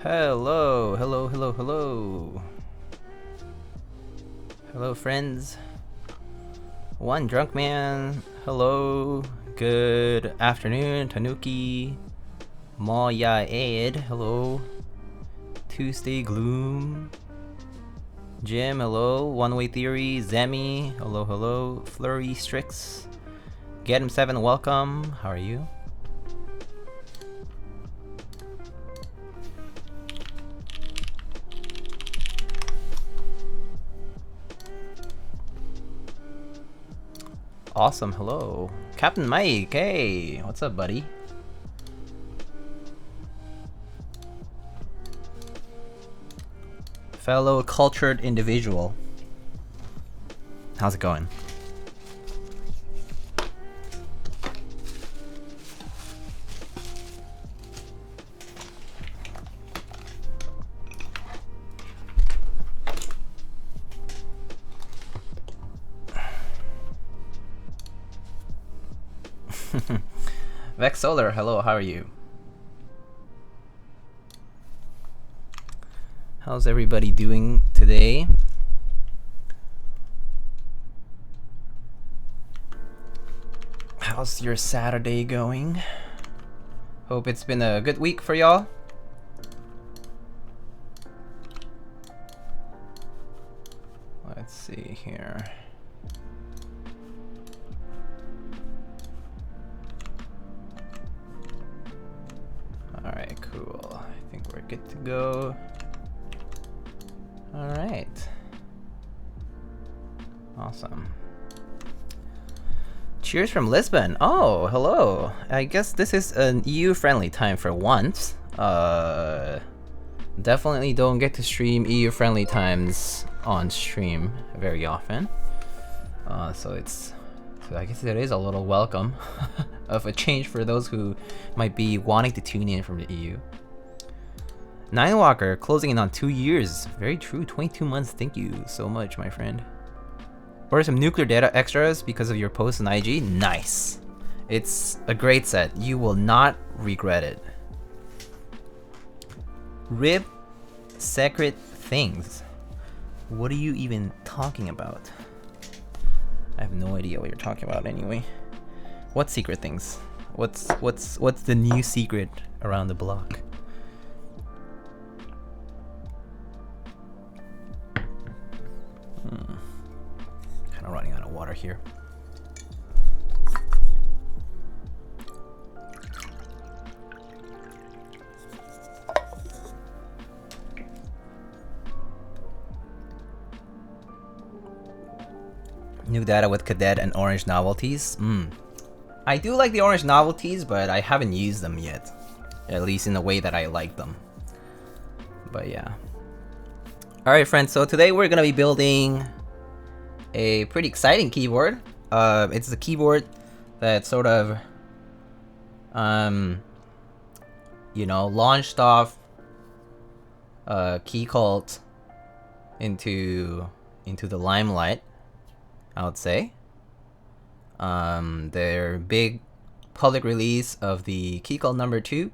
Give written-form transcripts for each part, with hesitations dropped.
Hello, hello, hello, hello. Hello, friends. One drunk man. Hello. Good afternoon, Tanuki. Maya Ed. Hello. Tuesday Gloom. Jim. Hello. One Way Theory. Zemi. Hello, hello. Flurry Strix. Get him 7. Welcome. How are you? Awesome, hello. Captain Mike, hey! What's up, buddy? Fellow cultured individual. How's it going? Vex Solar, hello, how are you? How's everybody doing today? How's your Saturday going? Hope it's been a good week for y'all. Let's see here. Alright, cool. I think we're good to go. Alright. Awesome. Cheers from Lisbon. Oh, hello. I guess this is an EU-friendly time for once. Definitely don't get to stream EU-friendly times on stream very often. So I guess it is a little welcome of a change for those who might be wanting to tune in from the EU. Ninewalker closing in on 2 years. Very true. 22 months. Thank you so much, my friend. Or some nuclear data extras because of your post on IG. Nice. It's a great set. You will not regret it. Rib secret things. What are you even talking about? I have no idea what you're talking about anyway. What secret things? What's the new secret around the block? Kind of running out of water here. New data with Cadet and Orange novelties. I do like the Orange novelties, but I haven't used them yet. At least in the way that I like them. But yeah. Alright friends, so today we're gonna be building a pretty exciting keyboard. It's a keyboard that sort of you know, launched off Keycult into the limelight, I would say. Their big public release of the Keycult number 2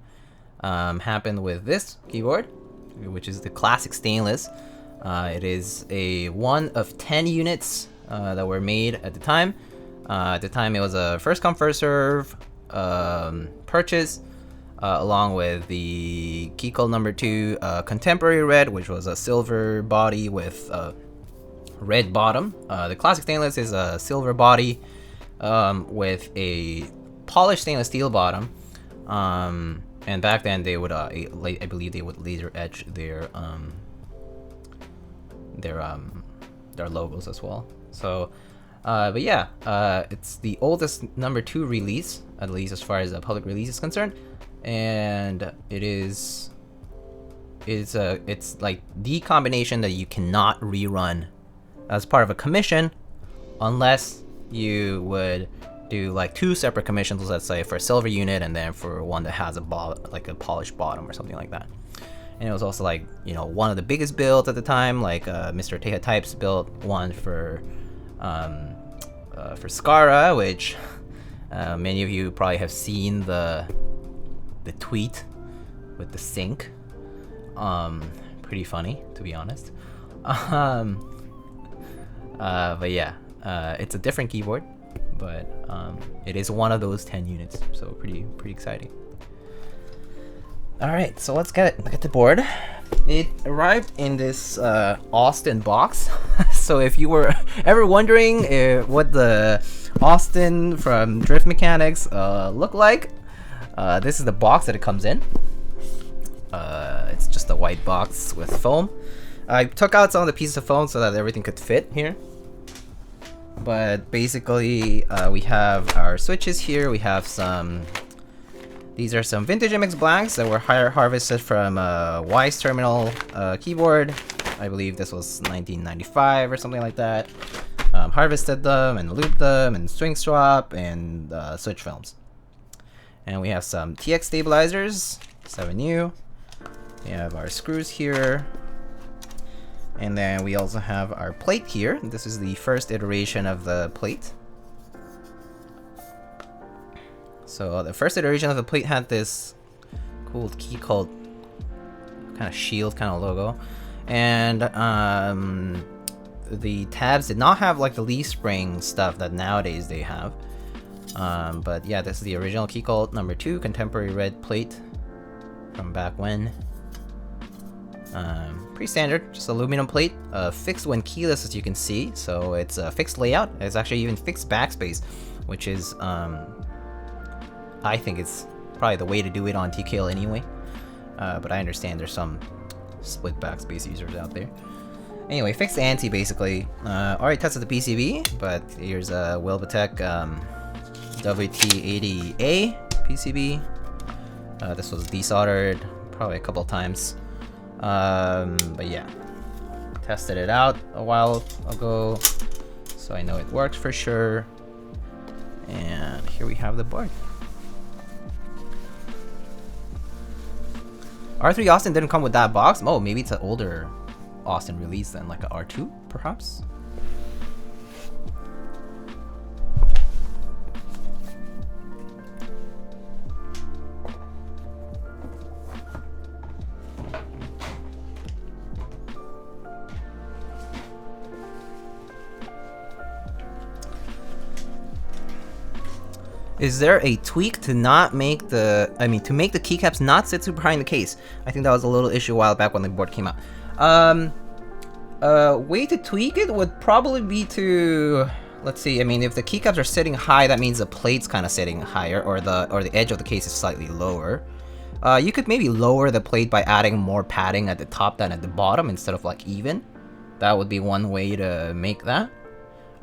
happened with this keyboard, which is the classic stainless. It is a 1 of 10 units that were made at the time. At the time, it was a first come first serve purchase, along with the Keycult number 2 Contemporary Red, which was a silver body with a red bottom. The classic stainless is a silver body with a polished stainless steel bottom. And back then they would, I believe they would laser etch their logos as well. So, but yeah, it's the oldest number 2 release, at least as far as the public release is concerned, and it's like the combination that you cannot rerun as part of a commission, unless you would do like 2 separate commissions, let's say for a silver unit and then for one that has like a polished bottom or something like that. And it was also like, you know, one of the biggest builds at the time, like Mr. Teha Types built one for Skara, which many of you probably have seen the tweet with the sink. Pretty funny, to be honest. But yeah, it's a different keyboard, but it is one of those 10 units, so pretty exciting. All right, so let's get the board. It arrived in this Austin box. So if you were ever wondering what the Austin from Drift Mechanics look like, this is the box that it comes in. It's just a white box with foam. I took out some of the pieces of foam so that everything could fit here. But basically, we have our switches here. We have some... These are some vintage MX blanks that were harvested from Wise Terminal keyboard. I believe this was 1995 or something like that. Harvested them and lubed them and swing swap and switch films. And we have some TX stabilizers, 7U. We have our screws here. And then we also have our plate here. This is the first iteration of the plate. So the first iteration of the plate had this cool Keycult kind of shield kind of logo. And the tabs did not have like the leaf spring stuff that nowadays they have. But yeah, this is the original Keycult number 2 contemporary red plate from back when. Pretty standard, just aluminum plate, fixed when keyless, as you can see. So it's a fixed layout. It's actually even fixed backspace, which is I think it's probably the way to do it on TKL anyway. But I understand there's some split backspace users out there. Anyway, fixed anti basically. Already tested the PCB, but here's a Wilbatech WT80A PCB. This was desoldered probably a couple times. But yeah, tested it out a while ago, so I know it works for sure. And here we have the board. R3 Austin didn't come with that box. Oh, maybe it's an older Austin release than like a R2, perhaps? Is there a tweak to not make the, to make the keycaps not sit super high in the case? I think that was a little issue a while back when the board came out. Way to tweak it would probably be to, let's see, if the keycaps are sitting high, that means the plate's kind of sitting higher, or the edge of the case is slightly lower. You could maybe lower the plate by adding more padding at the top than at the bottom instead of like even. That would be one way to make that.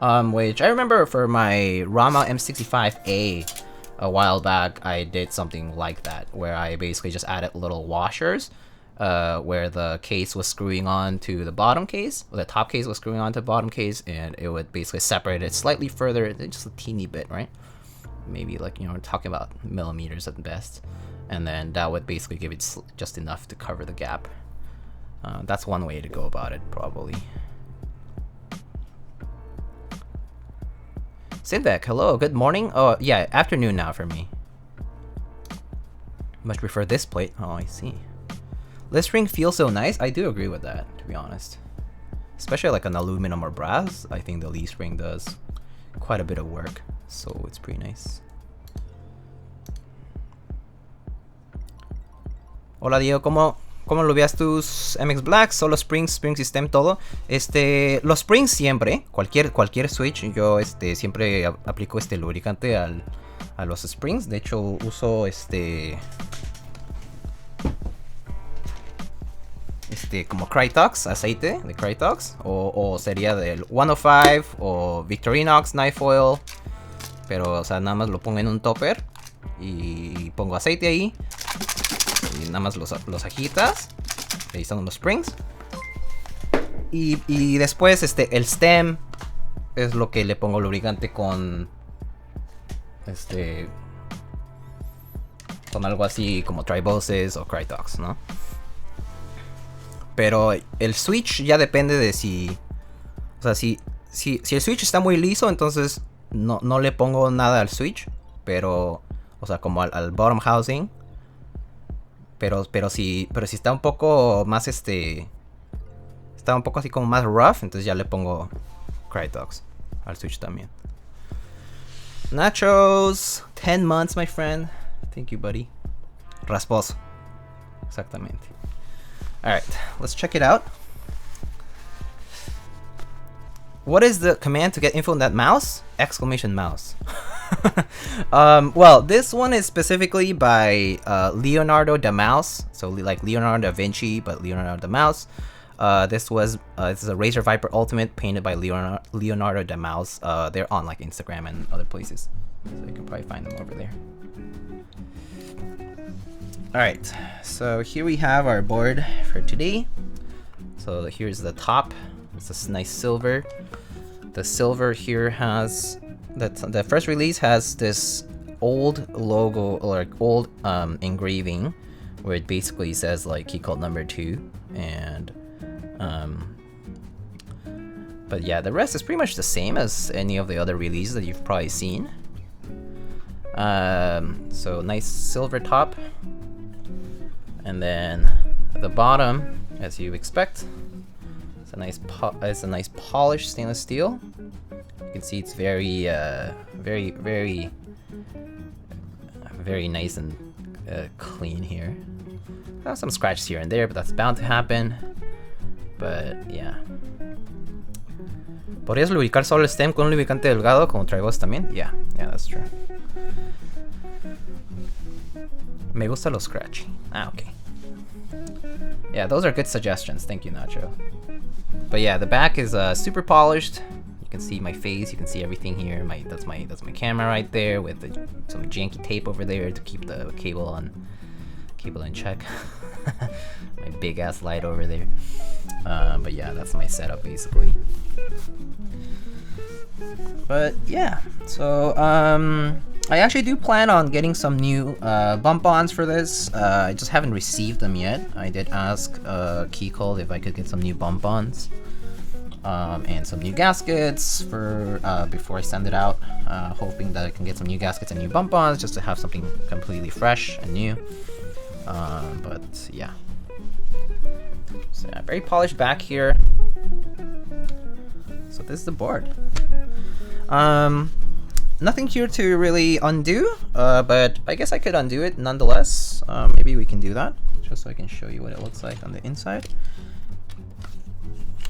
Which I remember for my Rama M65A a while back, I did something like that, where I basically just added little washers, where the case was screwing on to the bottom case, or the top case was screwing on to the bottom case, and it would basically separate it slightly further, just a teeny bit, right? Maybe like, we're talking about millimeters at best, and then that would basically give it just enough to cover the gap. That's one way to go about it, probably. Sidvek, hello, good morning. Oh, yeah, afternoon now for me. Much prefer this plate. Oh, I see. This spring feels so nice. I do agree with that, to be honest. Especially like an aluminum or brass, I think the leaf spring does quite a bit of work, so it's pretty nice. Hola, Diego, ¿Cómo lo veas tus MX Black? Solo springs, spring system, todo. Los springs siempre, cualquier switch, yo siempre aplico lubricante a los springs. De hecho, uso como Krytox, aceite de Krytox, o sería del 105 o Victorinox Knife Oil. Pero, o sea, nada más lo pongo en un topper y pongo aceite ahí. Y nada más los agitas. Ahí están los springs. Y después el stem es lo que le pongo lubricante con con algo así como Tribosys o Krytox, ¿no? Pero el switch ya depende de si, o sea, si el switch está muy liso, entonces no le pongo nada al switch, pero, o sea, como al bottom housing. pero si está un poco más está un poco así como más rough, entonces ya le pongo Cry Dogs al Switch también. Nachos, 10 months, my friend. Thank you, buddy. Rasposo. Exactamente. Alright, let's check it out. What is the command to get info on that mouse? Exclamation mouse. Well, this one is specifically by Leonardo da Mouse. So like Leonardo da Vinci, but Leonardo da Mouse. This is a Razer Viper Ultimate painted by Leonardo da Mouse. They're on like Instagram and other places, so you can probably find them over there. Alright, so here we have our board for today. So here's the top. It's a nice silver. The silver here has the first release has this old logo or like old engraving where it basically says like Keycult number 2 and but yeah, the rest is pretty much the same as any of the other releases that you've probably seen. So nice silver top, and then at the bottom, as you expect, it's a nice polished stainless steel. You can see it's very nice and clean here. Have some scratches here and there, but that's bound to happen. But yeah. ¿Podrías lubricar solo el stem con un lubricante delgado como Tribosys también? Yeah, that's true. Me gusta lo scratchy. Okay. Yeah, those are good suggestions. Thank you, Nacho. But yeah, the back is super polished. You can see my face. You can see everything here. That's my camera right there with some janky tape over there to keep the cable in check. My big ass light over there. But yeah, that's my setup basically. But yeah, so I actually do plan on getting some new bump-ons for this. I just haven't received them yet. I did ask Keycult if I could get some new bump-ons and some new gaskets for before I send it out. Hoping that I can get some new gaskets and new bump-ons just to have something completely fresh and new. But yeah. So yeah, very polished back here. So this is the board. Nothing here to really undo, but I guess I could undo it nonetheless. Maybe we can do that, just so I can show you what it looks like on the inside.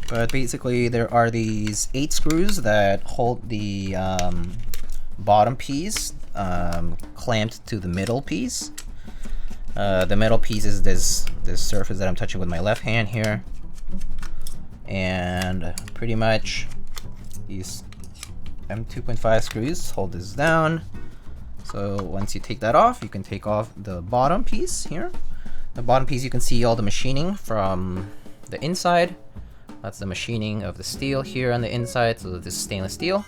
But basically there are these 8 screws that hold the bottom piece clamped to the middle piece. The middle piece is this surface that I'm touching with my left hand here. And pretty much these M2.5 screws hold this down. So once you take that off, you can take off the bottom piece here. The bottom piece, you can see all the machining from the inside. That's the machining of the steel here on the inside. So this is stainless steel,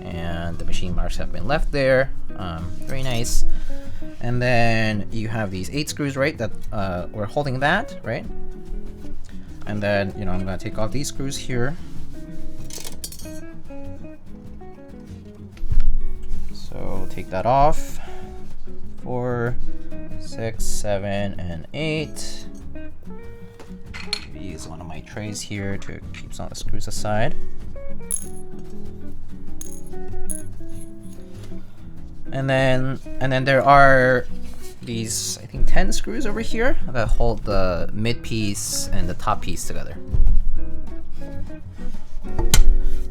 and the machine marks have been left there. Very nice. And then you have these 8 screws, right, that we're holding that, right? And then, you know, I'm gonna take off these screws here. So take that off. 4, 6, 7, and 8. Use one of my trays here to keep some of the screws aside. And then there are these, I think, 10 screws over here that hold the mid piece and the top piece together.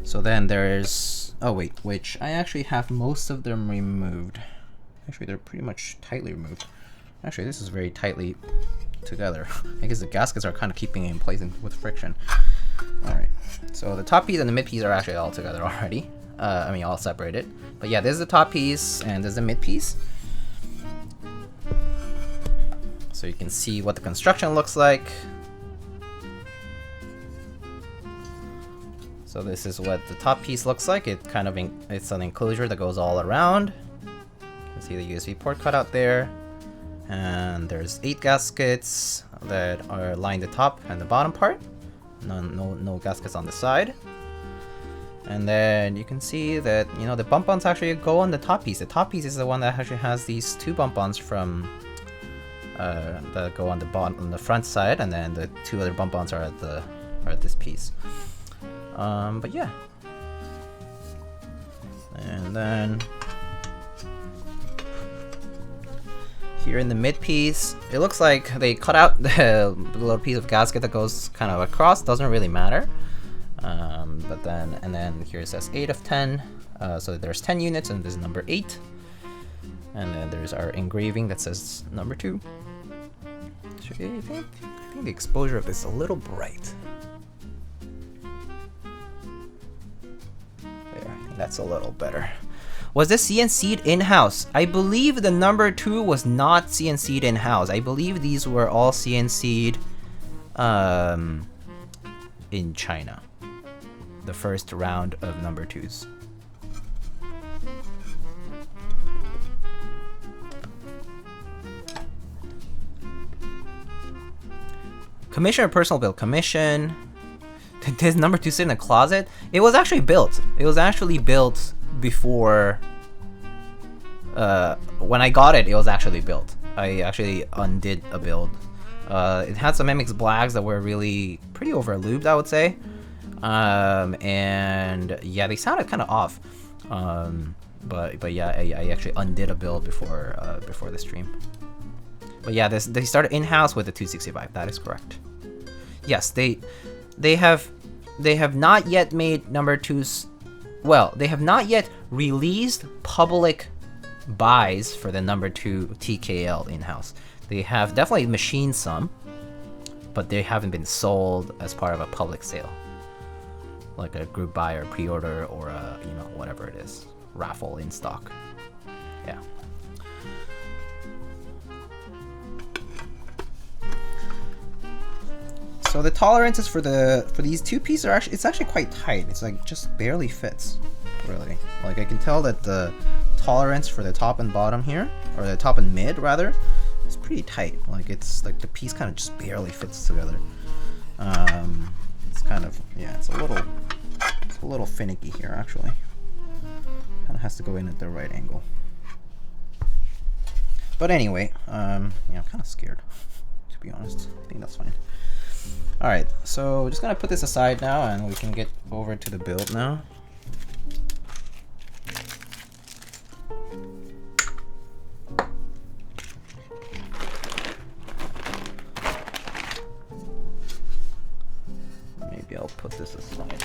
So then there's, oh wait, which I actually have most of them removed. Actually, they're pretty much tightly removed. Actually, this is very tightly together. I guess the gaskets are kind of keeping it in place with friction. Alright, so the top piece and the mid piece are actually all together already. I mean, all separated. But yeah, this is the top piece and this is the mid piece. So you can see what the construction looks like. So this is what the top piece looks like. It kind of it's an enclosure that goes all around. You can see the USB port cut out there. And there's 8 gaskets that are line the top and the bottom part. No gaskets on the side. And then you can see that, you know, the bump-ons actually go on the top piece. The top piece is the one that actually has these 2 bump-ons from that go on the front side, and then the 2 other bump-ons are at this piece. But yeah. And then here in the mid piece, it looks like they cut out the little piece of gasket that goes kind of across. Doesn't really matter. But then here it says 8 of 10. So there's 10 units, and this is number 8. And then there's our engraving that says number 2. I think the exposure of this is a little bright. There, I think that's a little better. Was this CNC'd in-house? I believe the number 2 was not CNC'd in-house. I believe these were all CNC'd in China. The first round of number 2s. Commission or personal build? Commission. Does number 2 sit in a closet? It was actually built. It was actually built before. When I got it, it was actually built. I actually undid a build. It had some MX Blacks that were really pretty over lubed, I would say. And yeah, they sounded kind of off. But yeah, I actually undid a build before the stream. But yeah, they started in-house with the 265. That is correct. Yes, they have not yet made number 2s. Well, they have not yet released public buys for the number 2 TKL in-house. They have definitely machined some, but they haven't been sold as part of a public sale, like a group buy or pre-order or a, you know, whatever it is, raffle in stock. Yeah. So the tolerances for these 2 pieces are it's actually quite tight. It's like just barely fits, really. Like I can tell that the tolerance for the top and bottom here, or the top and mid rather, is pretty tight. Like it's like the piece kind of just barely fits together. It's kind of, yeah, it's a little finicky here actually. Kind of has to go in at the right angle. But anyway, yeah, I'm kind of scared, to be honest. I think that's fine. Alright, so just gonna put this aside now and we can get over to the build now. Maybe I'll put this aside.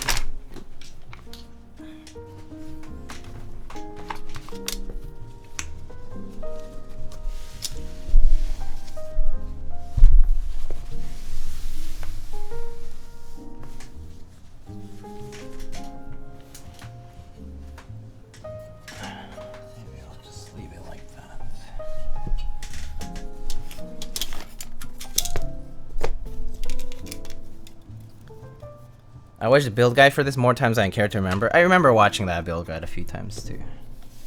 I watched the build guide for this more times than I care to remember. I remember watching that build guide a few times too.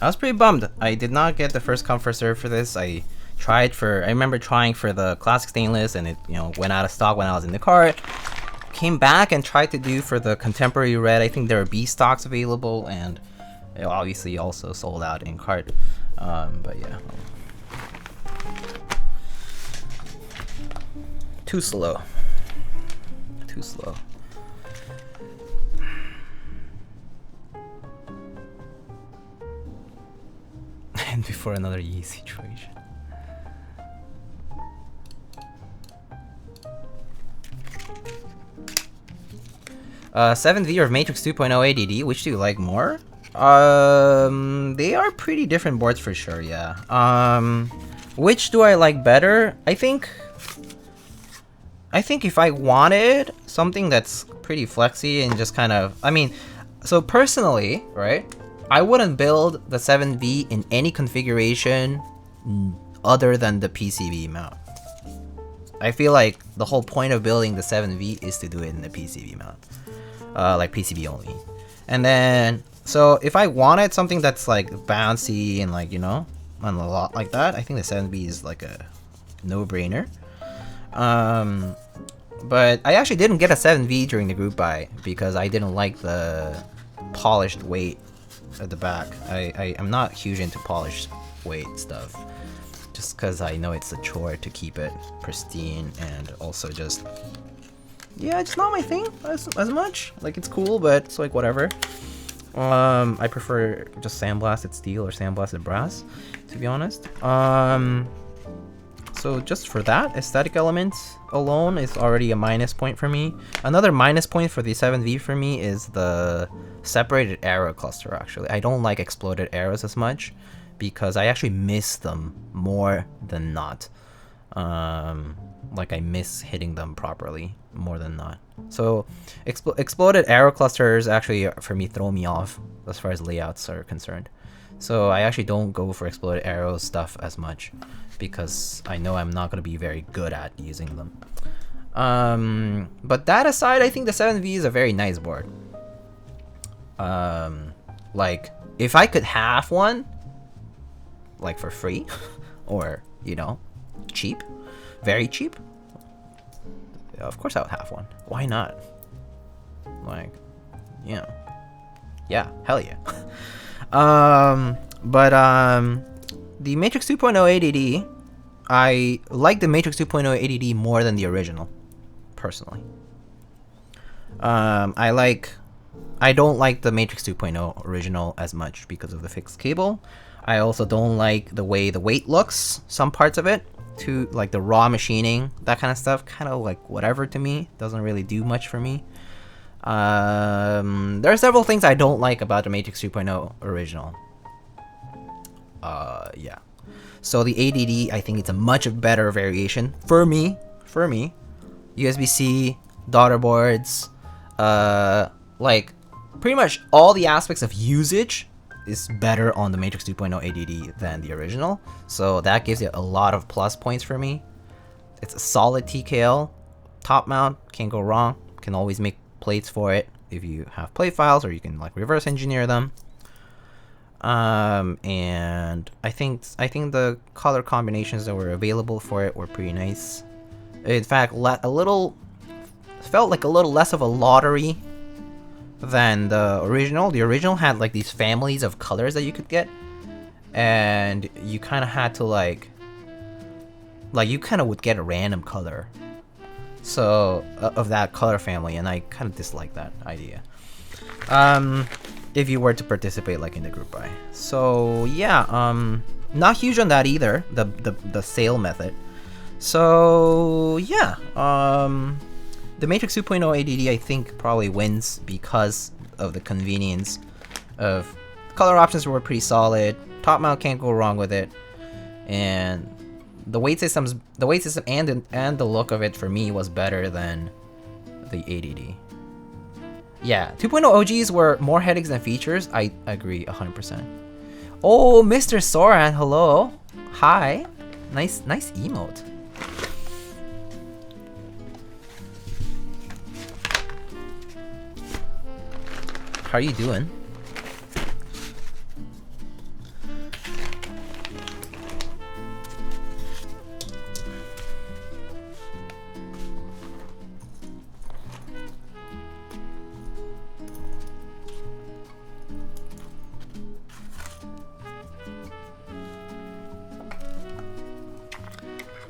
I was pretty bummed. I did not get the first come first serve for this. I remember trying for the classic stainless and it, you know, went out of stock when I was in the cart. Came back and tried to do for the contemporary red. I think there are B stocks available and it obviously also sold out in cart. But yeah. Too slow. Too slow. And before another Yi situation. Uh, 7V or Matrix 2.0 ADD, which do you like more? They are pretty different boards for sure, yeah. Which do I like better? I think if I wanted something that's pretty flexy and just kind of, I mean, so personally, right? I wouldn't build the 7V in any configuration other than the PCB mount. I feel like the whole point of building the 7V is to do it in the PCB mount. Like PCB only. And then, so if I wanted something that's like bouncy and like, you know, and a lot like that, I think the 7V is like a no-brainer. But I actually didn't get a 7V during the group buy because I didn't like the polished weight at the back. I'm not huge into polished weight stuff. just because I know it's a chore to keep it pristine, and also just, yeah, it's not my thing as much. Like, it's cool, but it's like whatever. I prefer just sandblasted steel or sandblasted brass, to be honest. So just for that aesthetic element alone is already a minus point for me. Another minus point for the 7V for me is the separated arrow cluster, actually. I don't like exploded arrows as much because I actually miss them more than not. Like, I miss hitting them properly more than not. So exploded arrow clusters actually, for me, throw me off as far as layouts are concerned. So I actually don't go for exploded arrow stuff as much because I know I'm not going to be very good at using them. But that aside, I think the 7V is a very nice board. Like, if I could have one, like for free, or, you know, cheap, very cheap, of course I would have one. Why not? Like, you know, yeah, hell yeah. The Matrix 2.0 ADD, I like the Matrix 2.0 ADD more than the original, personally. I don't like the Matrix 2.0 original as much because of the fixed cable. I also don't like the way the weight looks, some parts of it, to like the raw machining, that kind of stuff, kind of like whatever to me, doesn't really do much for me. There are several things I don't like about the Matrix 2.0 original. Yeah. So the ADD, I think it's a much better variation for me. USB-C, daughter boards, like pretty much all the aspects of usage is better on the Matrix 2.0 ADD than the original. So that gives it a lot of plus points for me. It's a solid TKL, top mount, can't go wrong. Can always make plates for it if you have plate files, or you can like reverse engineer them. And I think the color combinations that were available for it were pretty nice. In fact, felt like a little less of a lottery than the original. The original had like these families of colors that you could get, and you kind of had to like you kind of would get a random color, so of that color family, and I kind of dislike that idea. If you were to participate like in the group buy. So yeah, not huge on that either, the sale method. So yeah, the Matrix 2.0 ADD I think probably wins because of the convenience of color options were pretty solid. Top mount, can't go wrong with it, and the weight system and the look of it for me was better than the ADD. Yeah, 2.0 OGs were more headaches than features. I agree 100%. Oh, Mr. Soran, hello. Hi. Nice emote. How are you doing?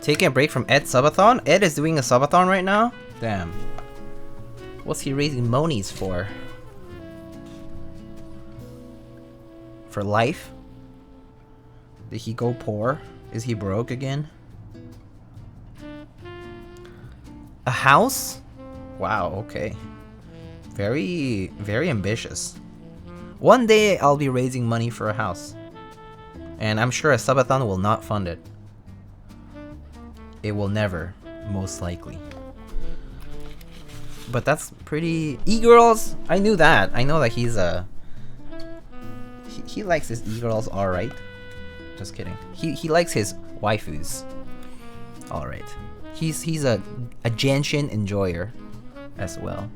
Taking a break from Ed's subathon? Ed is doing a subathon right now? Damn. What's he raising monies for? For life? Did he go poor? Is he broke again? A house? Wow, okay. Very, very ambitious. One day I'll be raising money for a house. And I'm sure a subathon will not fund it. It will never, most likely. But that's pretty... E-girls? I knew that. I know that he's a... He likes his e-girls alright. Just kidding. He likes his waifus. Alright. He's a Genshin enjoyer as well.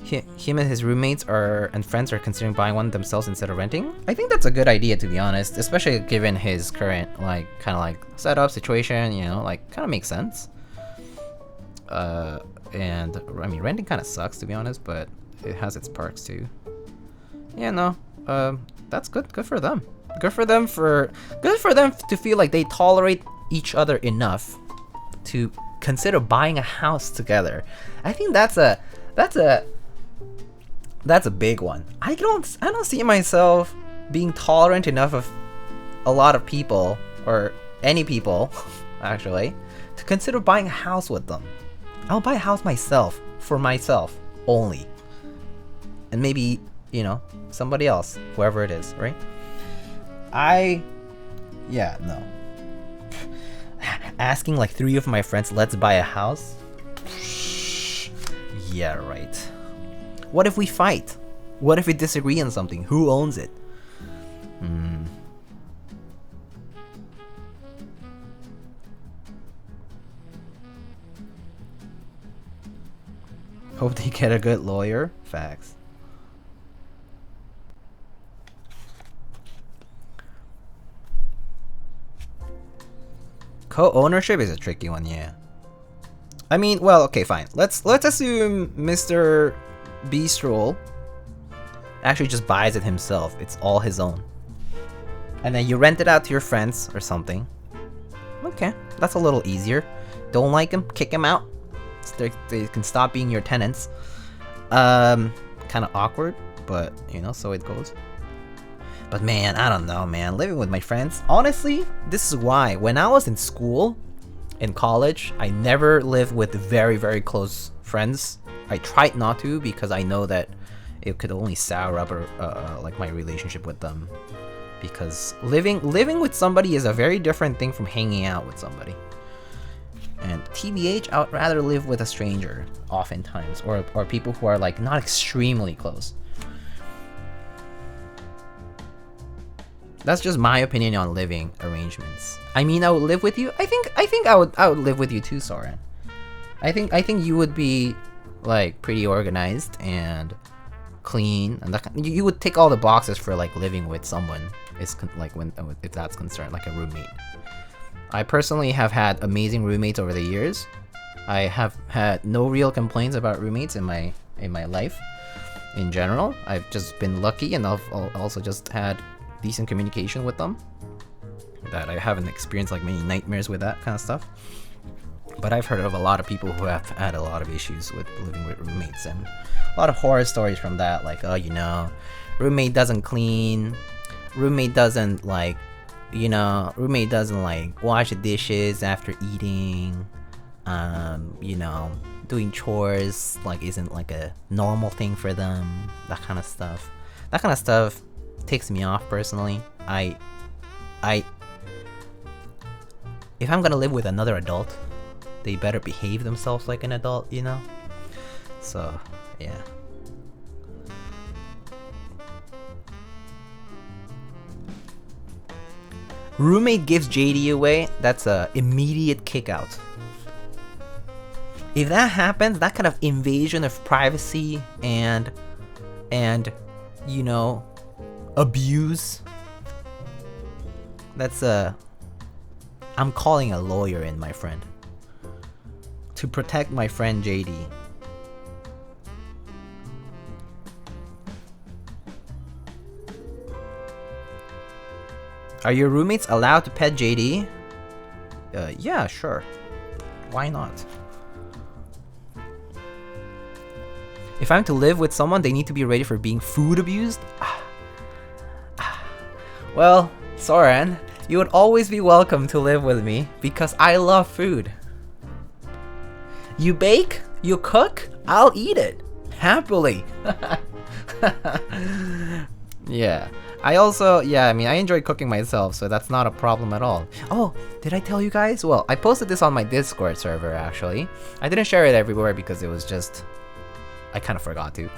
Him and his roommates and friends are considering buying one themselves instead of renting. I think that's a good idea, to be honest, especially given his current kind of setup situation. You know, kind of makes sense. And I mean, renting kind of sucks, to be honest, but it has its perks too. Yeah, no, that's good. Good for them. Good for them to feel like they tolerate each other enough to consider buying a house together. I think that's a big one. I don't see myself being tolerant enough of a lot of people, or any people actually, to consider buying a house with them. I'll buy a house myself, for myself only, and maybe, you know, somebody else, whoever it is, right? No. Asking like 3 of my friends, let's buy a house? Yeah, right. What if we fight? What if we disagree on something? Who owns it? Hope they get a good lawyer. Facts. Co-ownership is a tricky one, yeah. I mean, well, okay, fine. Let's assume Mr. Beastroll actually just buys it himself. It's all his own. And then you rent it out to your friends or something. Okay, that's a little easier. Don't like him, kick him out. So they can stop being your tenants. Kind of awkward, but you know, so it goes. But man, I don't know, man. Living with my friends, honestly, this is why when I was in school, in college, I never lived with very, very close friends. I tried not to because I know that it could only sour up like my relationship with them. Because living with somebody is a very different thing from hanging out with somebody. And TBH, I would rather live with a stranger, oftentimes, or people who are like not extremely close. That's just my opinion on living arrangements. I mean, I would live with you. I think I would live with you too, Soren. I think you would be like pretty organized and clean, and you would tick all the boxes for like living with someone. Is like if that's concerned, like a roommate. I personally have had amazing roommates over the years. I have had no real complaints about roommates in my life in general. I've just been lucky, and I've also just had decent communication with them, that I haven't experienced like many nightmares with that kind of stuff. But I've heard of a lot of people who have had a lot of issues with living with roommates, and a lot of horror stories from that, like, oh, you know, roommate doesn't clean, roommate doesn't like, you know, roommate doesn't like wash the dishes after eating, you know, doing chores like isn't like a normal thing for them, that kind of stuff takes me off personally. If I'm gonna live with another adult, they better behave themselves like an adult, you know? So, yeah. Roommate gives JD away, that's a immediate kick out. If that happens, that kind of invasion of privacy and you know, abuse, that's I'm calling a lawyer in, my friend, to protect my friend JD. Are your roommates allowed to pet JD? Yeah, sure. Why not? If I'm to live with someone, they need to be ready for being food abused? Well, Soren, you would always be welcome to live with me because I love food. You bake, you cook, I'll eat it. Happily. Yeah. I mean, I enjoy cooking myself, so that's not a problem at all. Oh, did I tell you guys? Well, I posted this on my Discord server, actually. I didn't share it everywhere because it was just, I kind of forgot to.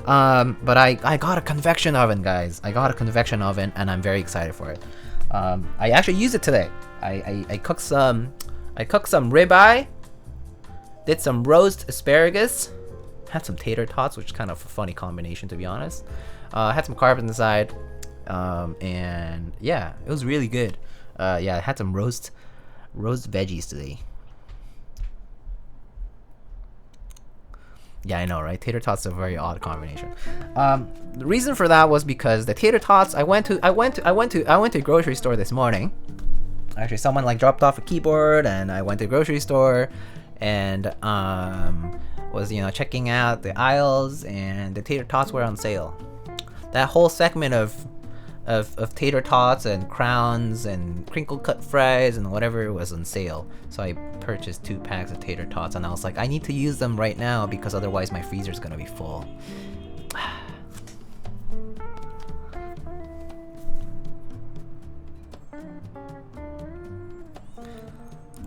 But I got a convection oven, guys. I got a convection oven, and I'm very excited for it. I actually used it today. I cooked some ribeye, did some roast asparagus, had some tater tots, which is kind of a funny combination, to be honest. Had some carbs inside, and yeah, it was really good. Yeah, I had some roast veggies today. Yeah, I know, right? Tater tots is a very odd combination. The reason for that was because the tater tots. I went to a grocery store this morning. Actually, someone like dropped off a keyboard, and I went to the grocery store, and was checking out the aisles, and the tater tots were on sale. That whole segment of tater tots and crowns and crinkle cut fries and whatever was on sale. So I purchased 2 packs of tater tots, and I was like, I need to use them right now because otherwise my freezer's gonna be full.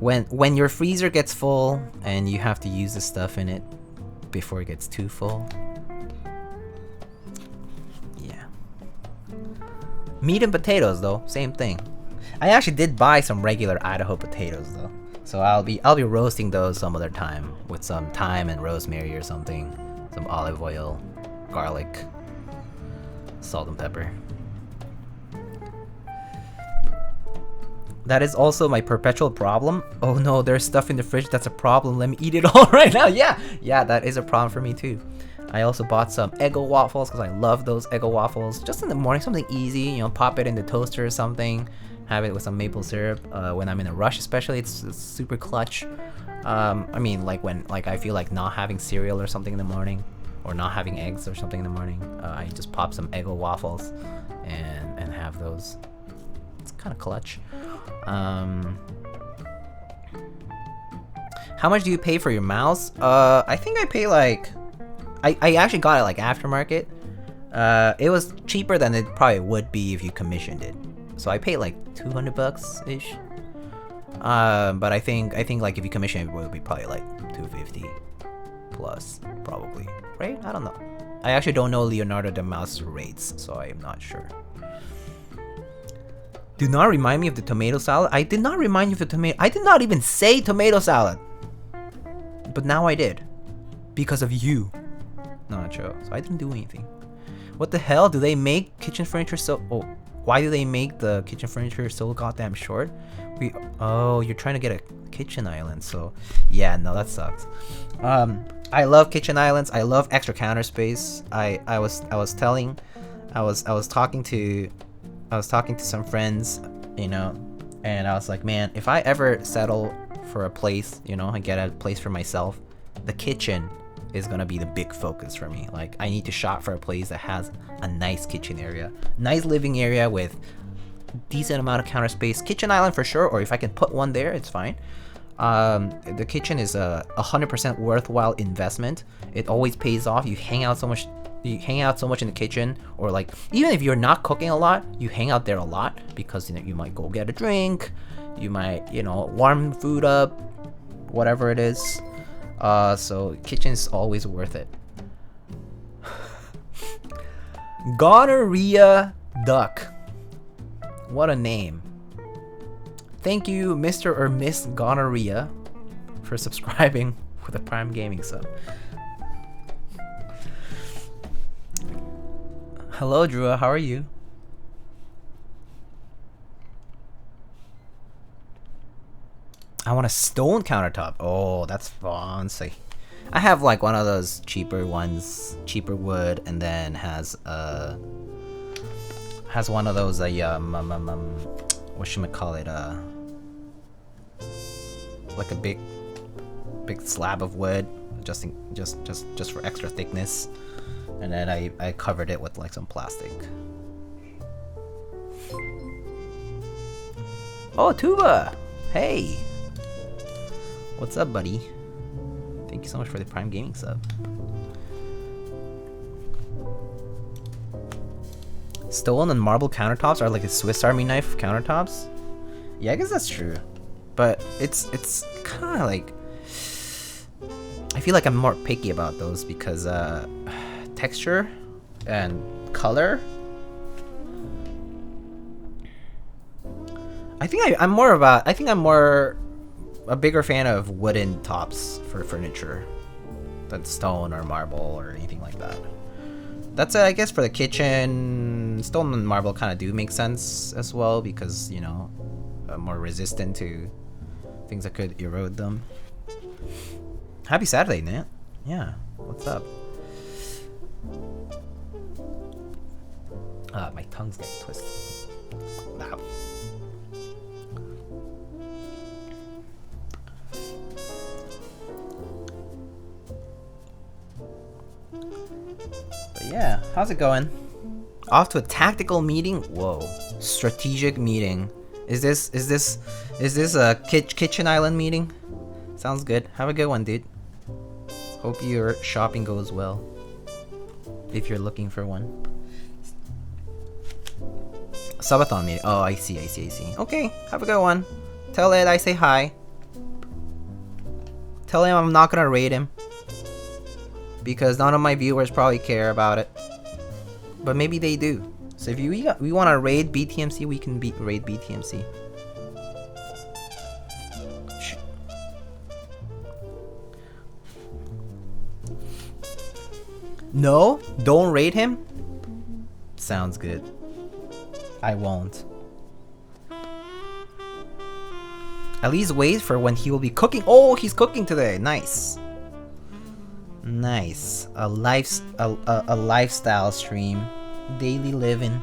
When your freezer gets full and you have to use the stuff in it before it gets too full. Yeah. Meat and potatoes though, same thing. I actually did buy some regular Idaho potatoes though. So I'll be roasting those some other time with some thyme and rosemary or something. Some olive oil, garlic, salt and pepper. That is also my perpetual problem. Oh no, there's stuff in the fridge that's a problem. Let me eat it all right now. Yeah, that is a problem for me too. I also bought some Eggo waffles because I love those Eggo waffles. Just in the morning, something easy. Pop it in the toaster or something. Have it with some maple syrup. When I'm in a rush, especially, it's super clutch. I mean, like when I feel like not having cereal or something in the morning, or not having eggs or something in the morning. I just pop some Eggo waffles and have those. It's kind of clutch. How much do you pay for your mouse? I think I pay like I actually got it like aftermarket. It was cheaper than it probably would be if you commissioned it. So I paid like $200 ish. But I think like if you commission it, it would be probably like $250 plus probably, right? I don't know. I actually don't know Leonardo da Mouse rates, so I'm not sure. Do not remind me of the tomato salad. I did not remind you of the tomato. I did not even say tomato salad. But now I did. Because of you. Nacho. So I didn't do anything. What the hell? Do they make kitchen furniture so... Oh, why do they make the kitchen furniture so goddamn short? Oh, you're trying to get a kitchen island. So, yeah, no, that sucks. I love kitchen islands. I love extra counter space. I was talking to some friends, and I was like, man, if I ever settle for a place, and get a place for myself, the kitchen is gonna be the big focus for me. Like, I need to shop for a place that has a nice kitchen area, nice living area with decent amount of counter space. Kitchen island for sure, or if I can put one there, it's fine. The kitchen is a 100% worthwhile investment. It always pays off. You hang out so much in the kitchen, or like even if you're not cooking a lot, you hang out there a lot because you might go get a drink, you might warm food up, whatever it is. So kitchen is always worth it. Gonorrhea Duck, what a name. Thank you, Mr. or Miss Gonorrhea, for subscribing with a Prime Gaming sub. Hello, Drew. How are you? I want a stone countertop. Oh, that's fancy. I have like one of those cheaper ones, cheaper wood, and then has one of those whatchamacallit, like a big slab of wood, just for extra thickness. And then I covered it with like some plastic. Oh, Tuba! Hey! What's up, buddy? Thank you so much for the Prime Gaming sub. Stone and marble countertops are like a Swiss Army knife countertops? Yeah, I guess that's true. But it's kind of like... I feel like I'm more picky about those because texture and color. I think I'm more a bigger fan of wooden tops for furniture than stone or marble or anything like that. That's I guess for the kitchen, stone and marble kind of do make sense as well because more resistant to things that could erode them. Happy Saturday, Nat. Yeah. What's up? My tongue's getting twisted. Wow. But yeah, how's it going? Off to a tactical meeting? Whoa. Strategic meeting. Is this a kitchen island meeting? Sounds good. Have a good one, dude. Hope your shopping goes well. If you're looking for one. Subathon meeting. Oh, I see. Okay, have a good one. Tell Ed I say hi. Tell him I'm not gonna raid him. Because none of my viewers probably care about it. But maybe they do. So if we want to raid BTMC, we can raid BTMC. No? Don't raid him? Sounds good. I won't. At least wait for when he will be cooking. Oh, he's cooking today. Nice. Nice. A lifestyle stream. Daily living.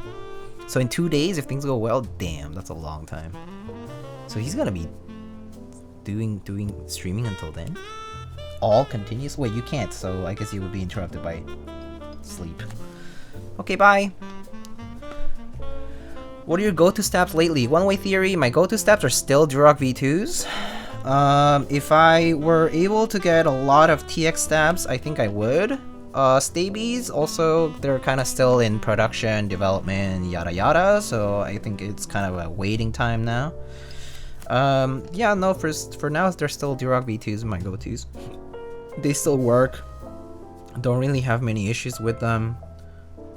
So in 2 days, if things go well, damn, that's a long time. So he's gonna be doing streaming until then? All continuous? Wait, you can't, so I guess you would be interrupted by sleep. Okay, bye. What are your go-to stabs lately? One-way theory, my go-to stabs are still Duroc V2s. If I were able to get a lot of TX stabs, I think I would. Stabies, also, they're kind of still in production, development, yada yada, so I think it's kind of a waiting time now. Yeah, no, for now, they're still Duroc V2s, my go-tos. They still work. Don't really have many issues with them.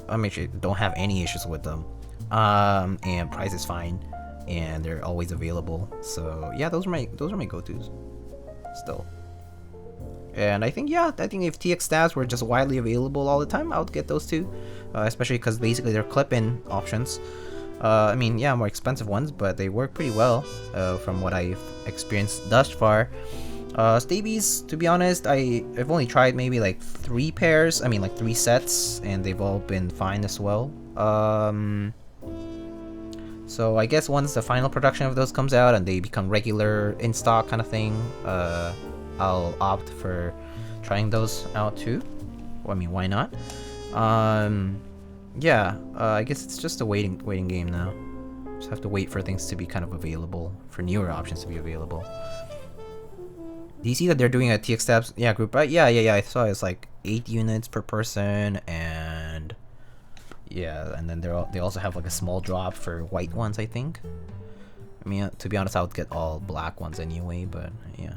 I actually don't have any issues with them. And price is fine, and they're always available. So yeah, those are my go-tos still. And I think if TX stabs were just widely available all the time, I would get those too, especially because basically they're clip-in options. I mean, yeah, more expensive ones, but they work pretty well from what I've experienced thus far. Stabies, to be honest, I've only tried maybe like 3 pairs, I mean like 3 sets, and they've all been fine as well. So I guess once the final production of those comes out and they become regular in stock kind of thing, I'll opt for trying those out too. Well, I mean, why not? Yeah, I guess it's just a waiting game now. Just have to wait for things to be kind of available, for newer options to be available. Do you see that they're doing a TX stabs group? Right? Yeah. I saw it's like 8 units per person, and yeah, and then they also have like a small drop for white ones, I think. I mean, to be honest, I would get all black ones anyway, but yeah.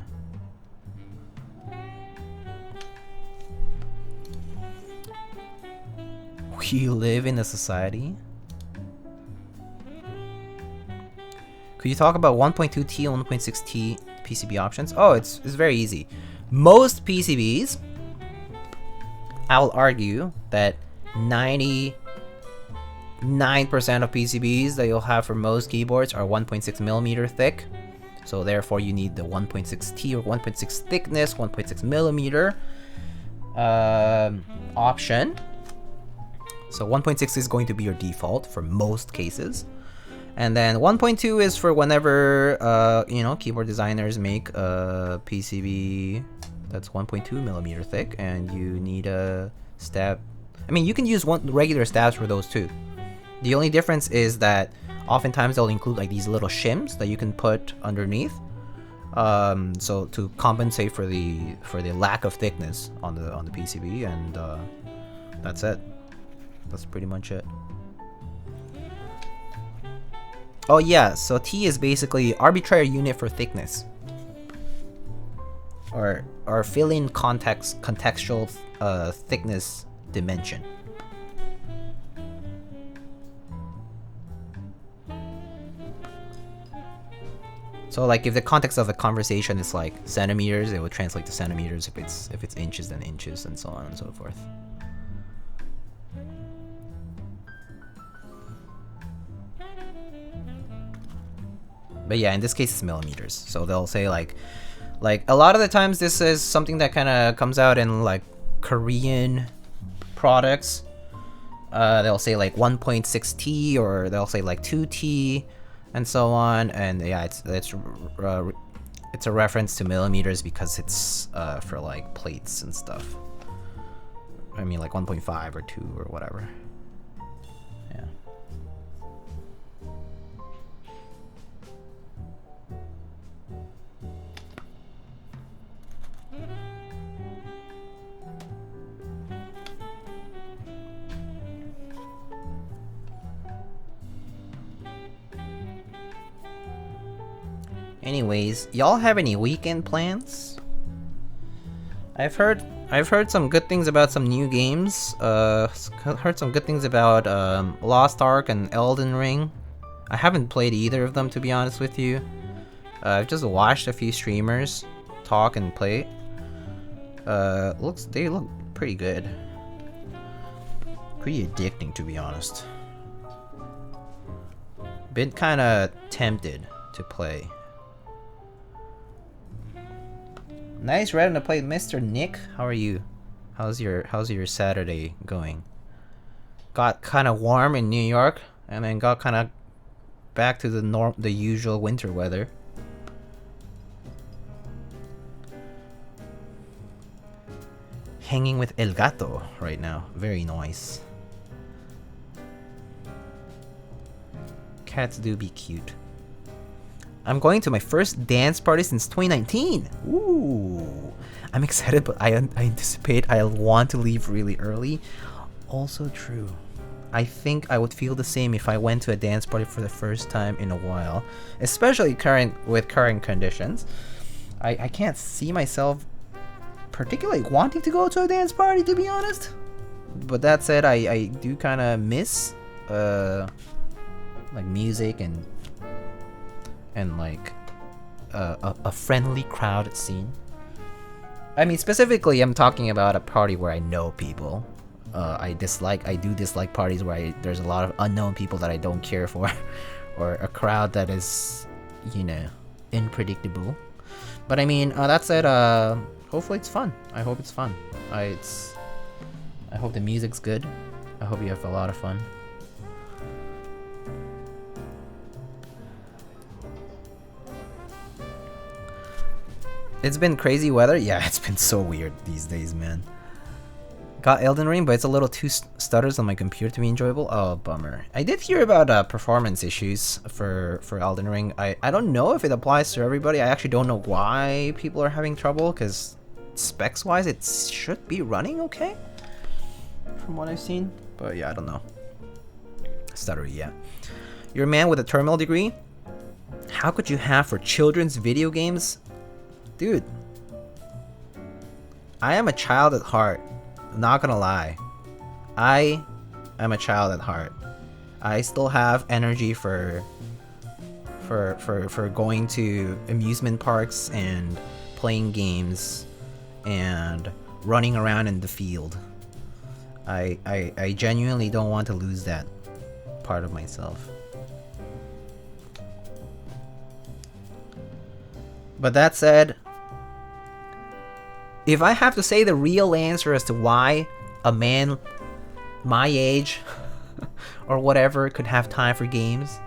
We live in a society. Could you talk about 1.2T and 1.6T PCB options? Oh, it's very easy. Most PCBs, I will argue that 99% of PCBs that you'll have for most keyboards are 1.6mm thick. So therefore you need the 1.6T or 1.6 thickness, 1.6mm option. So 1.6 is going to be your default for most cases. And then 1.2 is for whenever, keyboard designers make a PCB that's 1.2mm thick and you need a stab. I mean, you can use regular stabs for those too. The only difference is that oftentimes they'll include like these little shims that you can put underneath. So to compensate for the lack of thickness on the PCB, and that's it. That's pretty much it. Oh yeah, so T is basically arbitrary unit for thickness, or fill-in contextual thickness dimension. So like if the context of the conversation is like centimeters, it would translate to centimeters. If it's inches, then inches, and so on and so forth. But yeah, in this case it's millimeters. So they'll say like a lot of the times this is something that kind of comes out in like Korean products. They'll say like 1.6T or they'll say like 2T and so on. And yeah, it's a reference to millimeters because it's for like plates and stuff. I mean like 1.5 or 2 or whatever. Yeah. Anyways, y'all have any weekend plans? I've heard some good things about some new games. Heard some good things about Lost Ark and Elden Ring. I haven't played either of them, to be honest with you. I've just watched a few streamers talk and play. They look pretty good. Pretty addicting, to be honest. Been kind of tempted to play. Nice, ready to play, Mr. Nick. How are you? How's your Saturday going? Got kind of warm in New York, and then got kind of back to the usual winter weather. Hanging with El Gato right now. Very nice. Cats do be cute. I'm going to my first dance party since 2019. Ooh, I'm excited, but I anticipate I'll want to leave really early. Also true. I think I would feel the same if I went to a dance party for the first time in a while, especially with current conditions. I can't see myself particularly wanting to go to a dance party, to be honest. But that said, I do kind of miss like music and like a friendly crowd scene. I mean, specifically, I'm talking about a party where I know people. I do dislike parties where there's a lot of unknown people that I don't care for, or a crowd that is, you know, unpredictable. But I mean, that said, hopefully it's fun. I hope it's fun. I hope the music's good. I hope you have a lot of fun. It's been crazy weather. Yeah, it's been so weird these days, man. Got Elden Ring, but it's a little too stutters on my computer to be enjoyable. Oh, bummer. I did hear about performance issues for Elden Ring. I don't know if it applies to everybody. I actually don't know why people are having trouble, because specs-wise, it should be running okay, from what I've seen. But yeah, I don't know. Stuttery, yeah. You're a man with a terminal degree? How could you have for children's video games? Dude, I am a child at heart. I'm not gonna lie. I am a child at heart. I still have energy for going to amusement parks and playing games and running around in the field. I genuinely don't want to lose that part of myself. But that said, if I have to say the real answer as to why a man my age or whatever could have time for games,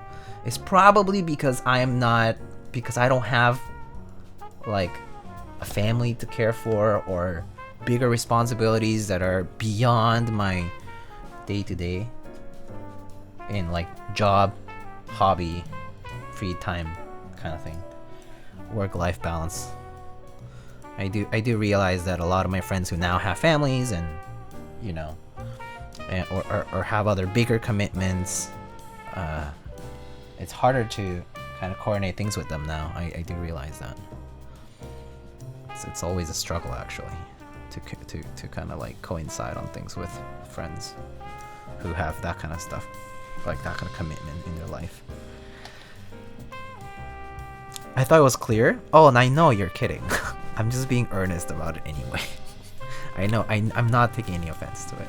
it's probably because I don't have like a family to care for or bigger responsibilities that are beyond my day-to-day in like job, hobby, free time kind of thing. Work-life balance. I do realize that a lot of my friends who now have families and, you know, or have other bigger commitments, it's harder to kind of coordinate things with them now. I do realize that. It's always a struggle, actually, to kind of like coincide on things with friends who have that kind of stuff, like that kind of commitment in their life. I thought it was clear. Oh, and I know you're kidding. I'm just being earnest about it anyway. I know, I'm not taking any offense to it.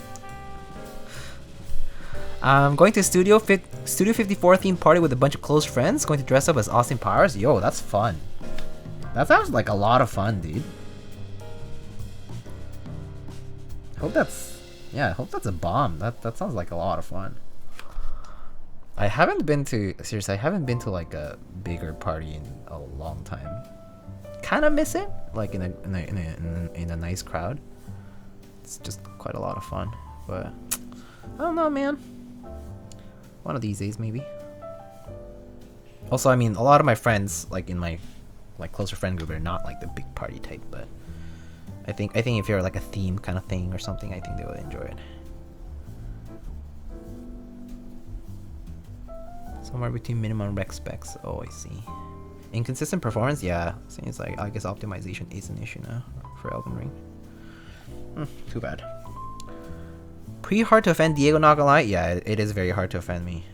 I'm going to Studio 54 theme party with a bunch of close friends. Going to dress up as Austin Powers. Yo, that's fun. That sounds like a lot of fun, dude. Hope that's, yeah, I hope that's a bomb. That sounds like a lot of fun. I haven't been to, seriously, I haven't been to like a bigger party in a long time. Kind of miss it, like in a nice crowd. It's just quite a lot of fun, but I don't know, man. One of these days, maybe. Also, I mean, a lot of my friends, like in my closer friend group, are not like the big party type, but I think if you're like a theme kind of thing or something, I think they would enjoy it. Somewhere between minimum rec specs. Oh, I see. Inconsistent performance, yeah. Seems like, I guess optimization is an issue now for Elden Ring. Too bad. Pretty hard to offend Diego, not gonna lie. Yeah, it is very hard to offend me,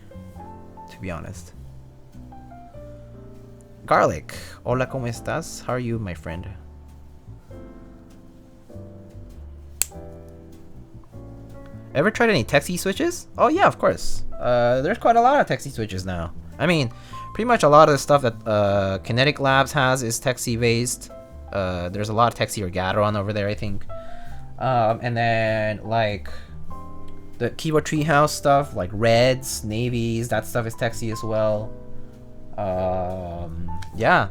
to be honest. Garlic, hola, ¿cómo estás? How are you, my friend? Ever tried any Texie switches? Oh yeah, of course. There's quite a lot of Texie switches now. I mean, pretty much a lot of the stuff that Kinetic Labs has is Texie based. There's a lot of Texie or Gateron over there, I think. And then like the keyboard treehouse stuff, like reds, navies, that stuff is Texie as well. Yeah.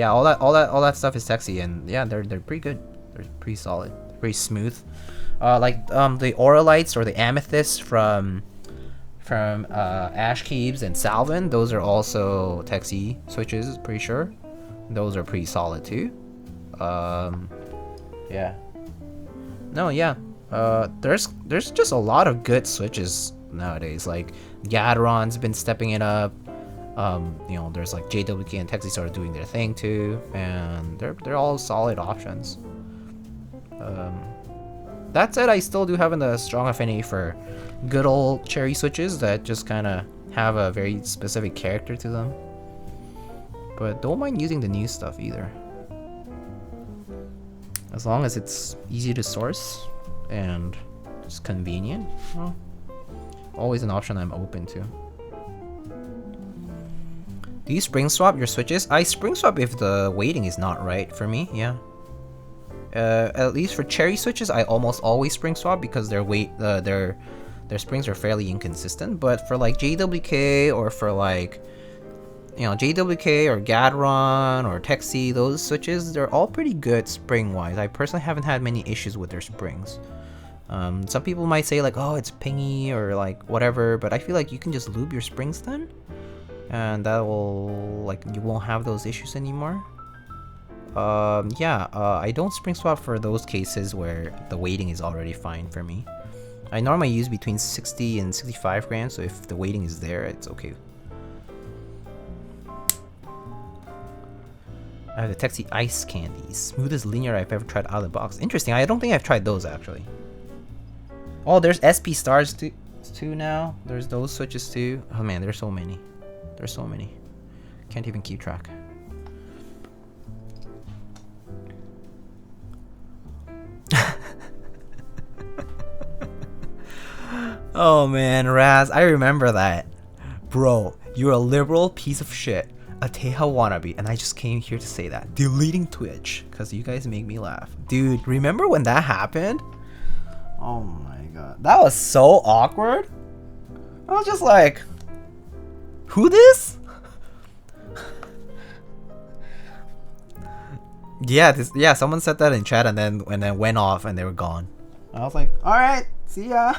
All that stuff is Texie, and yeah, they're pretty good. They're pretty solid, pretty smooth. Like the Auralites or the Amethysts from Ash Keeps and Salvin, those are also Texie switches, pretty sure. Those are pretty solid too. Yeah. No, yeah. There's just a lot of good switches nowadays. Like Gateron's been stepping it up. You know, there's like JWK and Texie started doing their thing too, and they're all solid options. That said, I still do have a strong affinity for good old cherry switches that just kind of have a very specific character to them. But don't mind using the new stuff either. As long as it's easy to source and it's convenient, well, always an option I'm open to. Do you spring swap your switches? I spring swap if the weighting is not right for me, yeah. At least for cherry switches, I almost always spring swap because their springs are fairly inconsistent. But for like JWK or for like, you know, JWK or Gateron or Texie, those switches, they're all pretty good spring-wise. I personally haven't had many issues with their springs. Some people might say like, oh, it's pingy or like whatever, but I feel like you can just lube your springs then, and that will, like, you won't have those issues anymore. I don't spring swap for those cases where the weighting is already fine for me. I normally use between 60 and 65 grams, so if the weighting is there, it's okay. I have the Texie Ice Candies. Smoothest linear I've ever tried out of the box. Interesting, I don't think I've tried those actually. Oh, there's SP Stars too now. There's those switches too. Oh man, there's so many. There's so many. Can't even keep track. Oh man, Raz, I remember that. Bro, you're a liberal piece of shit. A Teja wannabe, and I just came here to say that. Deleting Twitch, because you guys make me laugh. Dude, remember when that happened? Oh my god. That was so awkward. I was just like, who this? Yeah, someone said that in chat and then went off and they were gone. I was like, alright, see ya.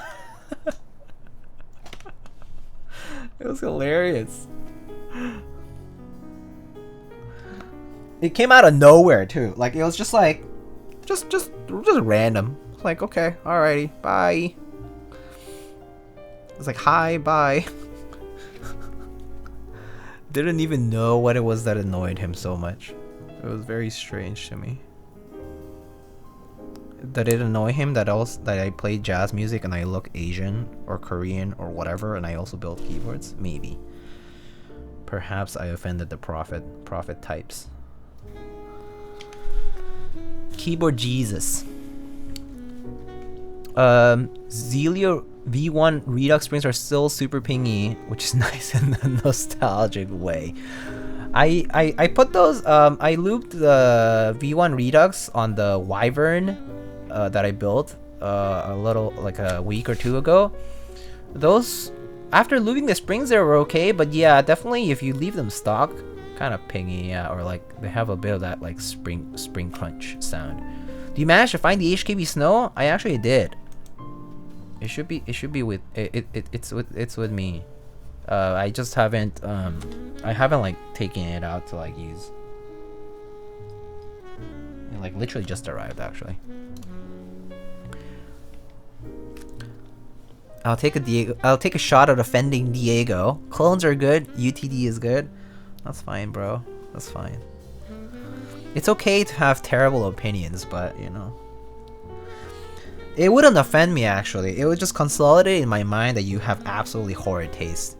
It was hilarious. It came out of nowhere too. Like it was just like, just random. Like, okay, alrighty, bye. It's like, hi, bye. Didn't even know what it was that annoyed him so much. It was very strange to me. Did it annoy him that I play jazz music and I look Asian or Korean or whatever, and I also build keyboards? Maybe. Perhaps I offended the prophet types. Keyboard Jesus. Zelio V1 Redux springs are still super pingy, which is nice in a nostalgic way. I put those, I looped the V1 Redux on the Wyvern that I built a little like a week or two ago. Those, after lubing the springs, they were okay, but yeah, definitely if you leave them stock, kind of pingy, yeah, or like they have a bit of that like spring crunch sound. Do you manage to find the HKB snow? I actually did. It should be with it's with me. I just haven't like taken it out to like use. It like literally just arrived actually. I'll take a shot at offending Diego. Clones are good. UTD is good. That's fine, bro. That's fine. It's okay to have terrible opinions, but you know. It wouldn't offend me actually. It would just consolidate in my mind that you have absolutely horrid taste.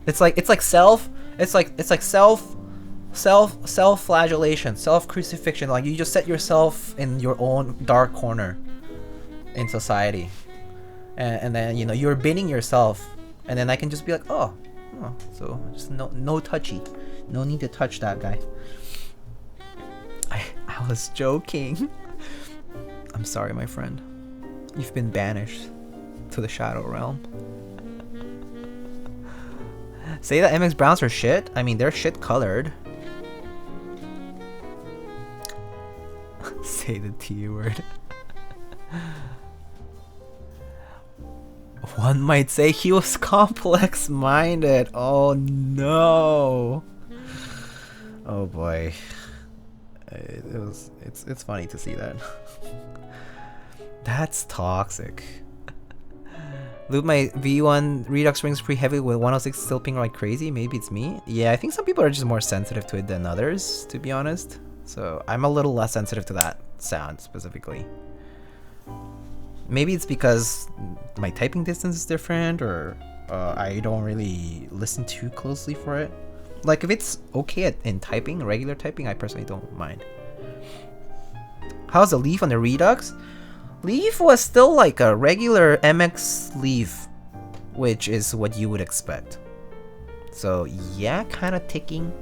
It's like self-flagellation, self-crucifixion. Like you just set yourself in your own dark corner in society, and then you know you're binning yourself, and then I can just be like, oh, so just no touchy, no need to touch that guy. I was joking. I'm sorry, my friend. You've been banished to the Shadow Realm. Say that MX Browns are shit? I mean, they're shit colored. Say the T word. One might say he was complex-minded. Oh no. Oh boy. It's funny to see that. That's toxic. Lube my V1 Redux rings pretty heavy with 106 still ping like crazy. Maybe it's me. Yeah, I think some people are just more sensitive to it than others, to be honest. So I'm a little less sensitive to that sound specifically. Maybe it's because my typing distance is different, or I don't really listen too closely for it. Like if it's okay in typing, regular typing, I personally don't mind. How's the leaf on the Redux? Leaf was still like a regular MX leaf, which is what you would expect. So yeah, kind of ticking.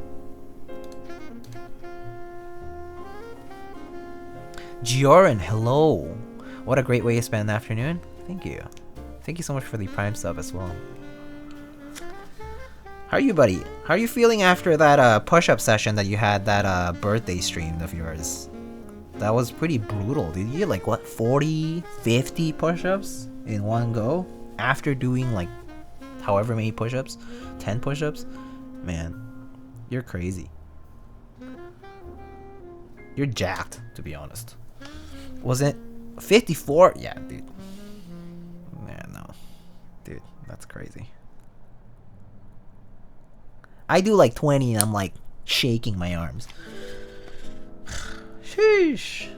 Gioran, hello. What a great way to spend the afternoon. Thank you. Thank you so much for the Prime sub as well. How are you, buddy? How are you feeling after that push-up session that you had, that birthday stream of yours? That was pretty brutal. Did you get like what, 40, 50 push-ups in one go? After doing like however many push-ups? 10 push-ups? Man, you're crazy. You're jacked, to be honest. Was it 54? Yeah, dude. Yeah, no. Dude, that's crazy. I do like 20 and I'm like shaking my arms. Sheesh.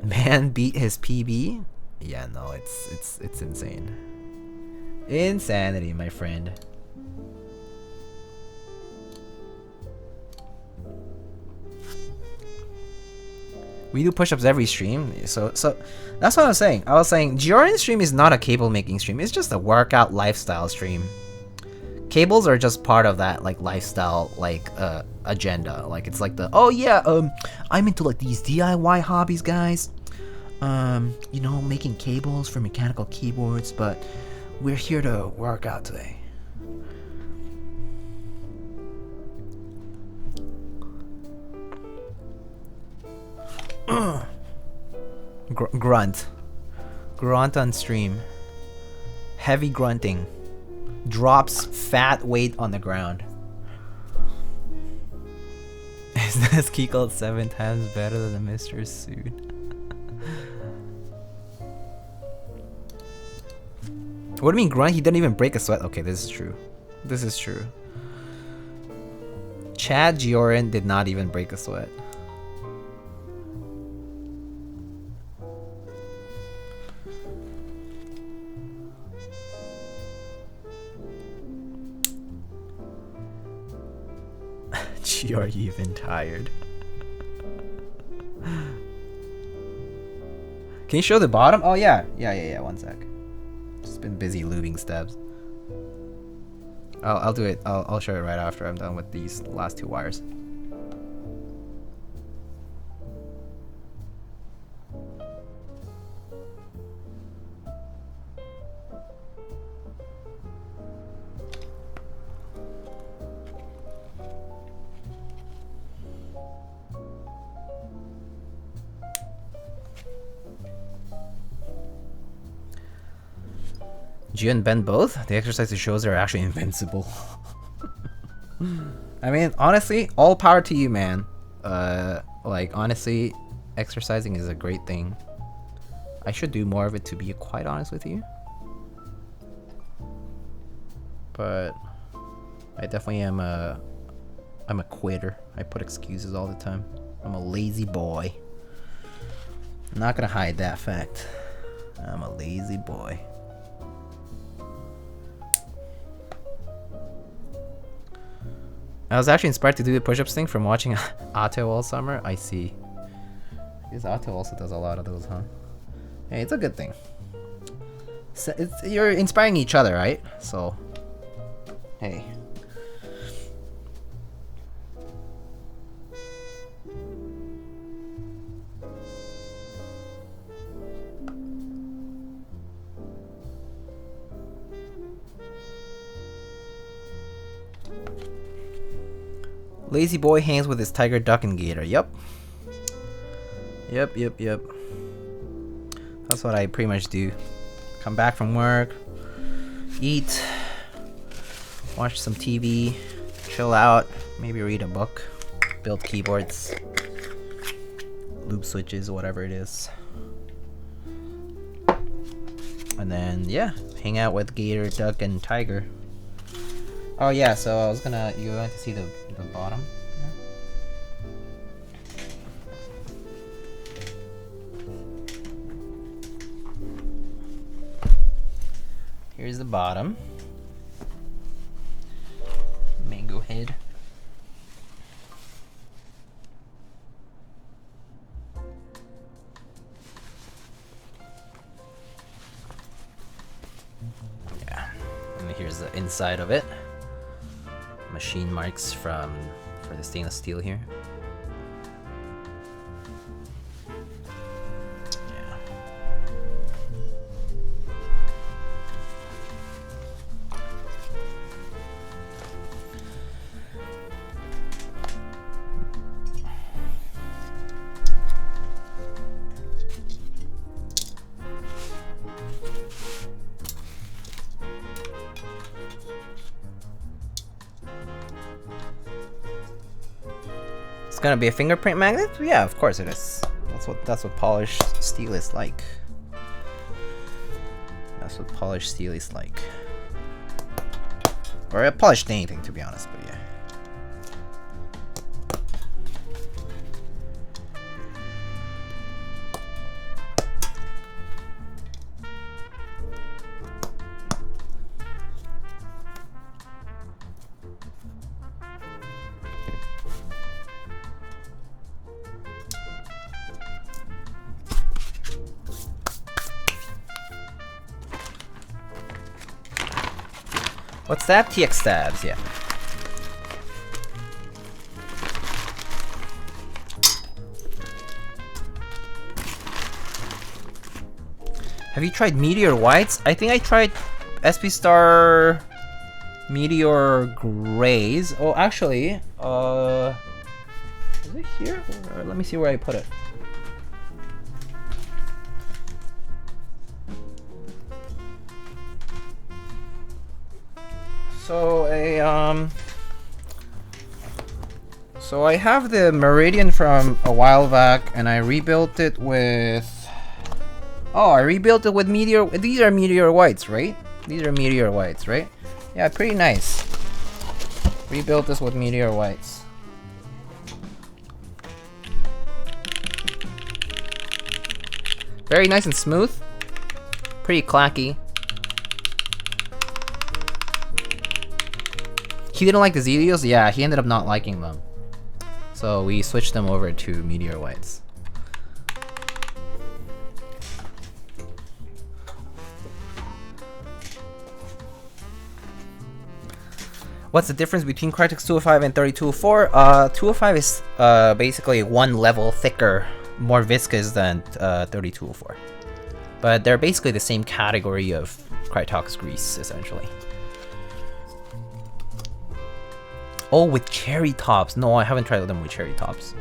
Man beat his PB? Yeah, no, it's insane. Insanity, my friend. We do push-ups every stream, so that's what I was saying. I was saying Gioran's stream is not a cable making stream. It's just a workout lifestyle stream. Cables are just part of that like lifestyle like agenda. Like it's like the I'm into like these DIY hobbies, guys. You know, making cables for mechanical keyboards, but we're here to work out today. Grunt on stream. Heavy grunting. Drops fat weight on the ground. Is this Keycult 7 times better than the Mr. Suit? What do you mean grunt? He didn't even break a sweat. Okay, this is true. This is true. Chad Gioran did not even break a sweat. Are you even tired? Can you show the bottom? Oh yeah. One sec. Just been busy lubing stabs. I'll do it. I'll show it right after I'm done with these last 2 wires. Gio and Ben both? The exercises shows are actually invincible. I mean, honestly, all power to you, man. Like, honestly, exercising is a great thing. I should do more of it, to be quite honest with you. But I definitely am I'm a quitter. I put excuses all the time. I'm a lazy boy. I'm not gonna hide that fact. I'm a lazy boy. I was actually inspired to do the push-ups thing from watching Otto all summer. I see. I guess Otto also does a lot of those, huh? Hey, it's a good thing. So you're inspiring each other, right? So, hey. Lazy boy hangs with his tiger, duck, and gator. Yep. Yep. That's what I pretty much do. Come back from work, eat, watch some TV, chill out, maybe read a book, build keyboards, loop switches, whatever it is. And then, yeah, hang out with gator, duck, and tiger. Oh yeah, so I was gonna, you want to see the bottom? Here's the bottom. Mango head. Yeah, and here's the inside of it. Machine marks for the stainless steel here. Yeah. Gonna be a fingerprint magnet? Yeah, of course it is. That's what polished steel is like. That's what polished steel is like. Or polished anything, to be honest, but yeah. What's that? TX stabs, yeah. Have you tried Meteor Whites? I think I tried SP Star Meteor Grays. Oh, actually, is it here? Or let me see where I put it. So I have the Meridian from a while back, and I rebuilt it with. Oh, I rebuilt it with Meteor. These are Meteor Whites, right? These are Meteor Whites, right? Yeah, pretty nice. Rebuilt this with Meteor Whites. Very nice and smooth. Pretty clacky. He didn't like the Zelios? Yeah, he ended up not liking them. So we switched them over to Meteor Whites. What's the difference between Crytek's 205 and 3204? 205 is basically one level thicker, more viscous than 3204. But they're basically the same category of Crytek's grease, essentially. Oh, with cherry tops. No, I haven't tried them with cherry tops.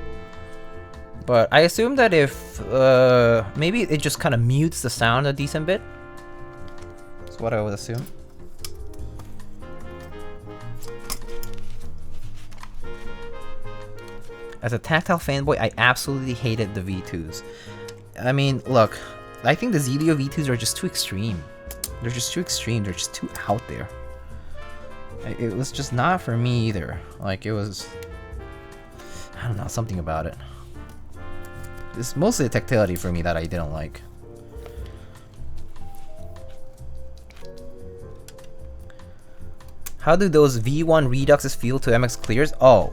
But I assume that if maybe it just kind of mutes the sound a decent bit. That's what I would assume. As a tactile fanboy, I absolutely hated the V2s. I mean, look, I think the Zelio V2s are just too extreme. They're just too extreme. They're just too out there. It was just not for me either. Like, it was, I don't know, something about it. It's mostly the tactility for me that I didn't like. How do those V1 Reduxes feel to MX Clears? Oh,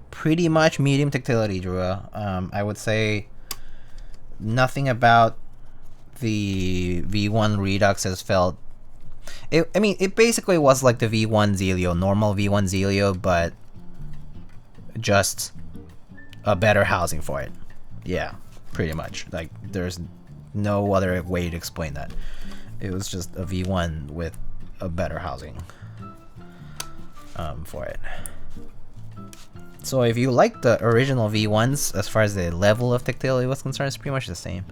pretty much medium tactility, Drew. I would say nothing about the V1 Reduxes felt. I mean, it basically was like the V1 Zelio, normal V1 Zelio, but just a better housing for it. Yeah, pretty much. Like, there's no other way to explain that. It was just a V1 with a better housing for it. So if you like the original V1s, as far as the level of tactility was concerned, it's pretty much the same.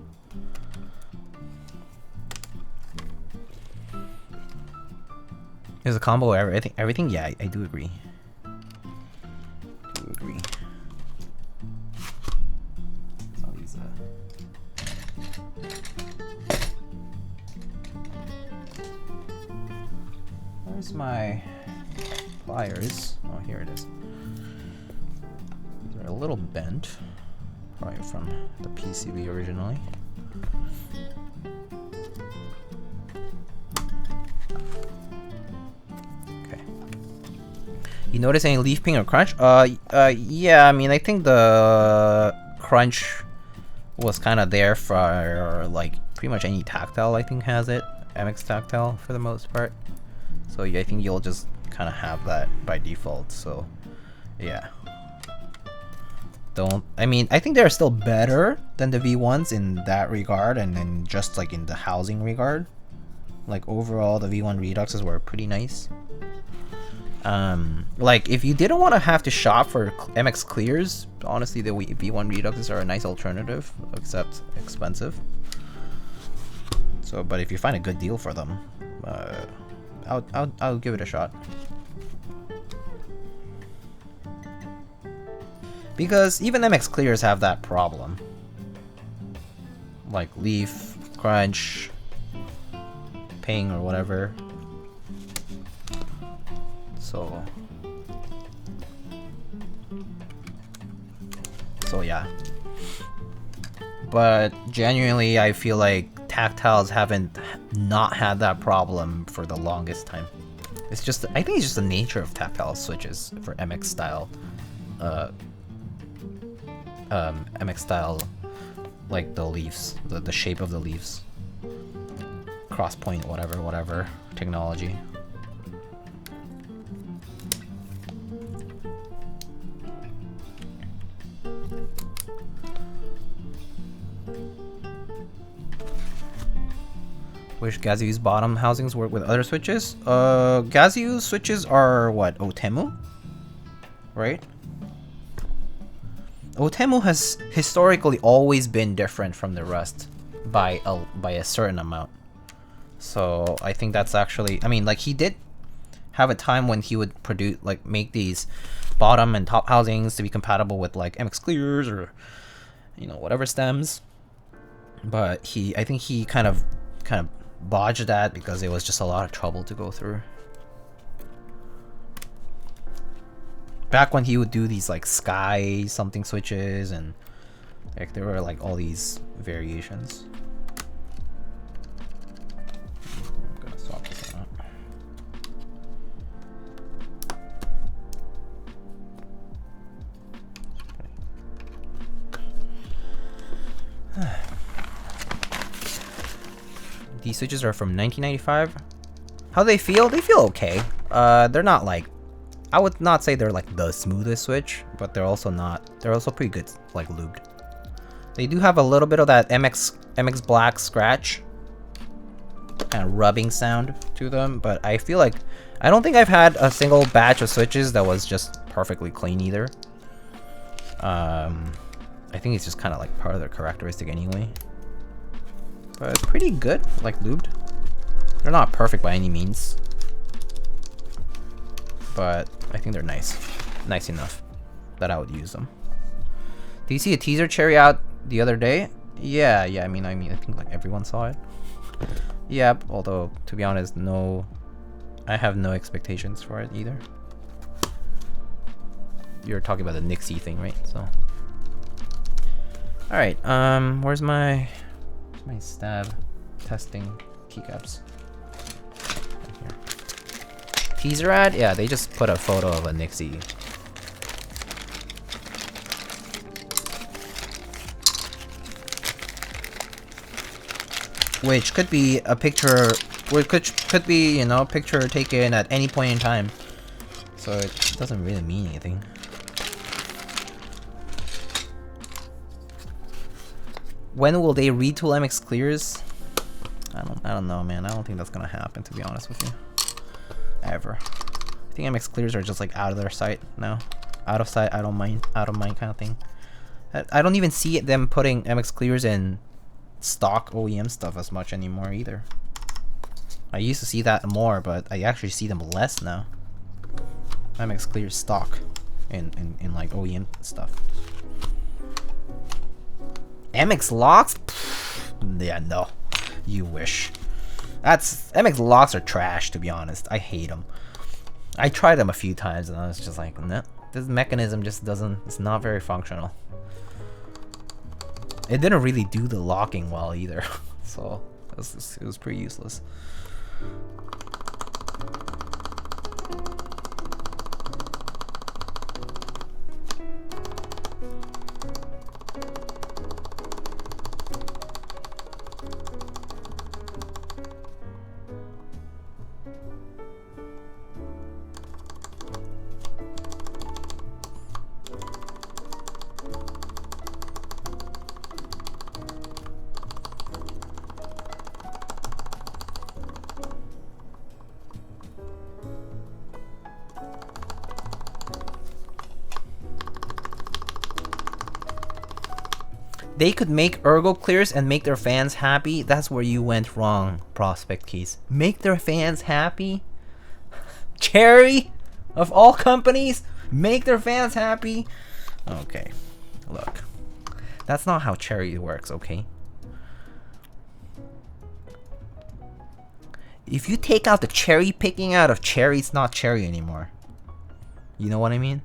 Is a combo everything? Yeah, I do agree. Where's my pliers? Oh, here it is. They're a little bent, probably from the PCB originally. Okay. You notice any leaf ping or crunch? Yeah, I mean, I think the crunch was kind of there for, like, pretty much any tactile, I think, has it. MX tactile, for the most part. So yeah, I think you'll just kind of have that by default, so yeah. I mean, I think they're still better than the V1s in that regard, and then just like in the housing regard. Like overall, the V1 Reduxes were pretty nice. Like if you didn't want to have to shop for MX Clears, honestly the V1 Reduxes are a nice alternative, except expensive. So, but if you find a good deal for them, I'll give it a shot. Because even MX Clears have that problem. Like leaf, crunch, ping or whatever. So yeah. But genuinely I feel like tactiles haven't not had that problem for the longest time. It's just, I think it's just the nature of tactile switches for MX style. MX style, like the leaves, the shape of the leaves. Cross point, whatever technology. Wish Gaziu's bottom housings work with other switches. Gaziu's switches are what? Otemu? Right? Otemu has historically always been different from the rest by a certain amount. So I think that's actually, I mean, like he did have a time when he would produce, like make these bottom and top housings to be compatible with like MX Clears or, you know, whatever stems. But I think he kind of bodged that because it was just a lot of trouble to go through. Back when he would do these like sky something switches, and like there were like all these variations. I'm gonna swap this out. These switches are from 1995. How they feel? They feel okay. They're not like, I would not say they're like the smoothest switch, but they're also not. They're also pretty good, like lubed. They do have a little bit of that MX Black scratch kind of rubbing sound to them, but I feel like I don't think I've had a single batch of switches that was just perfectly clean either. I think it's just kind of like part of their characteristic anyway. But pretty good, like lubed. They're not perfect by any means, but I think they're nice enough that I would use them. Did you see a teaser cherry out the other day? Yeah. I mean, I think like everyone saw it. Yep. Although to be honest, I have no expectations for it either. You're talking about the Nixie thing, right? So, all right. Where's my stab testing keycaps? Right here. Teaser ad? Yeah, they just put a photo of a Nixie. Which could be a picture, or could be, you know, a picture taken at any point in time. So it doesn't really mean anything. When will they retool MX Clears? I don't know, man. I don't think that's gonna happen, to be honest with you. Ever. I think MX Clears are just like out of their sight now. Out of sight, out of mind kind of thing. I don't even see them putting MX Clears in stock OEM stuff as much anymore either. I used to see that more, but I actually see them less now. MX Clears stock in like OEM stuff. MX locks? Pfft, yeah, no. You wish. MX locks are trash, to be honest. I hate them. I tried them a few times and I was just like, no, this mechanism just doesn't, it's not very functional. It didn't really do the locking well either, so it was pretty useless. They could make ergo clears and make their fans happy. That's where you went wrong, Prospect Keys. Make their fans happy? Cherry? Of all companies? Make their fans happy? Okay, look. That's not how Cherry works, okay? If you take out the cherry picking out of Cherry, it's not Cherry anymore. You know what I mean?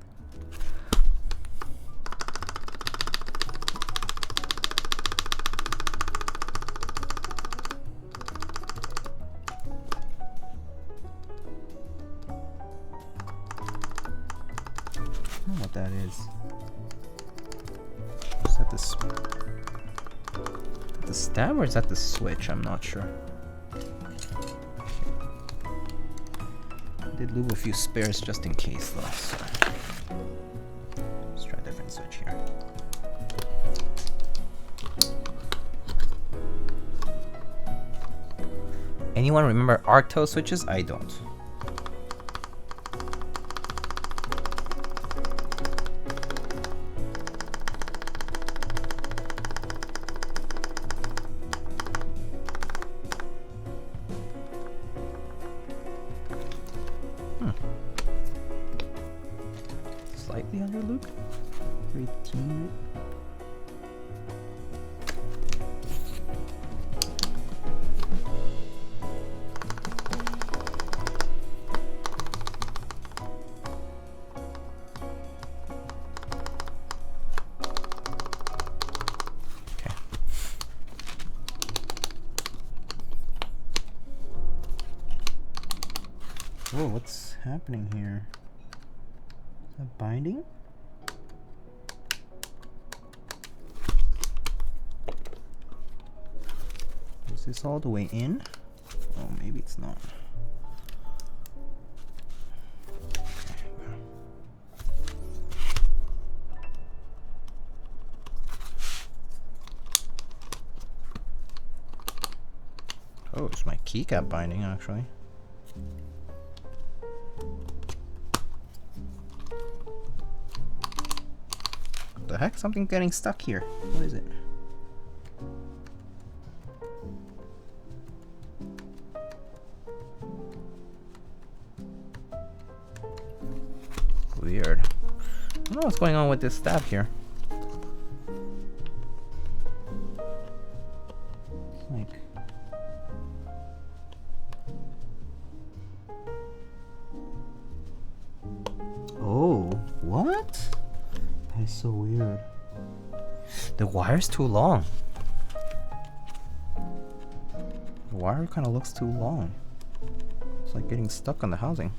What that is. Is that the stab or is that the switch? I'm not sure. I did lube a few spares just in case though. So. Let's try a different switch here. Anyone remember Arcto switches? I don't. Slightly under loop. 18. Okay. Whoa, what's happening here? Is that binding? Is this all the way in? Oh, maybe it's not. Oh, it's my keycap binding actually. What the heck? Something getting stuck here. What is it? Weird. I don't know what's going on with this stab here. It's like... Oh, what? That's so weird. The wire's too long. The wire kind of looks too long. It's like getting stuck on the housing.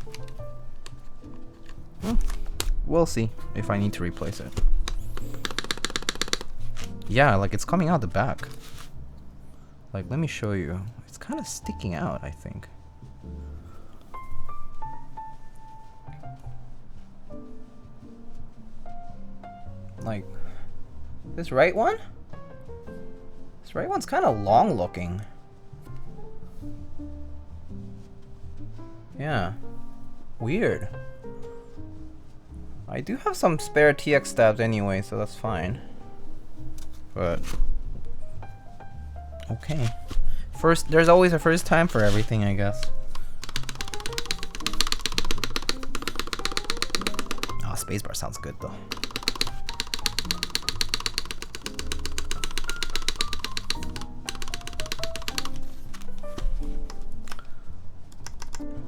We'll see if I need to replace it. Yeah, like it's coming out the back. Like, let me show you. It's kind of sticking out, I think. Like, this right one? This right one's kind of long looking. Yeah. Weird. I do have some spare TX stabs anyway, so that's fine. But okay. First, there's always a first time for everything, I guess. Oh, spacebar sounds good though.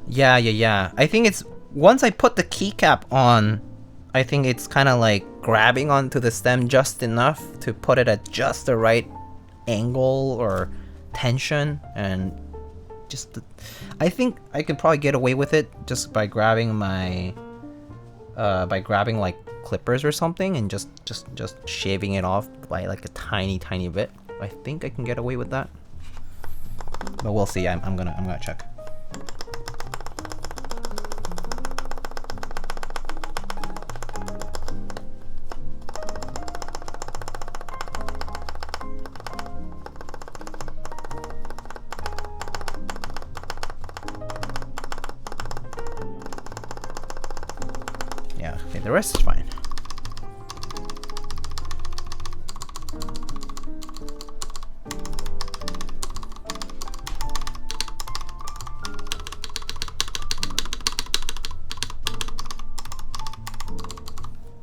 Yeah. I think it's once I put the keycap on, I think it's kind of like grabbing onto the stem just enough to put it at just the right angle or tension, and just I think I could probably get away with it just by grabbing my like clippers or something and just shaving it off by like a tiny bit. I think I can get away with that, but we'll see. I'm gonna check. The rest is fine.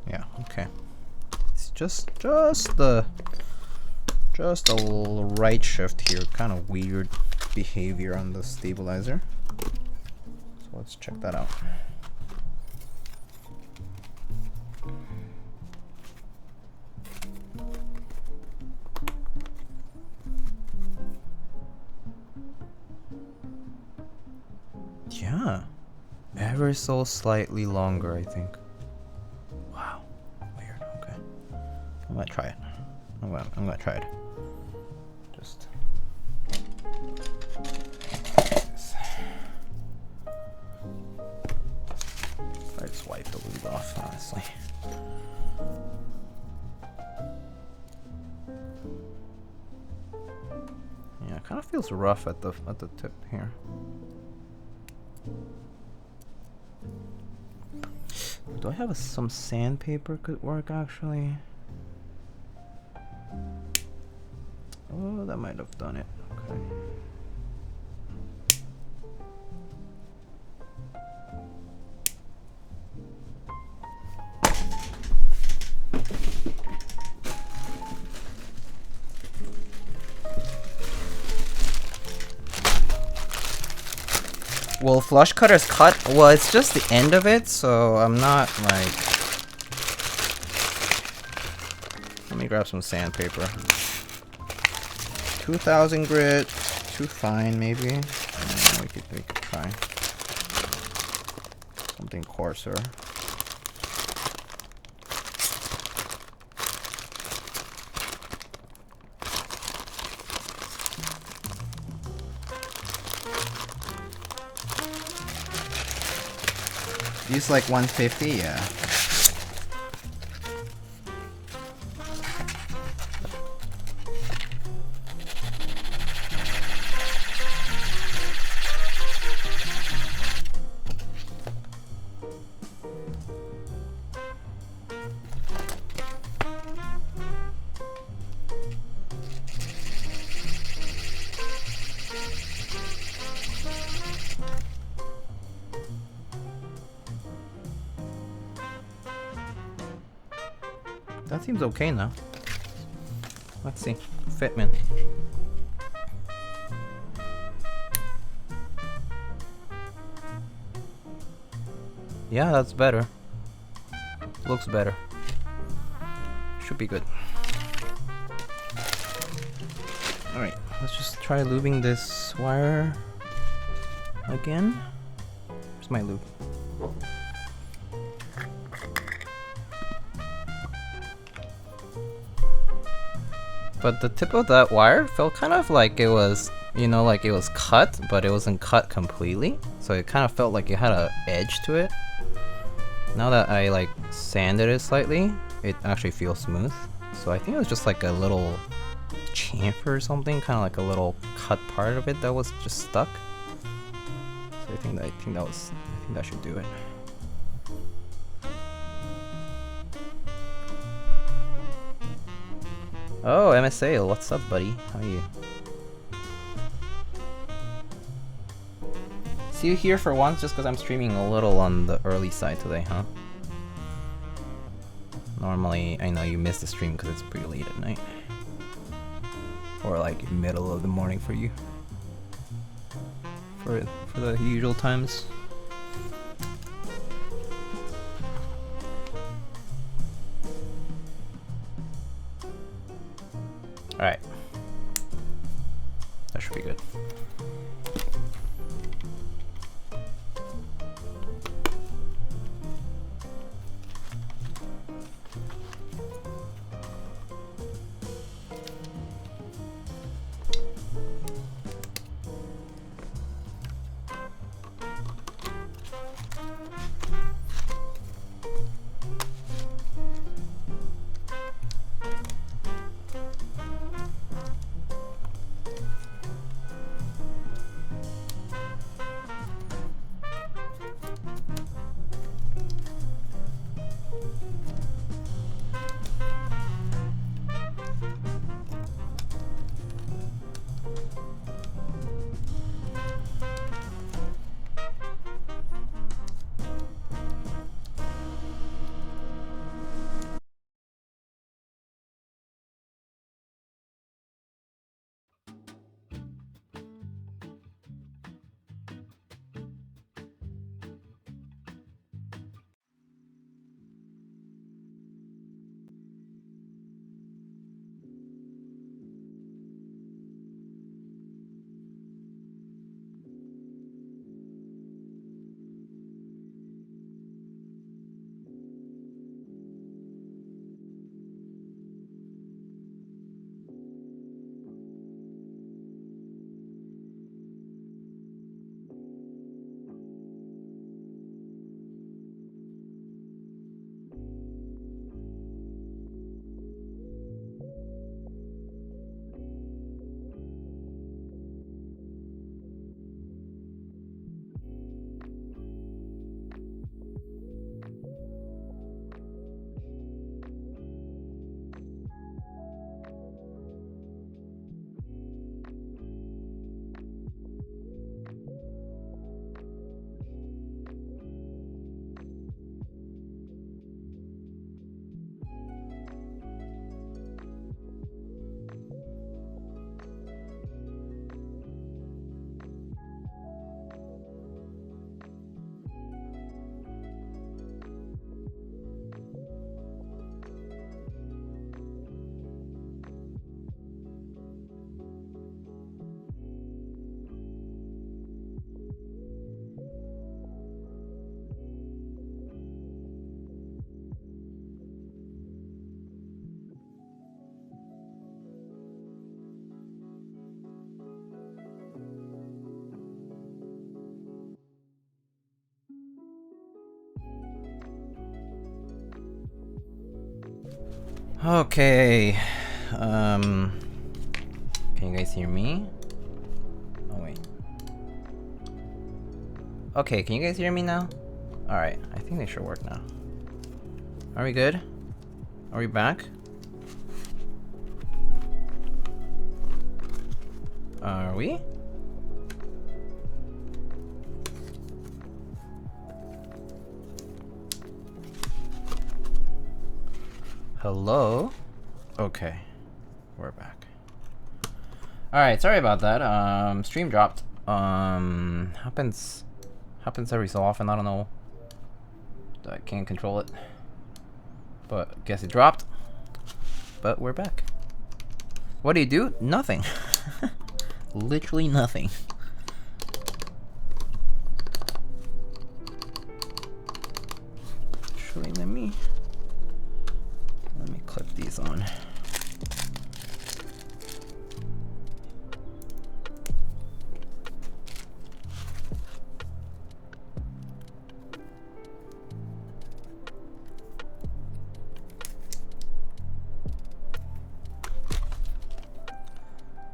Yeah, okay. It's just a little right shift here. Kind of weird behavior on the stabilizer. So let's check that out. Yeah, ever so slightly longer, I think. Wow, weird. Okay, I'm gonna try it. I'm gonna try it. Just I just wipe the lube off, honestly. Yeah, it kind of feels rough at the tip here. Do I have some sandpaper could work actually? Oh, that might have done it. Okay. Well, flush cutter's cut. Well, it's just the end of it, so I'm not like. Let me grab some sandpaper. 2000 grit, too fine maybe. We could try something coarser. Use like 150, yeah. That seems okay now. Let's see. Fitment. Yeah, that's better. Looks better. Should be good. Alright, let's just try lubing this wire again. Where's my lube? But the tip of that wire felt kind of like it was, you know, like it was cut, but it wasn't cut completely. So it kind of felt like it had an edge to it. Now that I like sanded it slightly, it actually feels smooth. So I think it was just like a little chamfer or something, kind of like a little cut part of it that was just stuck. So I think that should do it. Oh, MSA, what's up, buddy? How are you? See you here for once just because I'm streaming a little on the early side today, huh? Normally, I know you miss the stream because it's pretty late at night. Or like middle of the morning for you. For the usual times. Alright. That should be good. Okay. Can you guys hear me? Oh wait. Okay, can you guys hear me now? Alright, I think they should work now. Are we good? Are we back? Are we? Hello? Okay. We're back. Alright, sorry about that. Stream dropped. Happens every so often, I don't know. I can't control it. But guess it dropped. But we're back. What do you do? Nothing. Literally nothing. Actually, let me clip these on.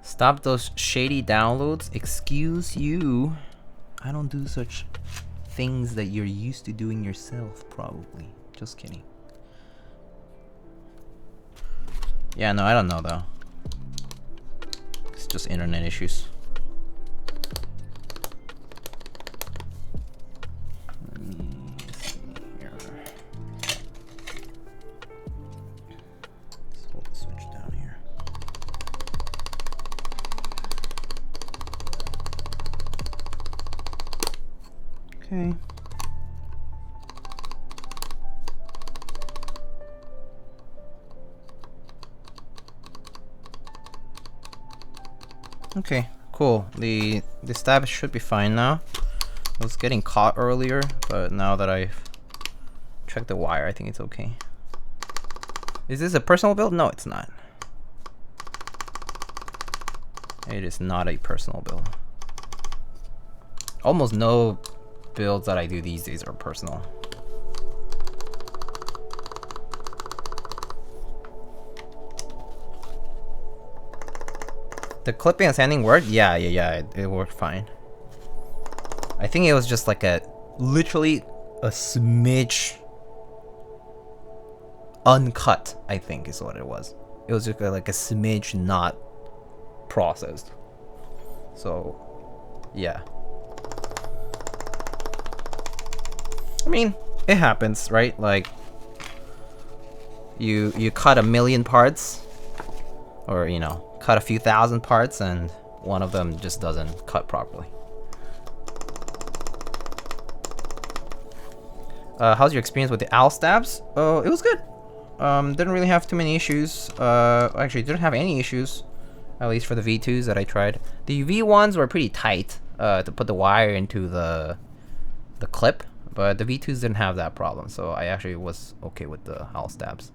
Stop those shady downloads. Excuse you. I don't do such things that you're used to doing yourself, probably. Just kidding. Yeah, no, I don't know though. It's just internet issues. Let me see here. Let's hold the switch down here. Okay. Okay, cool. The stab should be fine now. It was getting caught earlier, but now that I've checked the wire, I think it's okay. Is this a personal build? No, it's not. It is not a personal build. Almost no builds that I do these days are personal. The clipping and sanding worked? Yeah, it worked fine. I think it was just like literally a smidge uncut, I think is what it was. It was just like a smidge not processed. So, yeah. I mean, it happens, right? Like, you cut a million parts, or, you know, cut a few thousand parts and one of them just doesn't cut properly. How's your experience with the owl stabs? Oh, it was good. Didn't really have too many issues. Actually, didn't have any issues, at least for the V2s that I tried. The V1s were pretty tight to put the wire into the clip, but the V2s didn't have that problem, so I actually was okay with the owl stabs.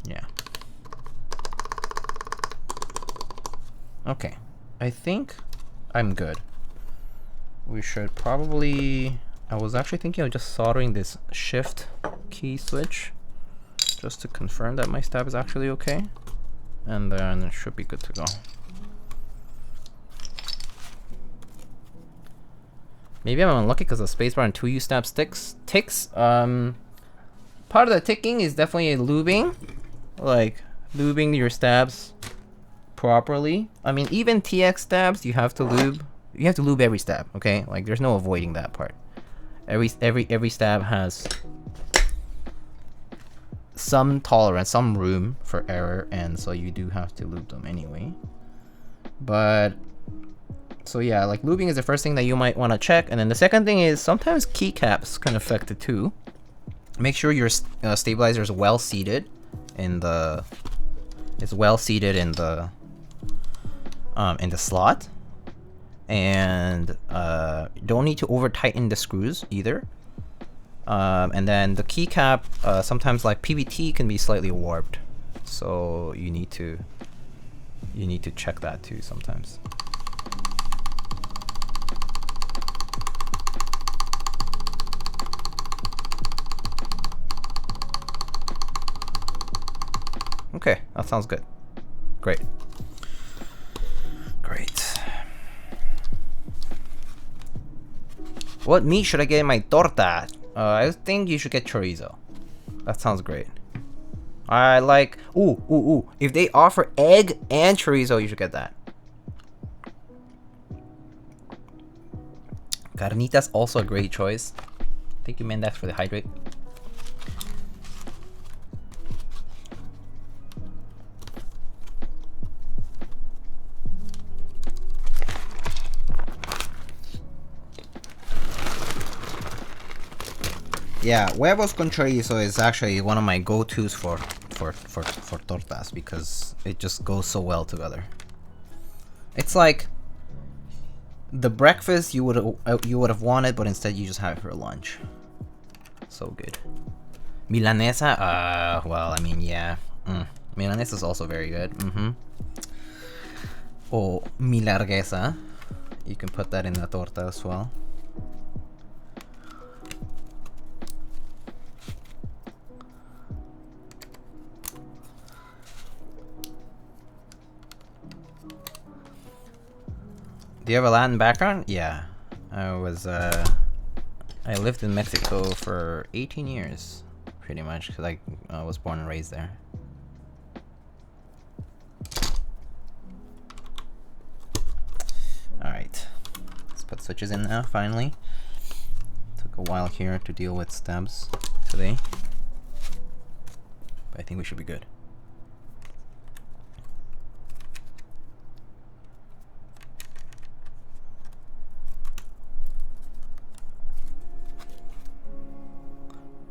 Yeah. Okay. I think I'm good. We should probably... I was actually thinking of just soldering this shift key switch just to confirm that my stab is actually okay. And then it should be good to go. Maybe I'm unlucky because the spacebar and 2U stab ticks. Part of the ticking is definitely lubing. Like, lubing your stabs properly. I mean, even TX stabs, you have to lube. You have to lube every stab, okay? Like, there's no avoiding that part. Every stab has some tolerance, some room for error, and so you do have to lube them anyway. But so yeah, like lubing is the first thing that you might want to check, and then the second thing is sometimes keycaps can affect it too. Make sure your stabilizer is well seated in the slot, and don't need to over tighten the screws either. And then the keycap, sometimes like PVT can be slightly warped, so you need to check that too sometimes. Okay, that sounds good. Great. Great. What meat should I get in my torta? I think you should get chorizo. That sounds great. I like... Ooh. If they offer egg and chorizo, you should get that. Carnita's also a great choice. Thank you, Mendax, for the hydrate. Yeah, huevos con chorizo is actually one of my go-tos for tortas because it just goes so well together. It's like the breakfast you would have wanted, but instead you just have it for lunch. So good. Milanesa? Well, I mean, yeah. Milanesa is also very good. Or milarguesa. You can put that in the torta as well. Do you have a Latin background? Yeah. I lived in Mexico for 18 years, pretty much, because I was born and raised there. Alright. Let's put switches in now, finally. Took a while here to deal with stabs today. But I think we should be good.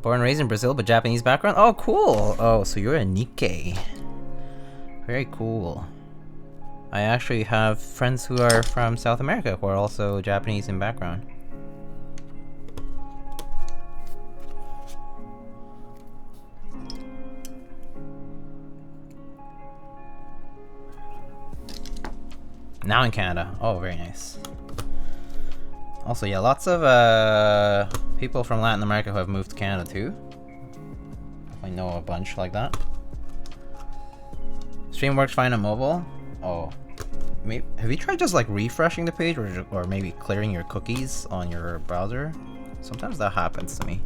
Born and raised in Brazil, but Japanese background? Oh, cool! Oh, so you're a Nikkei. Very cool. I actually have friends who are from South America who are also Japanese in background. Now in Canada. Oh, very nice. Also, yeah, lots of people from Latin America who have moved to Canada too. I know a bunch like that. Stream works fine on mobile. Oh, maybe, have you tried just like refreshing the page or maybe clearing your cookies on your browser? Sometimes that happens to me.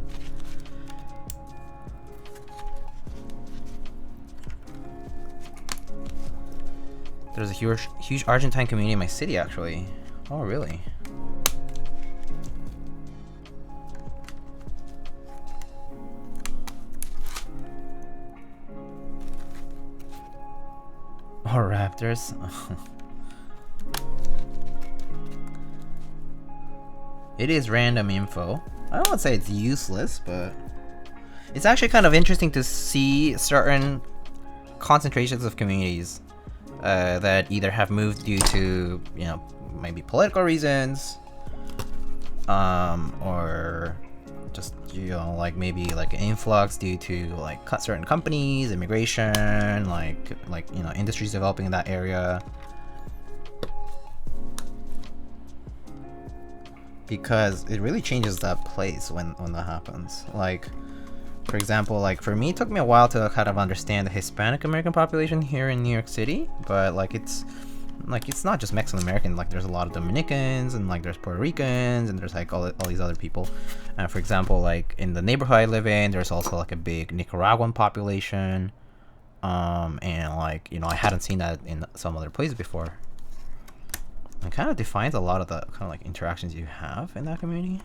There's a huge Argentine community in my city, actually. Oh, really? Oh, Raptors. It is random info. I don't want to say it's useless, but it's actually kind of interesting to see certain concentrations of communities that either have moved due to, you know, maybe political reasons, or just, you know, like maybe like an influx due to like certain companies, immigration, like you know, industries developing in that area. Because it really changes that place when that happens. Like, for example, like for me, it took me a while to kind of understand the Hispanic American population here in New York City, but like it's not just Mexican American. Like there's a lot of Dominicans and like there's Puerto Ricans and there's like all these other people. For example, like in the neighborhood I live in, there's also like a big Nicaraguan population, and like, you know, I hadn't seen that in some other places before. It kind of defines a lot of the kind of like interactions you have in that community.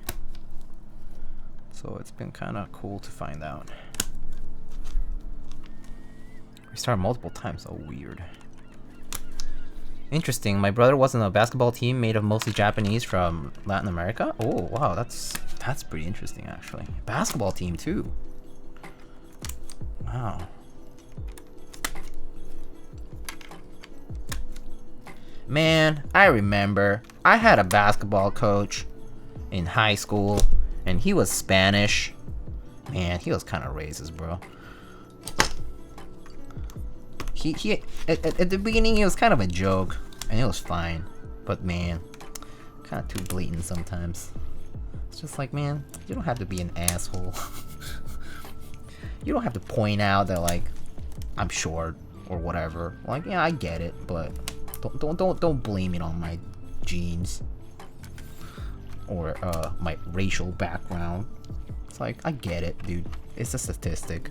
So it's been kind of cool to find out. We start multiple times, so weird. Interesting, my brother was on a basketball team made of mostly Japanese from Latin America. Oh wow, that's pretty interesting actually. Basketball team too. Wow. Man, I remember I had a basketball coach in high school and he was Spanish. Man, he was kind of racist, bro. He at the beginning he was kind of a joke and it was fine, but man, kind of too blatant sometimes. It's just like, man, you don't have to be an asshole. You don't have to point out that like I'm short or whatever. Like, yeah, I get it, but don't blame it on my genes or my racial background. It's like, I get it, dude. It's a statistic.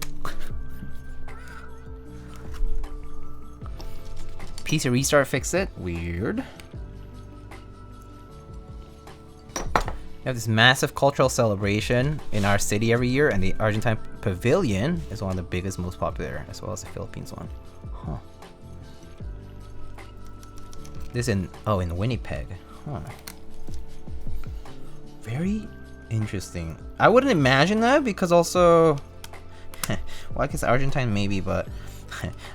PC restart fixed it. Weird. We have this massive cultural celebration in our city every year, and the Argentine Pavilion is one of the biggest, most popular, as well as the Philippines one. Huh. This in Winnipeg. Huh. Very Interesting. I wouldn't imagine that because also, well, I guess Argentine maybe, but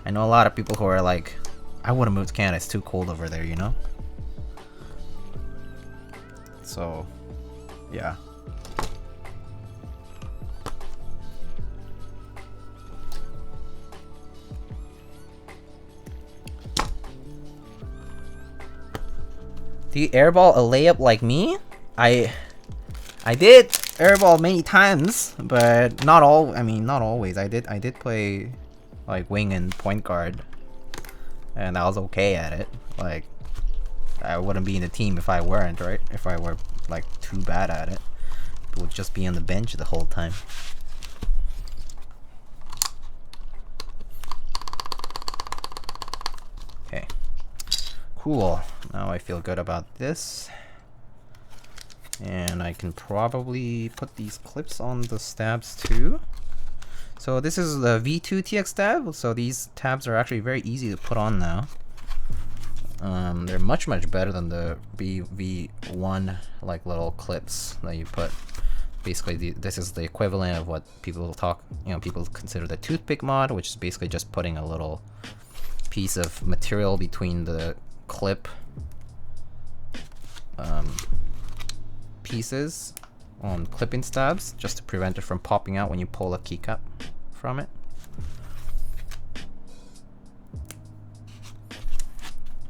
I know a lot of people who are like, I wouldn't move to Canada. It's too cold over there, you know. So, yeah. Do you airball a layup like me? I did airball many times, but not all. I mean, not always. I did play like wing and point guard, and I was okay at it. Like, I wouldn't be in the team if I weren't, right? If I were like too bad at it, I would just be on the bench the whole time. Okay, cool. Now I feel good about this. And I can probably put these clips on the stabs too. So this is the V2 TX tab. So these tabs are actually very easy to put on now. They're much better than the V1 like little clips that you put. Basically, this is the equivalent of what people people consider the toothpick mod, which is basically just putting a little piece of material between the clip pieces on clipping stabs, just to prevent it from popping out when you pull a keycap from it.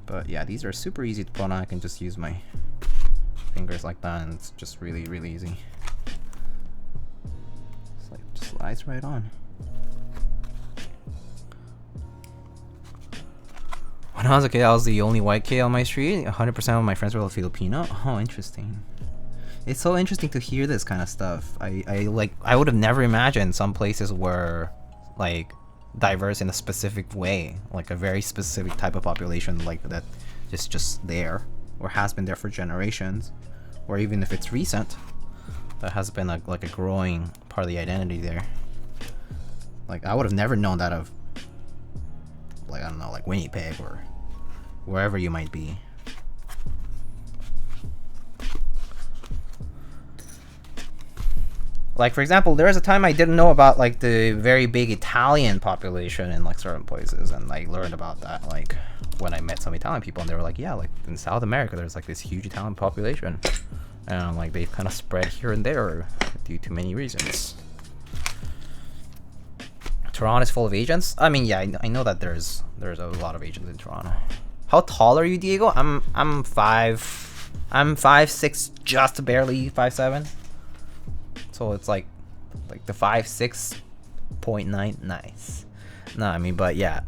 But yeah, these are super easy to put on. I can just use my fingers like that, and it's just really easy. It's like just slides right on. When I was a kid, I was the only white kid on my street. 100% of my friends were Filipino. Oh, interesting. It's so interesting to hear this kind of stuff. I would have never imagined some places were like diverse in a specific way, like a very specific type of population like that is just there or has been there for generations, or even if it's recent, that has been like a growing part of the identity there. Like, I would have never known that of, like, I don't know, like Winnipeg or wherever you might be. Like, for example, there was a time I didn't know about like the very big Italian population in like certain places, and I learned about that like when I met some Italian people, and they were like, yeah, like in South America there's like this huge Italian population, and like they've kind of spread here and there due to many reasons. Toronto is full of Asians. I mean, yeah, I know that there's a lot of Asians in Toronto. How tall are you, Diego? I'm 5'6", just barely 5'7". So it's like the 5'6.9". Nice. No, I mean, but yeah,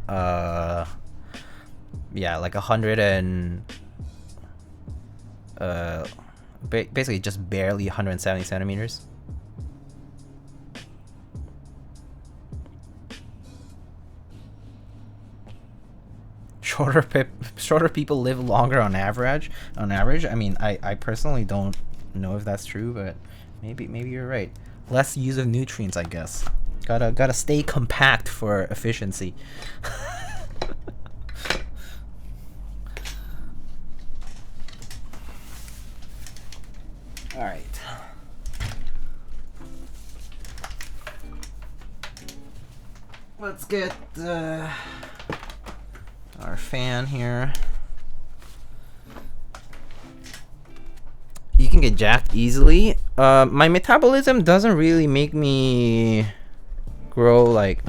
yeah, like 100 and basically just barely 170 centimeters. Shorter people live longer on average. I mean, I personally don't know if that's true, but maybe you're right. Less use of nutrients, I guess. Gotta stay compact for efficiency. All right. Let's get our fan here. You can get jacked easily. My metabolism doesn't really make me grow like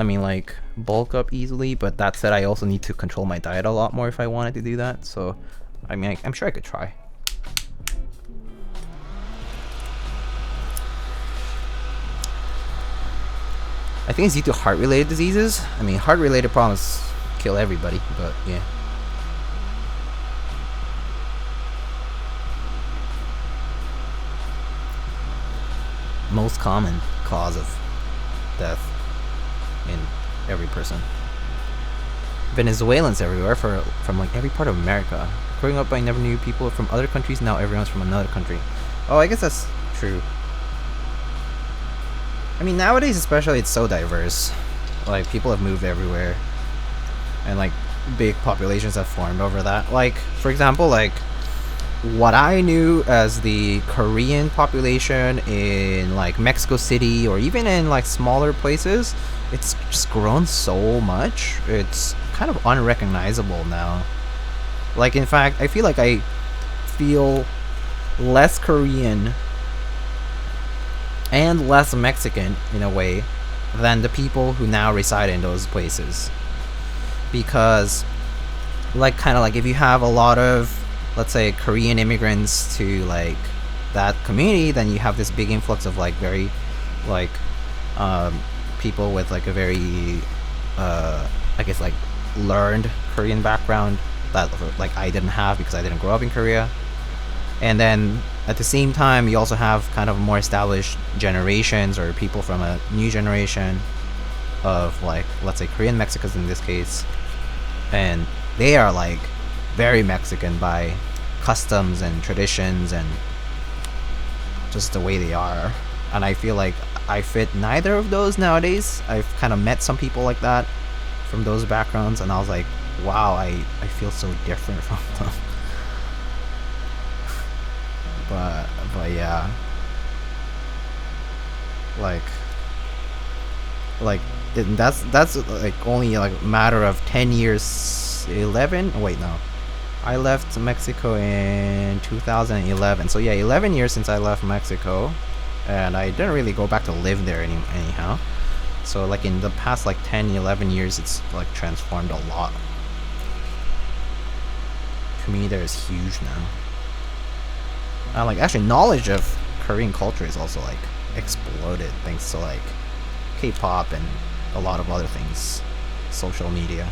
bulk up easily, but that said, I also need to control my diet a lot more if I wanted to do that. So I mean, I'm sure I could try. I think it's due to heart-related diseases. I mean, heart-related problems kill everybody, but yeah. Most common cause of death in every person. Venezuelans everywhere from like every part of America. Growing up, I never knew people from other countries. Now everyone's from another country. Oh, I guess that's true. I mean, nowadays especially, it's so diverse. Like, people have moved everywhere, and like big populations have formed over that. Like, for example, like what I knew as the Korean population in like Mexico City or even in like smaller places, it's just grown so much. It's kind of unrecognizable now. Like, in fact, I feel like I feel less Korean and less Mexican in a way than the people who now reside in those places. Because like, kind of like, if you have a lot of, let's say, Korean immigrants to like that community, then you have this big influx of like very like people with like a very I guess like learned Korean background that like I didn't have because I didn't grow up in Korea. And then at the same time, you also have kind of more established generations or people from a new generation of like, let's say, Korean Mexicans in this case, and they are like very Mexican by customs and traditions and just the way they are. And I feel like I fit neither of those nowadays. I've kind of met some people like that from those backgrounds, and I was like, wow, I feel so different from them. but yeah, like that's like only like a matter of 10 years, 11, wait, no, I left Mexico in 2011, so yeah, 11 years since I left Mexico, and I didn't really go back to live there anyhow. So like in the past like 10-11 years, it's like transformed a lot. Community there is huge now. Like actually knowledge of Korean culture is also like exploded thanks to like K-pop and a lot of other things, social media.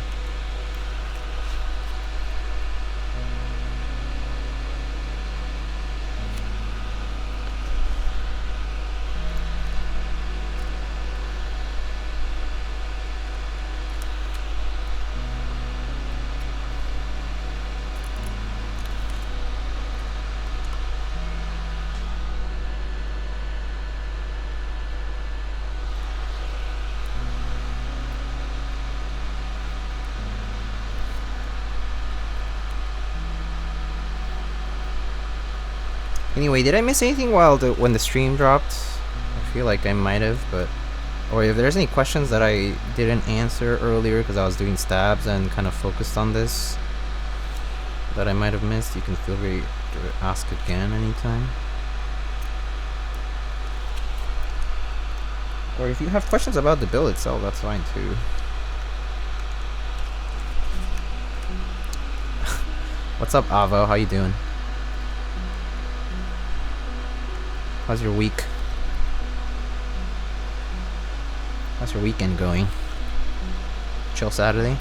Anyway, did I miss anything when the stream dropped? I feel like I might have, but... Or if there's any questions that I didn't answer earlier because I was doing stabs and kind of focused on this that I might have missed, you can feel free to ask again anytime. Or if you have questions about the build itself, that's fine too. What's up, Avo? How you doing? How's your week? How's your weekend going? Chill Saturday?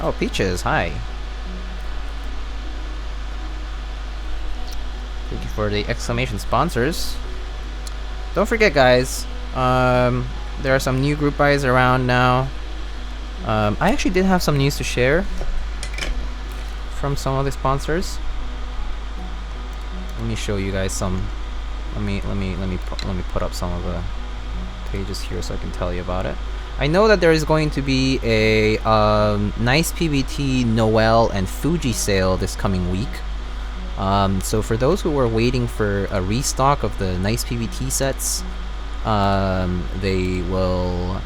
Oh, Peaches, hi. Thank you for the exclamation sponsors. Don't forget, guys, there are some new group buys around now. I actually did have some news to share from some of the sponsors. Let me show you guys some. Let me put up some of the pages here so I can tell you about it. I know that there is going to be a nice PBT Noel and Fuji sale this coming week. So for those who were waiting for a restock of the nice PBT sets, they will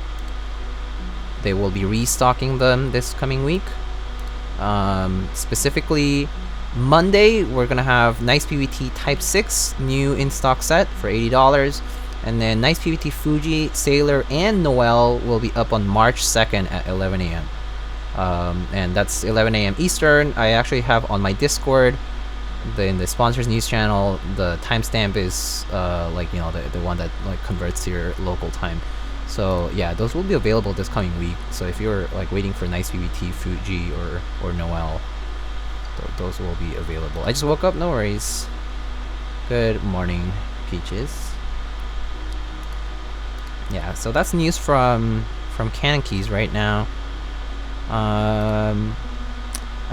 be restocking them this coming week. Specifically, Monday we're gonna have nice PBT Type 6 new in stock set for $80, and then nice PBT Fuji, Sailor, and Noel will be up on March 2nd at 11 a.m. And that's 11 a.m. Eastern. I actually have on my Discord, in the sponsors news channel, the timestamp is like, you know, the one that like converts to your local time. So yeah, those will be available this coming week. So if you're like waiting for nice PBT Fuji or Noel, those will be available. I just woke up, no worries. Good morning, Peaches. Yeah, so that's news from Canon Keys right now. I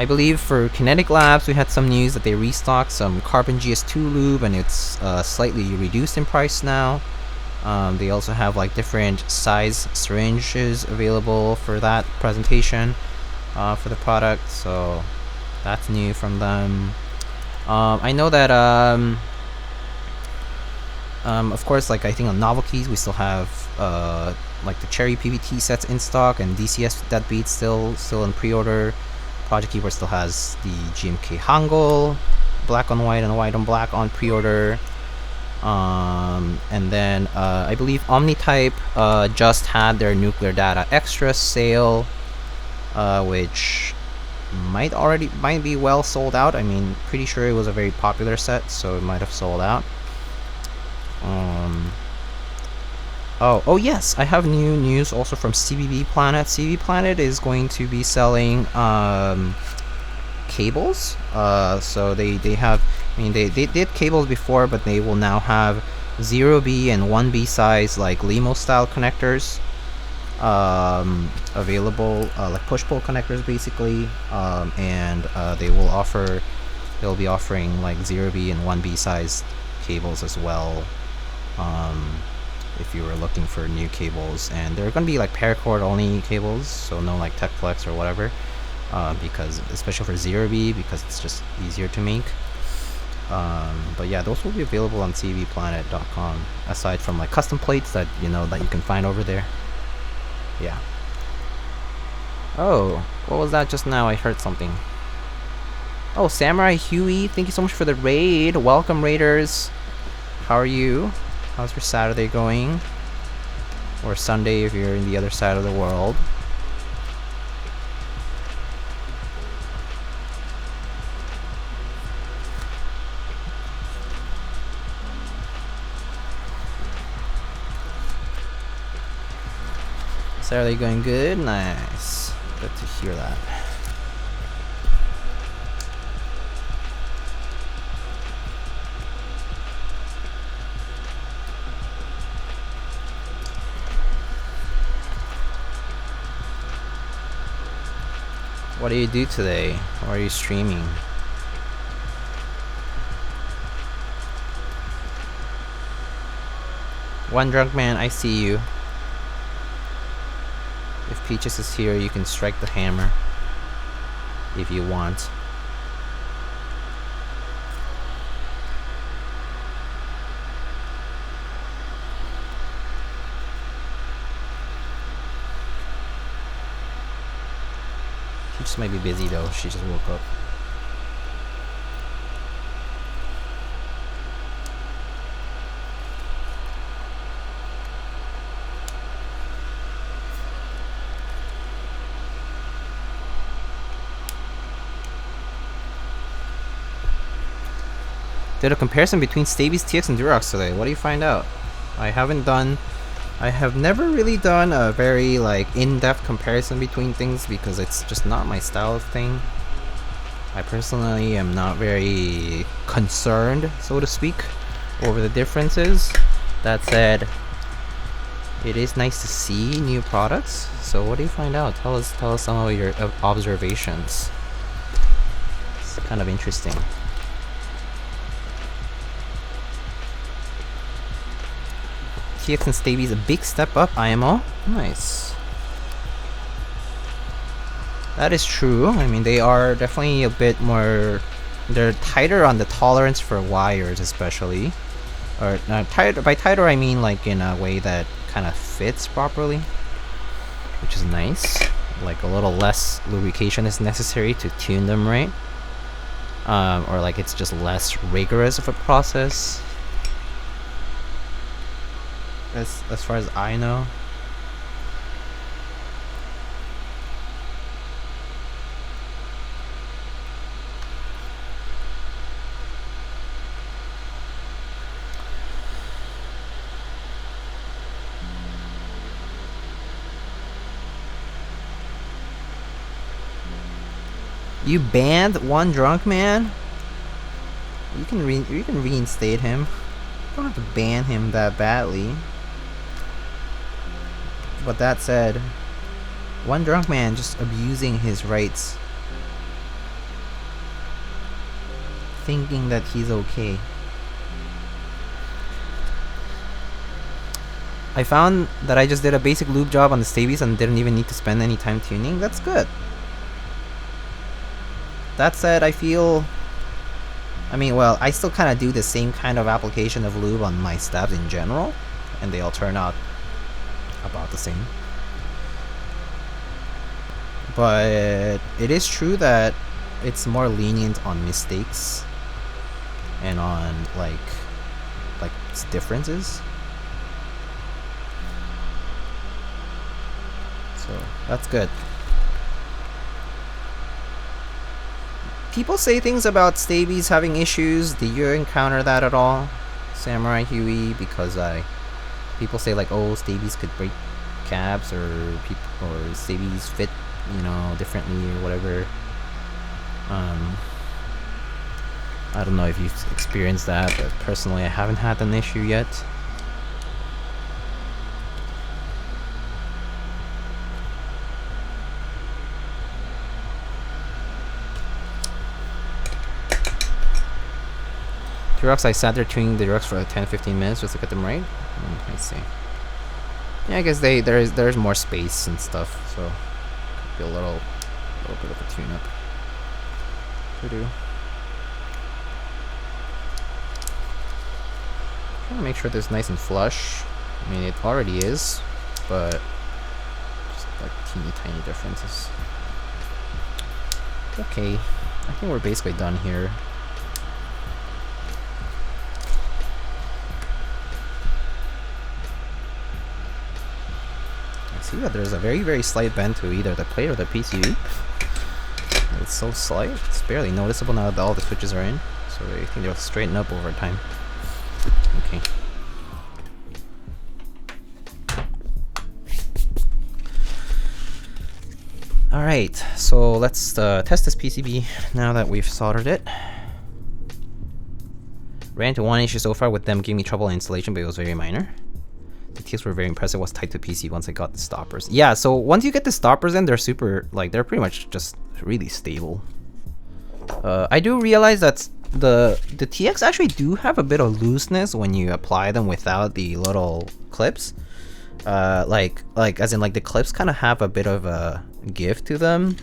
believe for Kinetic Labs, we had some news that they restocked some Carbon GS2 lube, and it's slightly reduced in price now. They also have like different size syringes available for that presentation for the product. So That's new from them. I know that of course, like I think on novel keys we still have like the Cherry PVT sets in stock, and DCS Deadbeat still in pre-order. Project Keyboard still has the GMK Hangul black on white and white on black on pre-order. And then I believe OmniType just had their Nuclear Data Extra sale, which might be well sold out. I mean, pretty sure it was a very popular set, so it might have sold out. Oh yes, I have new news also from CBB Planet. CBB Planet is going to be selling cables. So they have, I mean, they did cables before, but they will now have 0B and 1B size like Limo style connectors available, like push-pull connectors basically, and they'll be offering like 0B and 1B size cables as well, if you were looking for new cables. And they're going to be like paracord only cables, so no like TechFlex or whatever, because especially for 0B, because it's just easier to make. But yeah, those will be available on cbplanet.com, aside from like custom plates that that you can find over there. Yeah. Oh, what was that just now? I heard something. Oh, Samurai Huey, thank you so much for the raid. Welcome, raiders. How are you? How's your Saturday going? Or Sunday if you're in the other side of the world. Saturday going good? Nice. Good to hear that. What do you do today? Or are you streaming? One drunk man, I see you. If Peaches is here, you can strike the hammer if you want. Peaches might be busy though, she just woke up. Did a comparison between Stabies TX and Durox today. What do you find out? I have never really done a very like in-depth comparison between things because it's just not my style of thing. I personally am not very concerned, so to speak, over the differences. That said, it is nice to see new products. So what do you find out? Tell us some of your observations. It's kind of interesting. TX and Stabies a big step up, IMO. Nice. That is true. I mean, they are definitely a bit more... They're tighter on the tolerance for wires, especially. Or tighter, by tighter I mean like in a way that kind of fits properly, which is nice. Like a little less lubrication is necessary to tune them right. Or like it's just less rigorous of a process. As far as I know. You banned one drunk man? You can reinstate him. You don't have to ban him that badly. But that said, one drunk man just abusing his rights, thinking that he's okay. I found that I just did a basic lube job on the Stabies and didn't even need to spend any time tuning. That's good. that said, I feel, I mean, well, I still kind of do the same kind of application of lube on my stabs in general, and they all turn out about the same. But it is true that it's more lenient on mistakes and on like differences. So that's good. People say things about Stabies having issues. Do you encounter that at all, Samurai Huey? Because people say like, oh, Stabies could break caps, or Stabies fit, you know, differently or whatever. I don't know if you've experienced that, but personally I haven't had an issue yet. T-Rocks, I sat there tuning the rocks for like 10-15 minutes just to get them right. I see. Yeah, I guess there's more space and stuff, so could be a little bit of a tune-up to do. Trying to make sure this is nice and flush. I mean, it already is, but just like teeny tiny differences. Okay, I think we're basically done here. I see that there's a very slight bend to either the plate or the PCB. It's so slight, it's barely noticeable now that all the switches are in. So I think they'll straighten up over time. Okay. Alright, so let's test this PCB now that we've soldered it. Ran into one issue so far with them giving me trouble in installation, but it was very minor. The TX were very impressive. Was tight to PC once I got the stoppers. Yeah, so once you get the stoppers in, they're super, like, they're pretty much just really stable. I do realize that the TX actually do have a bit of looseness when you apply them without the little clips. Like as in, like, the clips kind of have a bit of a give to them.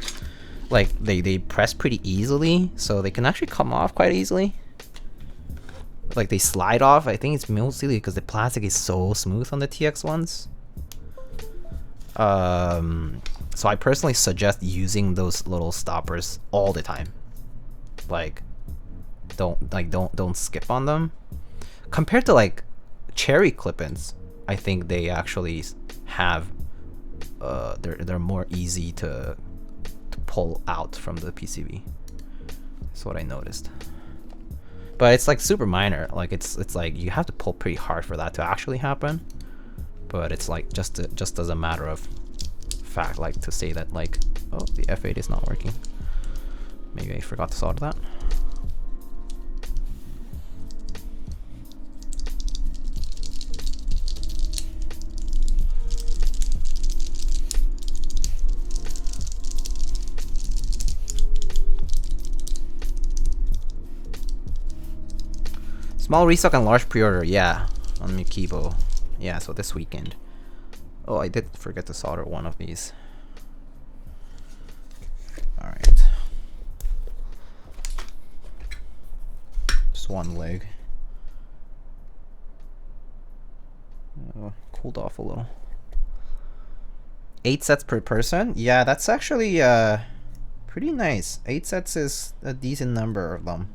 Like they press pretty easily, so they can actually come off quite easily. Like they slide off. I think it's mostly because the plastic is so smooth on the TX ones. So I personally suggest using those little stoppers all the time. Like don't skip on them. Compared to like cherry clip-ins, I think they actually have they're more easy to pull out from the PCB. That's what I noticed. But it's like super minor. Like it's like you have to pull pretty hard for that to actually happen. But it's like just as a matter of fact, like to say that like, oh, the F8 is not working. Maybe I forgot to solder that. Small restock and large pre-order, yeah, on Mikibo. Yeah, so this weekend. Oh, I did forget to solder one of these. Alright. Just one leg. Oh, cooled off a little. 8 sets per person? Yeah, that's actually pretty nice. 8 sets is a decent number of them.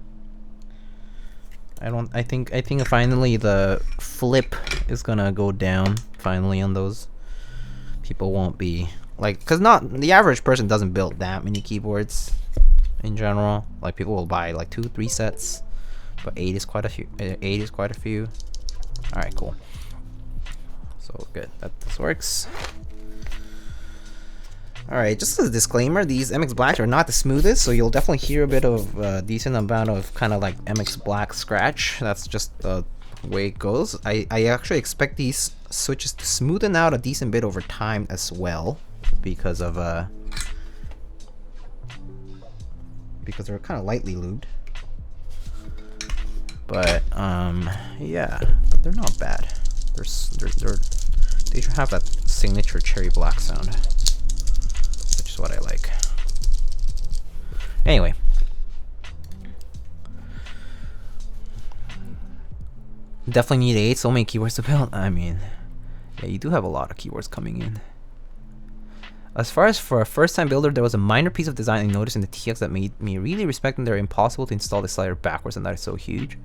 I think finally the flip is gonna go down finally on those. People won't be like, cause not the average person doesn't build that many keyboards in general. Like people will buy like 2-3 sets, but 8 is quite a few. 8 is quite a few. All right, cool. So good that this works. Alright, just as a disclaimer, these MX Blacks are not the smoothest, so you'll definitely hear a bit of decent amount of kind of like MX Black scratch. That's just the way it goes. I actually expect these switches to smoothen out a decent bit over time as well, because of because they're kind of lightly lubed. But yeah, but they're not bad. They should have that signature cherry black sound, which is what I like. Anyway, Definitely need 8. So many keywords to build. I mean, yeah, you do have a lot of keywords coming in. As far as for a first-time builder, there was a minor piece of design I noticed in the TX that made me really respect them. They're impossible to install the slider backwards, and that is so huge.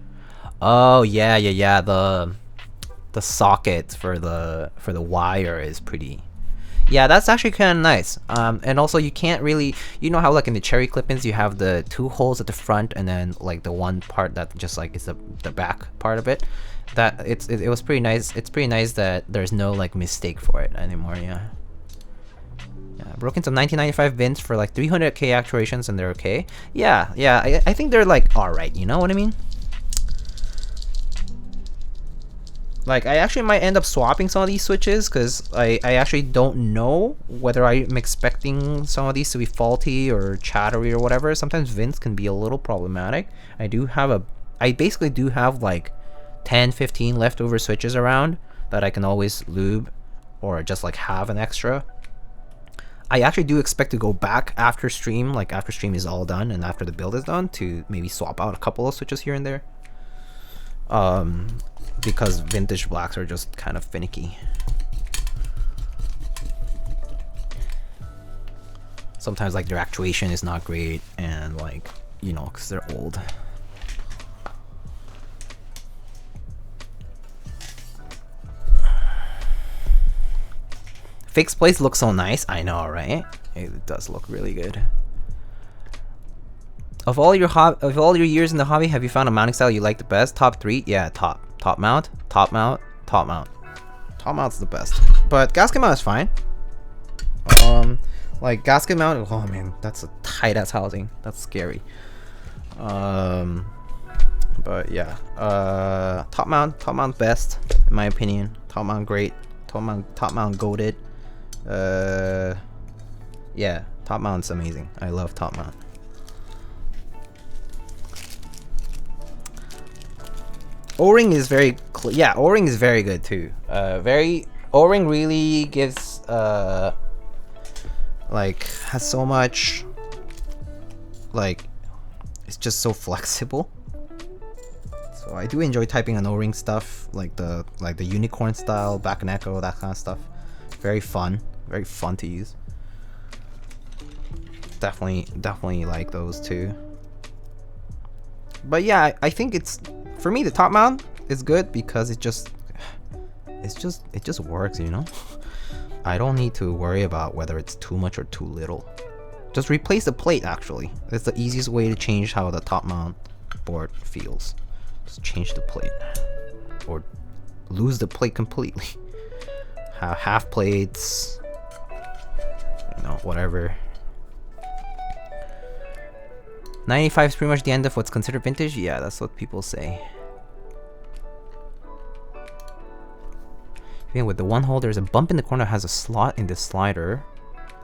Oh yeah. The socket for the wire is pretty. Yeah, that's actually kind of nice. And also you can't really, you know how like in the cherry clip-ins you have the 2 holes at the front and then like the one part that just like is the back part of it. That it was pretty nice. It's pretty nice that there's no like mistake for it anymore. Yeah. Yeah, broke into 1995 bins for like 300k actuations and they're okay. Yeah, I think they're like alright. You know what I mean? Like, I actually might end up swapping some of these switches because I actually don't know whether I'm expecting some of these to be faulty or chattery or whatever. Sometimes VINs can be a little problematic. I basically do have like 10, 15 leftover switches around that I can always lube or just like have an extra. I actually do expect to go back after stream, like after stream is all done and after the build is done, to maybe swap out a couple of switches here and there. Because vintage blacks are just kind of finicky. Sometimes like their actuation is not great and like, you know, because they're old. Fixed plates look so nice. I know, right? It does look really good. Of all your years in the hobby, have you found a mounting style you like the best? Top 3? Yeah, top mount. Top mount's the best. But gasket mount is fine. Like gasket mount, oh man, that's a tight ass housing. That's scary. But yeah. Top mount best in my opinion. Top mount great. Top mount goated. Yeah, top mount's amazing. I love top mount. O-ring is very yeah, O-ring is very good too. O-ring really gives like has so much, like it's just so flexible. So I do enjoy typing on O-ring stuff, like the unicorn style, back and echo, that kind of stuff. Very fun to use. Definitely like those too. But yeah, I think it's, for me, the top mount is good because it just works, you know. I don't need to worry about whether it's too much or too little. Just replace the plate. Actually, that's the easiest way to change how the top mount board feels. Just change the plate, or lose the plate completely. Have half plates, you know, whatever. 95 is pretty much the end of what's considered vintage. Yeah, that's what people say. Even with the one hole, there's a bump in the corner that has a slot in the slider.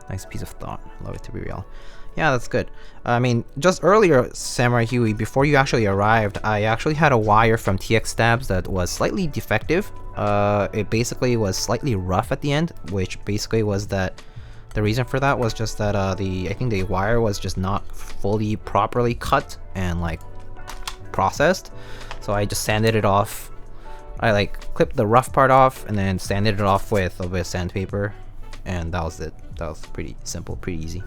Nice piece of thought. Love it to be real. Yeah, that's good. I mean, just earlier, Samurai Huey, before you actually arrived, I actually had a wire from TX Stabs that was slightly defective. It basically was slightly rough at the end, which basically was that the reason for that was just that I think the wire was just not fully properly cut and like processed. So I just sanded it off. I like clipped the rough part off and then sanded it off with a bit of sandpaper, and that was it. That was pretty simple, pretty easy.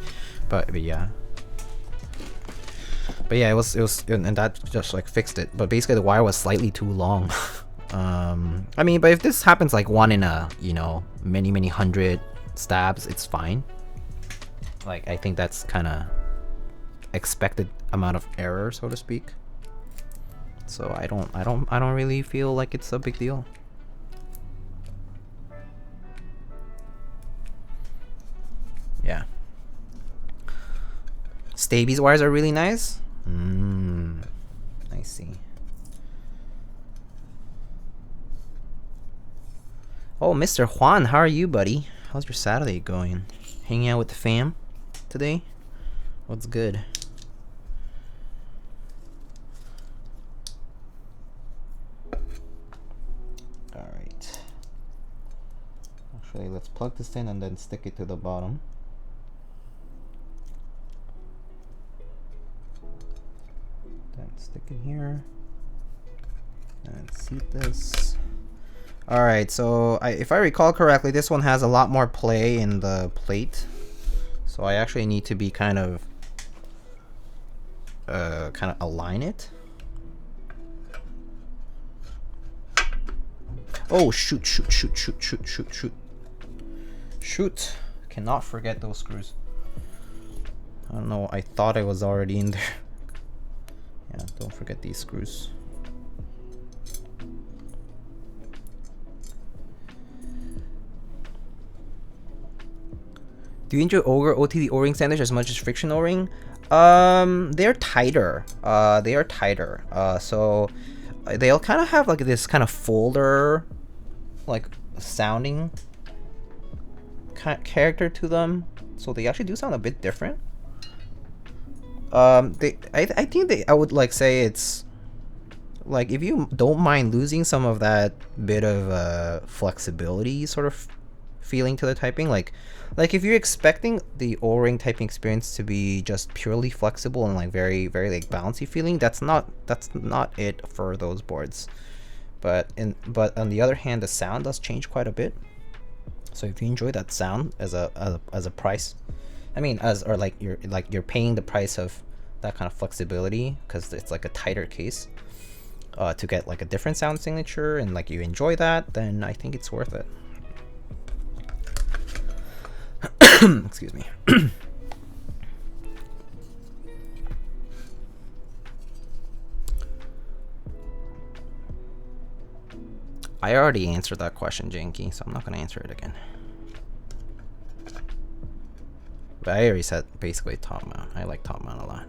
But yeah. But yeah, it was and that just like fixed it. But basically the wire was slightly too long. I mean, but if this happens like one in a, you know, many hundred stabs, it's fine. Like, I think that's kind of expected amount of error, so to speak. So I don't really feel like it's a big deal. Yeah. Stabies wires are really nice. I see. Oh, Mr. Juan, how are you, buddy? How's your Saturday going? Hanging out with the fam today? What's good? Alright. Actually, let's plug this in and then stick it to the bottom. Then stick it here. And seat this. Alright, so if I recall correctly, this one has a lot more play in the plate. So I actually need to be kind of align it. Oh, shoot. Shoot. Cannot forget those screws. I don't know, I thought I was already in there. Yeah, don't forget these screws. Do you enjoy OTD O-ring sandwich as much as friction O-ring? They're tighter. So they'll kind of have like this kind of folder, like sounding character to them. So they actually do sound a bit different. I think I would like say it's like if you don't mind losing some of that bit of flexibility sort of feeling to the typing, like if you're expecting the O-ring typing experience to be just purely flexible and like very like bouncy feeling, that's not it for those boards. But on the other hand, the sound does change quite a bit. So if you enjoy that sound as a price, I mean, you're paying the price of that kind of flexibility because it's like a tighter case to get like a different sound signature, and like you enjoy that, then I think it's worth it. Excuse me. I already answered that question, Janky, so I'm not gonna answer it again. But I already said basically top mount. I like top mount a lot.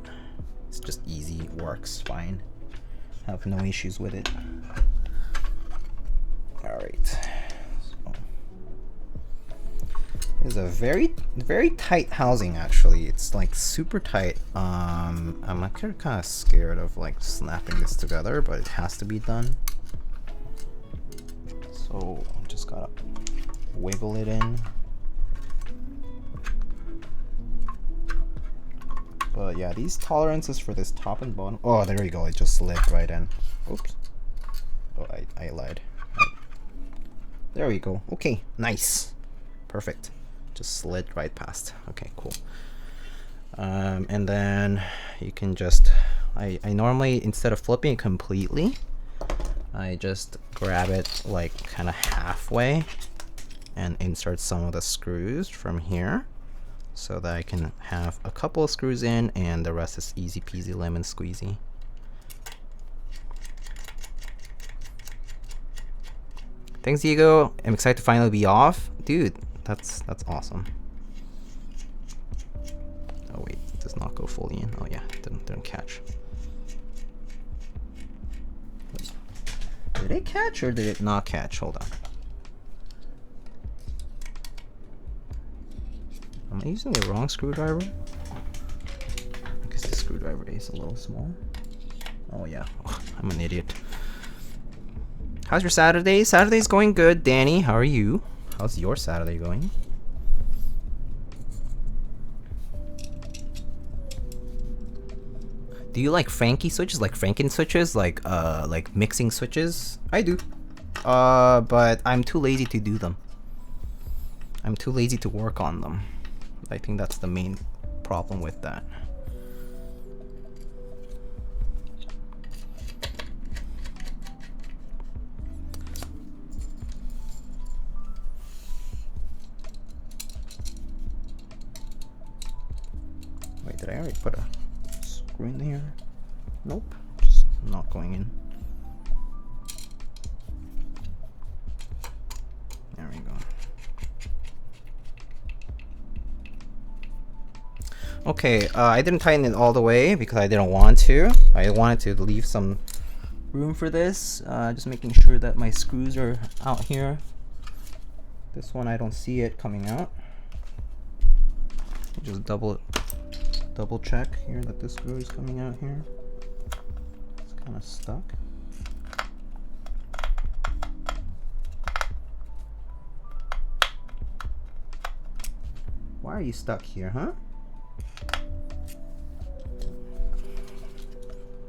It's just easy, works fine. I have no issues with it. Alright. So, it's a very tight housing actually. It's like super tight. I'm kind of scared of like snapping this together, but it has to be done. So just gotta wiggle it in. But yeah, these tolerances for this top and bottom. Oh, there we go. It just slid right in. Oops. Oh, I lied. There we go. Okay, nice. Perfect. Just slid right past. Okay, cool. And then you can just, I normally, instead of flipping it completely, I just grab it like kind of halfway and insert some of the screws from here so that I can have a couple of screws in and the rest is easy peasy lemon squeezy. Thanks, Diego. I'm excited to finally be off. Dude, that's awesome. Oh wait, it does not go fully in. Oh yeah, didn't catch. Did it catch or did it not catch? Hold on. Am I using the wrong screwdriver? I guess the screwdriver is a little small. Oh yeah, I'm an idiot. How's your Saturday? Saturday's going good. Danny, how are you? How's your Saturday going? Do you like Frankie switches, like Franken switches, like mixing switches? I do, but I'm too lazy to do them. I'm too lazy to work on them. I think that's the main problem with that. Wait, did I already put a screw in here? Nope, just not going in. There we go. Okay, I didn't tighten it all the way because I didn't want to. I wanted to leave some room for this. Just making sure that my screws are out here. This one I don't see it coming out. Just double check here that this screw is coming out here. It's kind of stuck. Why are you stuck here, huh?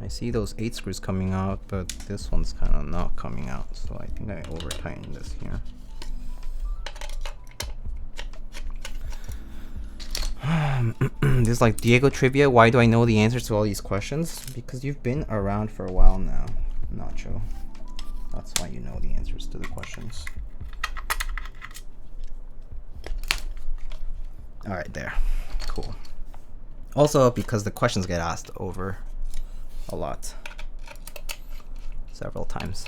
I see those 8 screws coming out, but this one's kind of not coming out, so I think I over tightened this here. This is like Diego trivia. Why do I know the answers to all these questions? Because you've been around for a while now, Nacho. That's why you know the answers to the questions. All right, there. Cool. Also, because the questions get asked over a lot. Several times.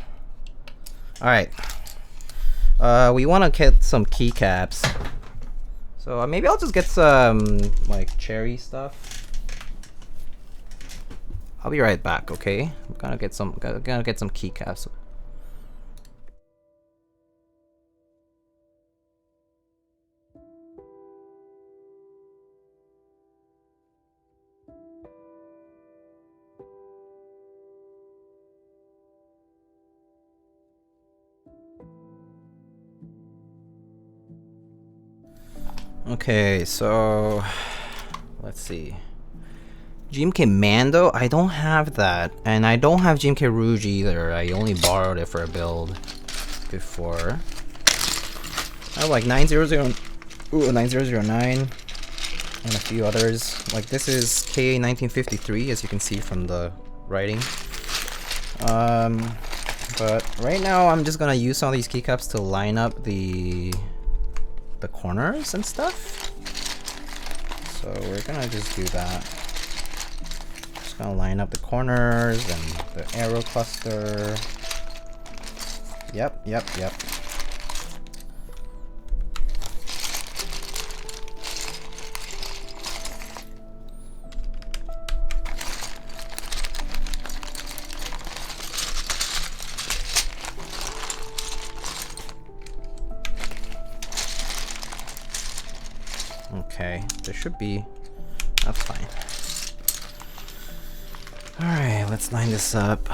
All right. We want to get some keycaps. So maybe I'll just get some like cherry stuff. I'll be right back, okay? I'm gonna get some keycaps. Okay, so let's see. GMK Mando, I don't have that, and I don't have GMK Rouge either. I only borrowed it for a build before. I have like 9009 and a few others. Like this is KA 1953, as you can see from the writing. But right now I'm just gonna use some of these keycaps to line up the corners and stuff. So we're gonna just do that. Just gonna line up the corners and the arrow cluster. Yep. Okay, there should be, that's fine. Alright, let's line this up.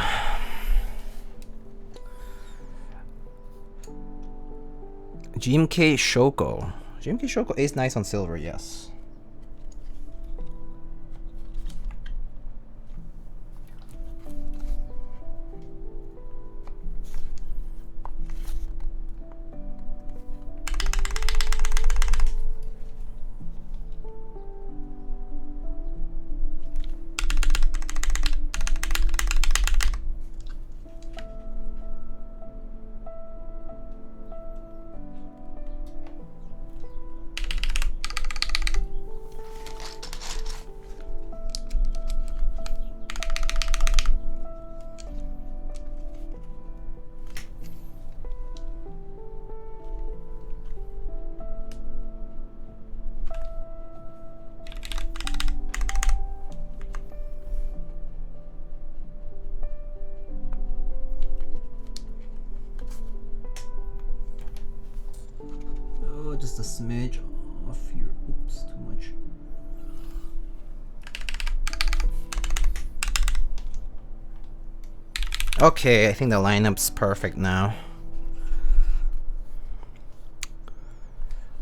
GMK Shoko. GMK Shoko is nice on silver, yes. Just a smidge off here. Oops, too much. Okay, I think the lineup's perfect now.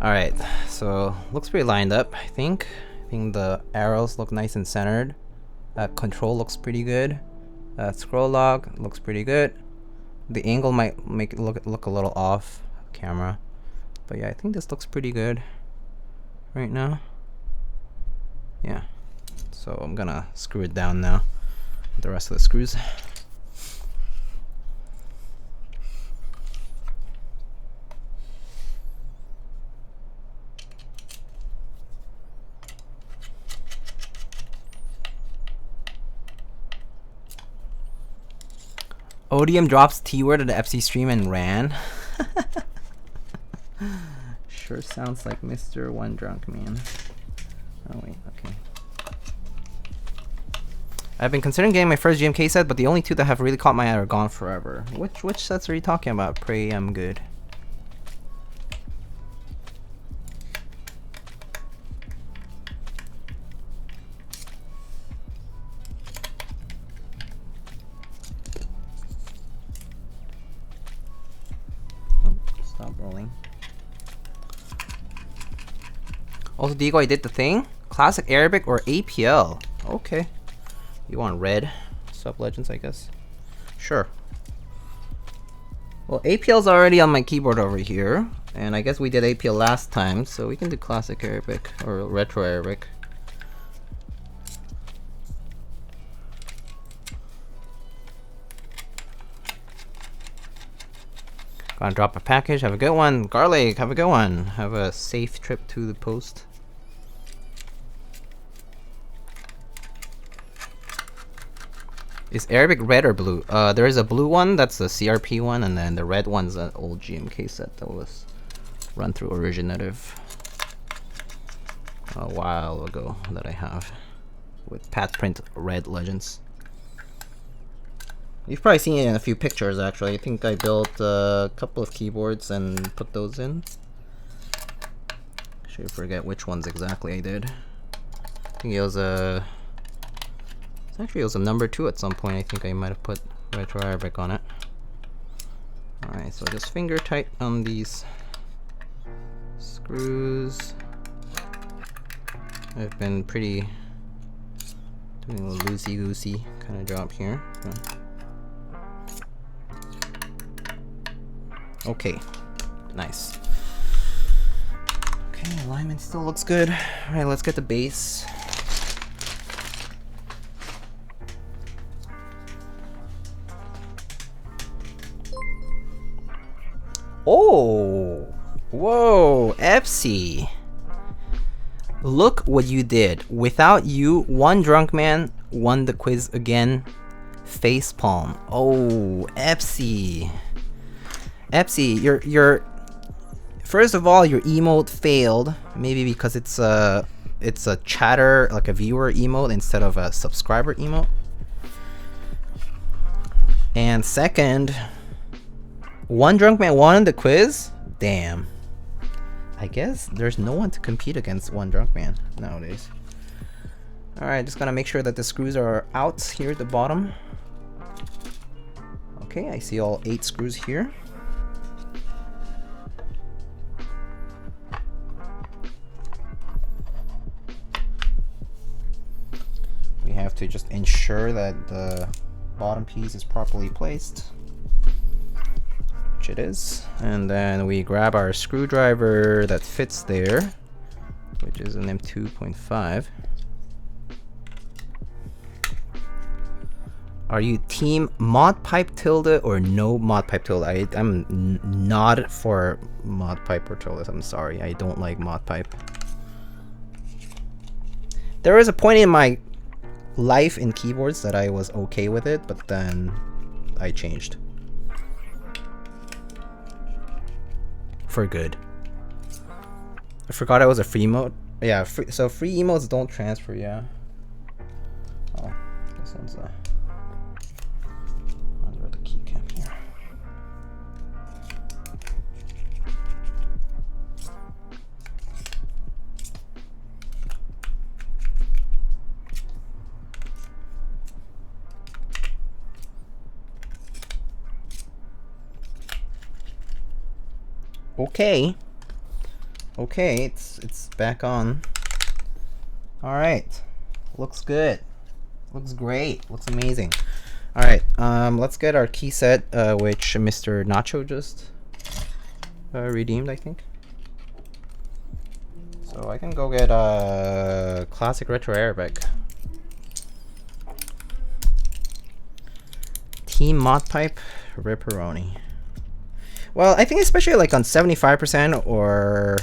Alright, so looks pretty lined up, I think. I think the arrows look nice and centered. Control looks pretty good. Scroll log looks pretty good. The angle might make it look a little off camera. But yeah, I think this looks pretty good right now. Yeah. So I'm gonna screw it down now with the rest of the screws. ODM drops T-word at the FC stream and ran. Sure sounds like Mr. One Drunk Man. Oh wait, okay. I've been considering getting my first GMK set, but the only two that have really caught my eye are gone forever. Which sets are you talking about? Pray I'm good. Oh, stop rolling. Also, Diego, I did the thing. Classic Arabic or APL. Okay. You want red. sub-legends, I guess. Sure. Well, APL's already on my keyboard over here, and I guess we did APL last time, so we can do classic Arabic or retro Arabic. Gonna drop a package. Have a good one. Garlic, have a good one. Have a safe trip to the post. Is Arabic red or blue? There is a blue one, that's the CRP one, and then the red one's an old GMK set that was run through Originative a while ago that I have with pat print red legends. You've probably seen it in a few pictures actually. I think I built a couple of keyboards and put those in. Actually, I forget which ones exactly I did. I think it was a... Actually, it was a number 2 at some point. I think I might have put retro Arabic on it. Alright, so just finger tight on these screws. I've been pretty doing a little loosey-goosey kind of job here. Okay, nice. Okay, alignment still looks good. Alright, let's get the base. Oh, whoa, Epsy. Look what you did. Without you, one drunk man won the quiz again. Facepalm. Oh, Epsy. Epsy, your first of all, your emote failed. Maybe because it's a chatter, like a viewer emote instead of a subscriber emote. And second, one drunk man won the quiz? Damn. I guess there's no one to compete against one drunk man nowadays. Alright, just gotta make sure that the screws are out here at the bottom. Okay, I see all 8 screws here. We have to just ensure that the bottom piece is properly placed. Which it is. And then we grab our screwdriver that fits there, which is an M2.5. Are you team mod pipe tilde or no mod pipe tilde? I'm not for mod pipe or tilde. I'm sorry, I don't like mod pipe. There was a point in my life in keyboards that I was okay with it, but then I changed. For good. I forgot I was a free emote. Yeah, so free emotes don't transfer, yeah. Oh, this one's under the keycap here. Okay. Okay, it's back on. All right. Looks good. Looks great. Looks amazing. All right. Let's get our key set, which Mr. Nacho just redeemed, I think. So I can go get a classic retro Arabic. Team mod pipe ripperoni. Well, I think especially like on 75% or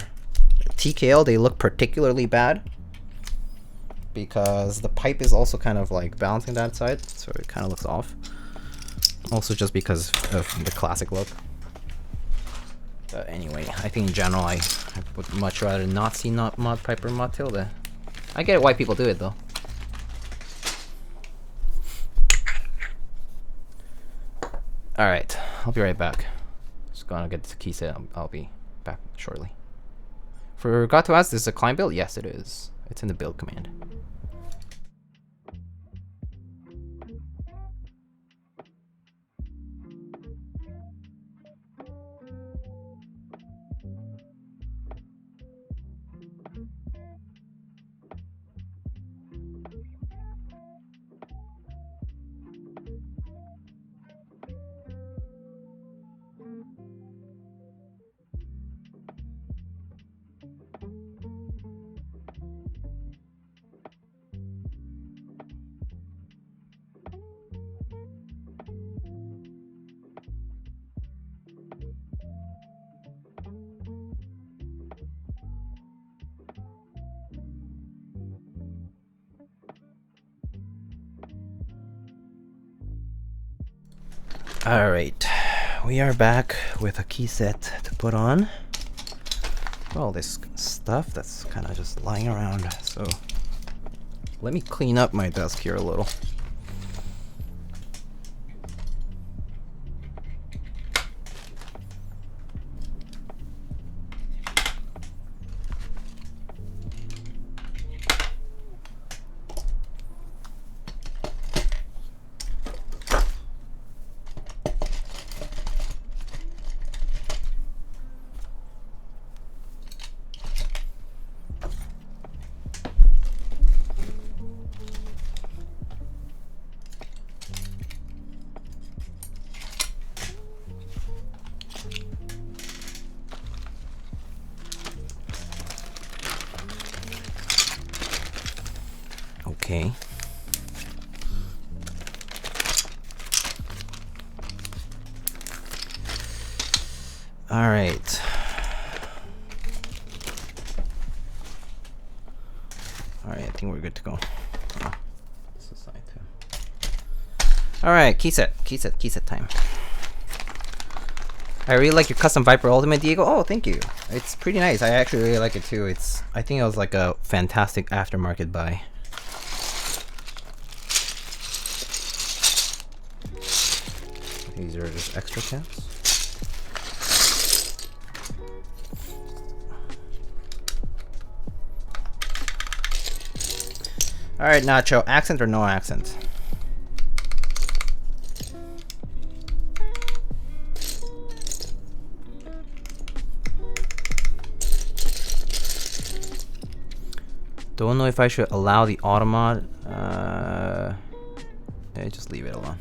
TKL, they look particularly bad because the pipe is also kind of like balancing that side, so it kind of looks off. Also just because of the classic look. But anyway, I think in general, I would much rather not see mod pipe or mod tilde. I get why people do it though. All right, I'll be right back. Just gonna get the key set. I'll be back shortly. Forgot to ask, this is a client build? Yes, it is. It's in the build command. Alright, we are back with a key set to put on. All this stuff that's kind of just lying around, so let me clean up my desk here a little. Okay. All right. All right, I think we're good to go. Oh, this is side too. All right, key set time. I really like your custom Viper Ultimate, Diego. Oh, thank you. It's pretty nice. I actually really like it too. I think it was like a fantastic aftermarket buy. These are just extra caps. All right, Nacho, accent or no accent? Don't know if I should allow the automod. Yeah, just leave it alone.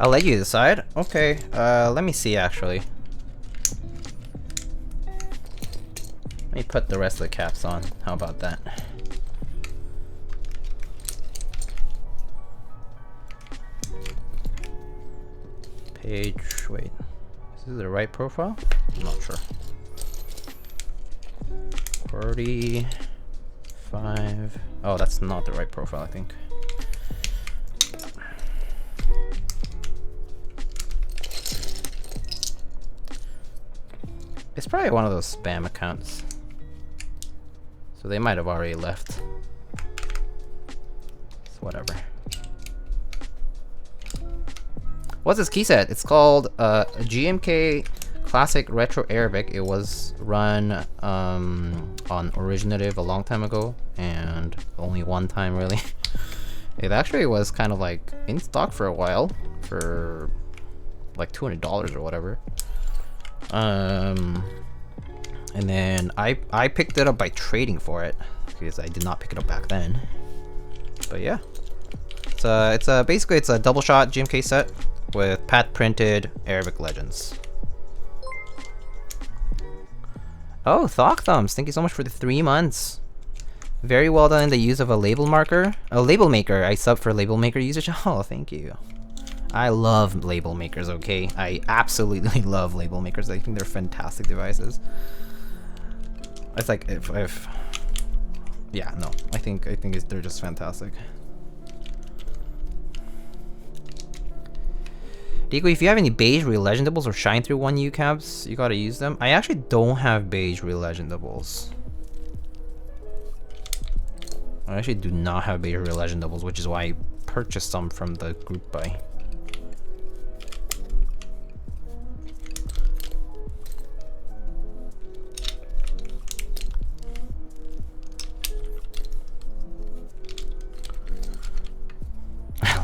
I'll let you decide. Okay, let me see actually. Let me put the rest of the caps on. How about that? Page, wait. Is this the right profile? I'm not sure. 45. Oh, that's not the right profile, I think. It's probably one of those spam accounts. So they might have already left. So whatever. What's this key set? It's called GMK Classic Retro Arabic. It was run on Originative a long time ago, and only one time really. It actually was kind of like in stock for a while for like $200 or whatever. And then I picked it up by trading for it because I did not pick it up back then. But yeah, it's basically it's a double shot GMK set with pat printed Arabic legends. Oh, Thok Thumbs, thank you so much for the 3 months. Very well done in the use of a label maker. I sub for label maker usage. Oh, thank you. I love label makers, okay? I absolutely love label makers. I think they're fantastic devices. It's like if yeah, no. I think they're just fantastic. Diego, if you have any beige re-legendables or shine through 1U caps, you gotta use them. I actually don't have beige re-legendables. I actually do not have beige re-legendables, which is why I purchased some from the group buy.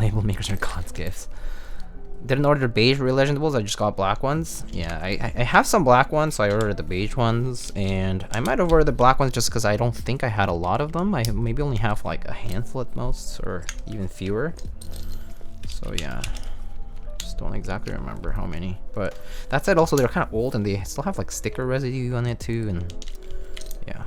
Label makers are God's gifts. Didn't order beige re-legendables, I just got black ones. Yeah, I have some black ones, so I ordered the beige ones, and I might have ordered the black ones just because I don't think I had a lot of them. I maybe only have like a handful at most, or even fewer. So yeah, just don't exactly remember how many. But that said, also they're kind of old and they still have like sticker residue on it too, and yeah.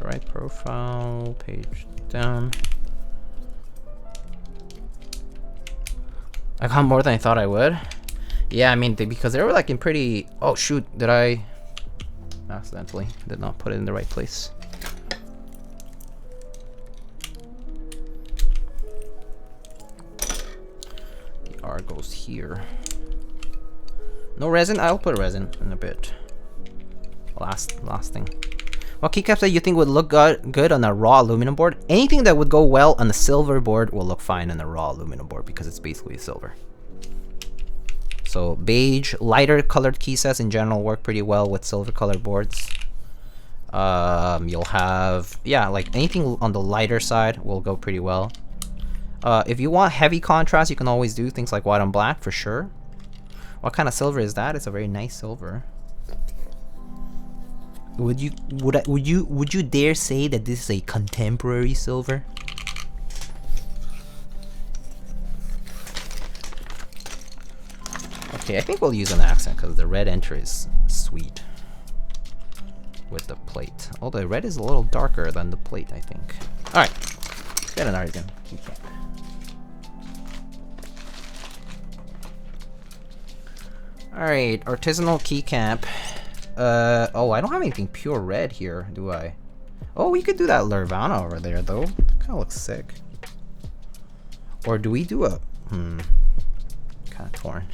the right profile, page down. I got more than I thought I would. Yeah, I mean, because they were like in pretty... Oh shoot, did I accidentally did not put it in the right place. The R goes here. No resin? I'll put resin in a bit. Last thing. What keycaps that you think would look good on a raw aluminum board? Anything that would go well on a silver board will look fine on a raw aluminum board because it's basically silver. So beige, lighter colored key sets in general work pretty well with silver colored boards. You'll have, yeah, like anything on the lighter side will go pretty well. If you want heavy contrast, you can always do things like white on black for sure. What kind of silver is that? It's a very nice silver. Would you dare say that this is a contemporary silver? Okay, I think we'll use an accent because the red enter is sweet with the plate. Oh, the red is a little darker than the plate, I think. All right, let's get an artisan keycap. All right, artisanal keycap. Oh, I don't have anything pure red here, do I? Oh, we could do that Lurvana over there, though. Kind of looks sick. Or do we do a... kind of torn.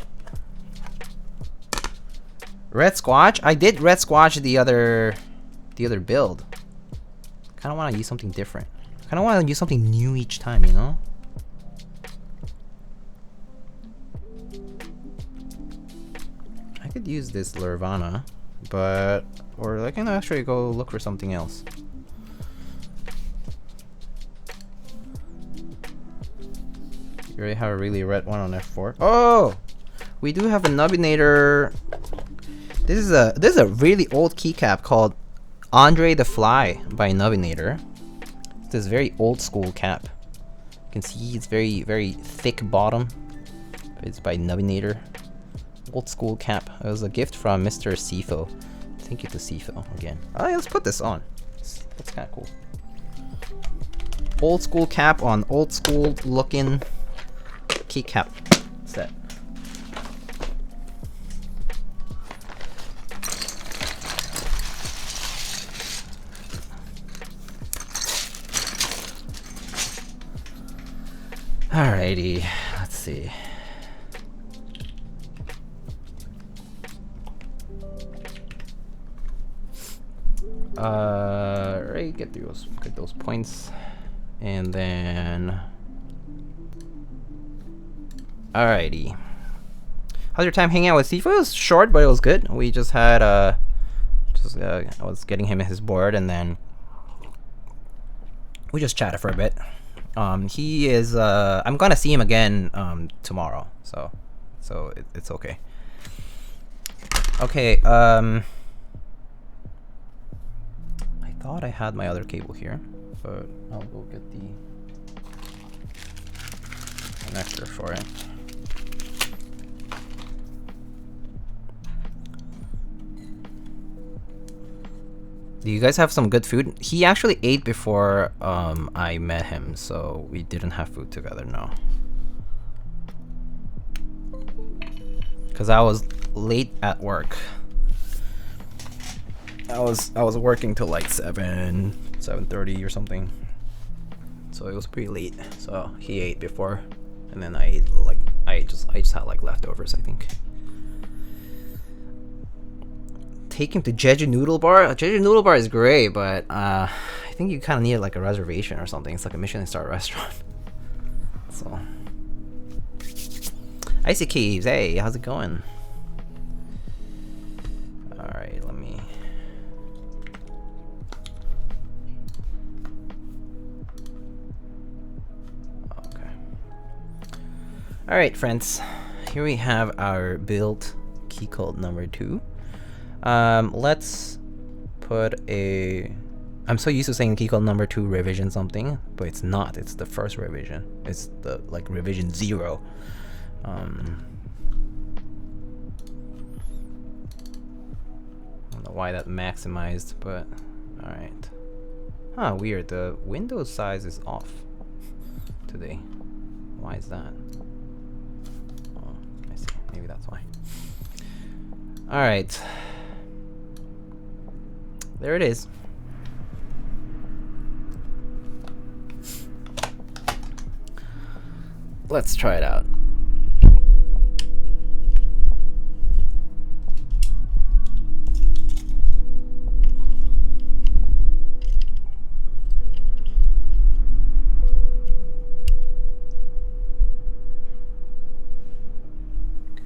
Red Squatch? I did Red Squatch the other build. Kind of want to use something different. Kind of want to use something new each time, you know? I could use this Lurvana. But, or I can actually go look for something else. You already have a really red one on F4. Oh! We do have a Nubinator. This is a really old keycap called Andre the Fly by Nubinator. It's this very old school cap. You can see it's very, very thick bottom. It's by Nubinator. Old school cap. It was a gift from Mr. Sifo. Thank you to Sifo again. Alright, let's put this on. That's kind of cool. Old school cap on old school looking keycap set. Alrighty, let's see. Right, get those points, and then alrighty. How's your time hanging out with Sifu? It was short, but it was good. We just had I was getting him his board, and then we just chatted for a bit. He is I'm gonna see him again tomorrow, so it's okay. Okay, I thought I had my other cable here, but I'll go get the connector for it. Do you guys have some good food? He actually ate before I met him, so we didn't have food together, no. Because I was late at work. I was working till like 7:30 or something. So it was pretty late. So he ate before, and then I ate like I just had like leftovers, I think. Take him to Jeju Noodle Bar. Jeju Noodle Bar is great, but I think you kind of need like a reservation or something. It's like a Michelin star restaurant. So, Icy Caves, hey, how's it going? All right, let me. Okay. All right, friends. Here we have our build Keycult number 2. Let's put a... I'm so used to saying Keycult number 2 revision something, but it's not. It's the first revision. It's the like revision 0. I don't know why that maximized, but all right. Huh, weird. The window size is off today. Why is that? Oh, I see. Maybe that's why. Alright. There it is. Let's try it out.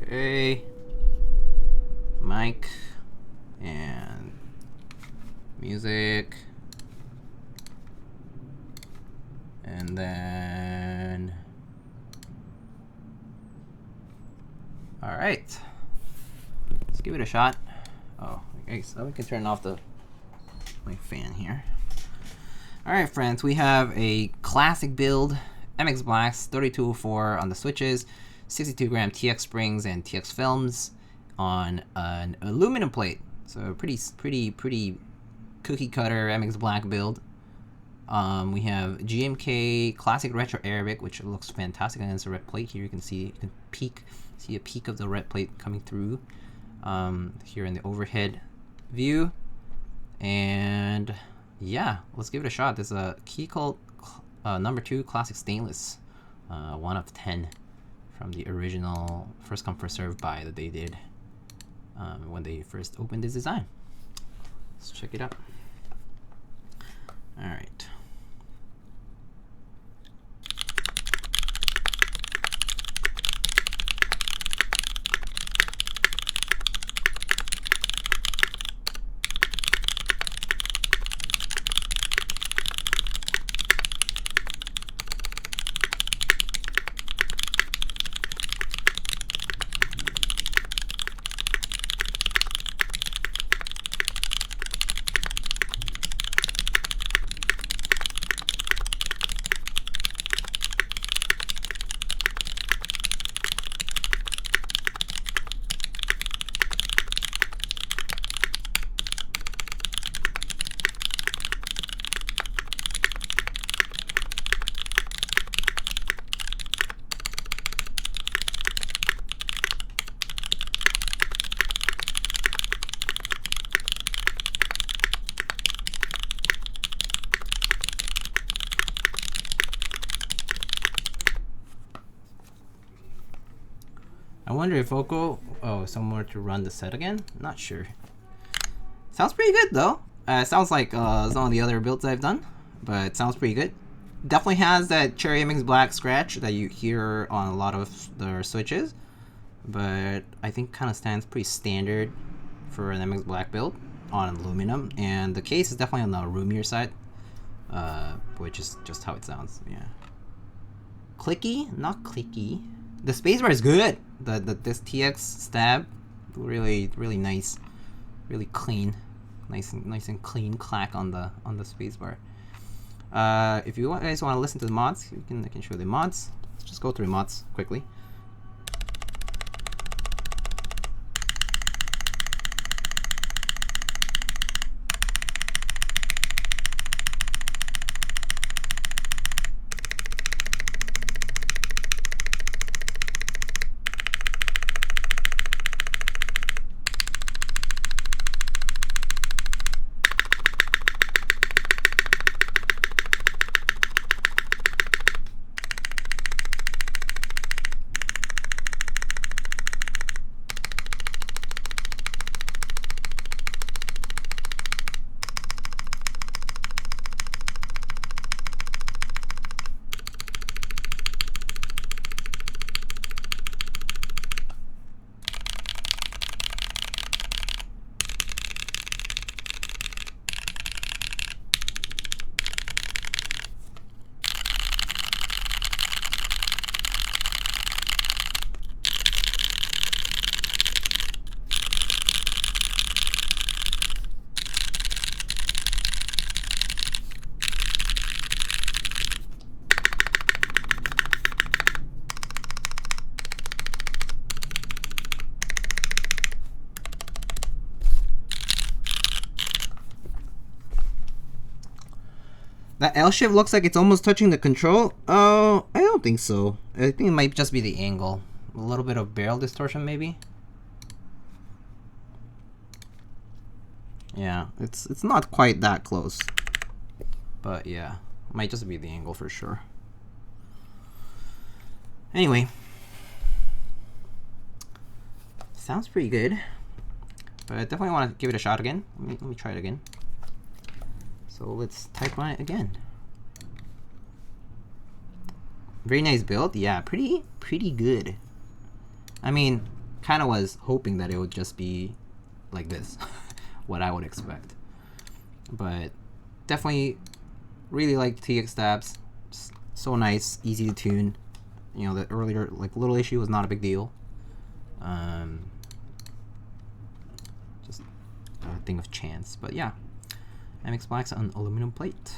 Okay. Mic and music. And then all right, let's give it a shot. Oh, okay, so we can turn off my fan here. All right, friends, we have a classic build, MX Blacks 3204 on the switches, 62 gram TX springs and TX films on an aluminum plate. So pretty cookie cutter MX Black build. We have GMK Classic Retro Arabic, which looks fantastic against the red plate. Here you can see a peak of the red plate coming through here in the overhead view. And yeah, let's give it a shot. This is a Keycult number 2 classic stainless, 1 of 10 from the original first come first serve buy that they did when they first opened this design. Let's check it out. All right. I wonder if Oko, somewhere to run the set again? Not sure. Sounds pretty good though. Sounds like some of the other builds I've done, but it sounds pretty good. Definitely has that Cherry MX Black scratch that you hear on a lot of the switches, but I think kind of stands pretty standard for an MX Black build on aluminum, and the case is definitely on the roomier side, which is just how it sounds. Yeah. Clicky? Not clicky. The spacebar is good. This TX stab, really nice, really clean, nice and clean clack on the spacebar. If you guys want to listen to the mods, I can show the mods. Let's just go through mods quickly. That L shift looks like it's almost touching the control. Oh, I don't think so. I think it might just be the angle. A little bit of barrel distortion maybe. Yeah, it's not quite that close. But yeah, might just be the angle for sure. Anyway, sounds pretty good. But I definitely want to give it a shot again. Let me try it again. So let's type on it again. Very nice build. Yeah, pretty good. I mean, kind of was hoping that it would just be like this, what I would expect. But definitely really like TX stabs. So nice, easy to tune. You know, the earlier like little issue was not a big deal. Just a thing of chance. But yeah, MX Black's on aluminum plate.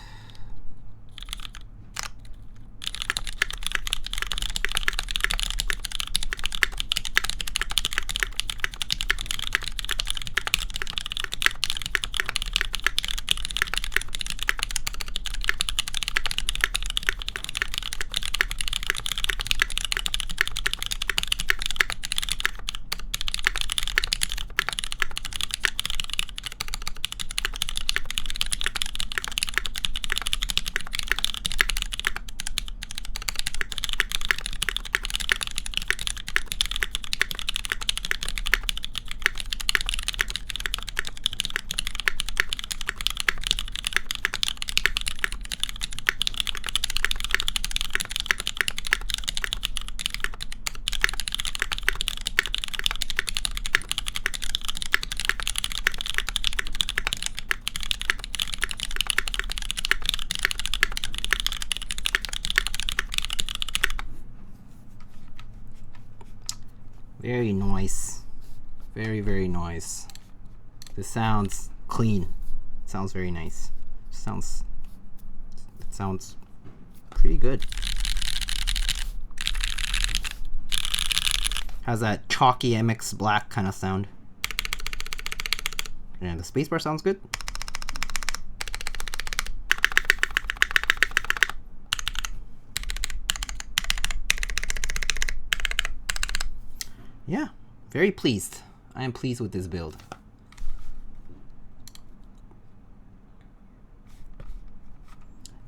Very nice. Very nice. This sounds clean. Sounds very nice. It sounds pretty good. Has that chalky MX Black kind of sound. And the spacebar sounds good. Yeah, very pleased. I am pleased with this build.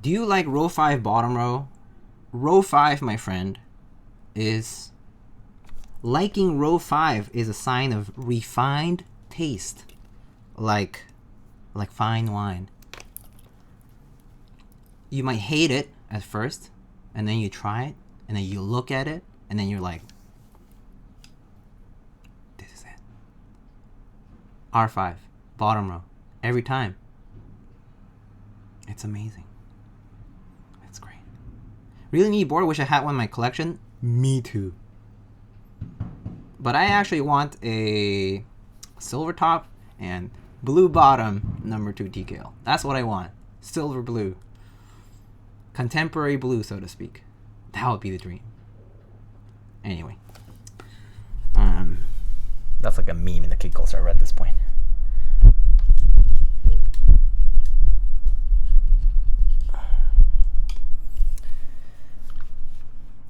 Do you like row 5 bottom row? Row 5, my friend, is liking row 5 is a sign of refined taste. Like fine wine. You might hate it at first, and then you try it, and then you look at it, and then you're like, R5, bottom row, every time. It's amazing. It's great. Really neat board. Wish I had one in my collection. Me too. But I actually want a silver top and blue bottom number 2 decal. That's what I want. Silver blue. Contemporary blue, so to speak. That would be the dream. Anyway. That's like a meme in the Keycult server at this point.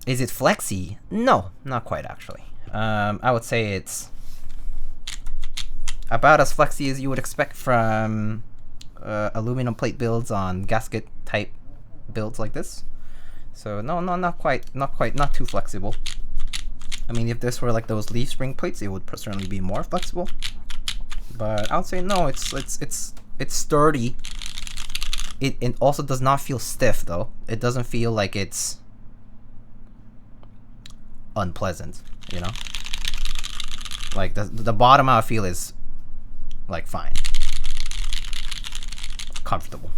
Is it flexy? No, not quite actually. I would say it's about as flexy as you would expect from aluminum plate builds on gasket type builds like this. So no, not too flexible. I mean, if this were like those leaf spring plates, it would certainly be more flexible. But I would say no, it's sturdy. It also does not feel stiff though. It doesn't feel like it's unpleasant, you know? Like the bottom I feel is like fine. Comfortable.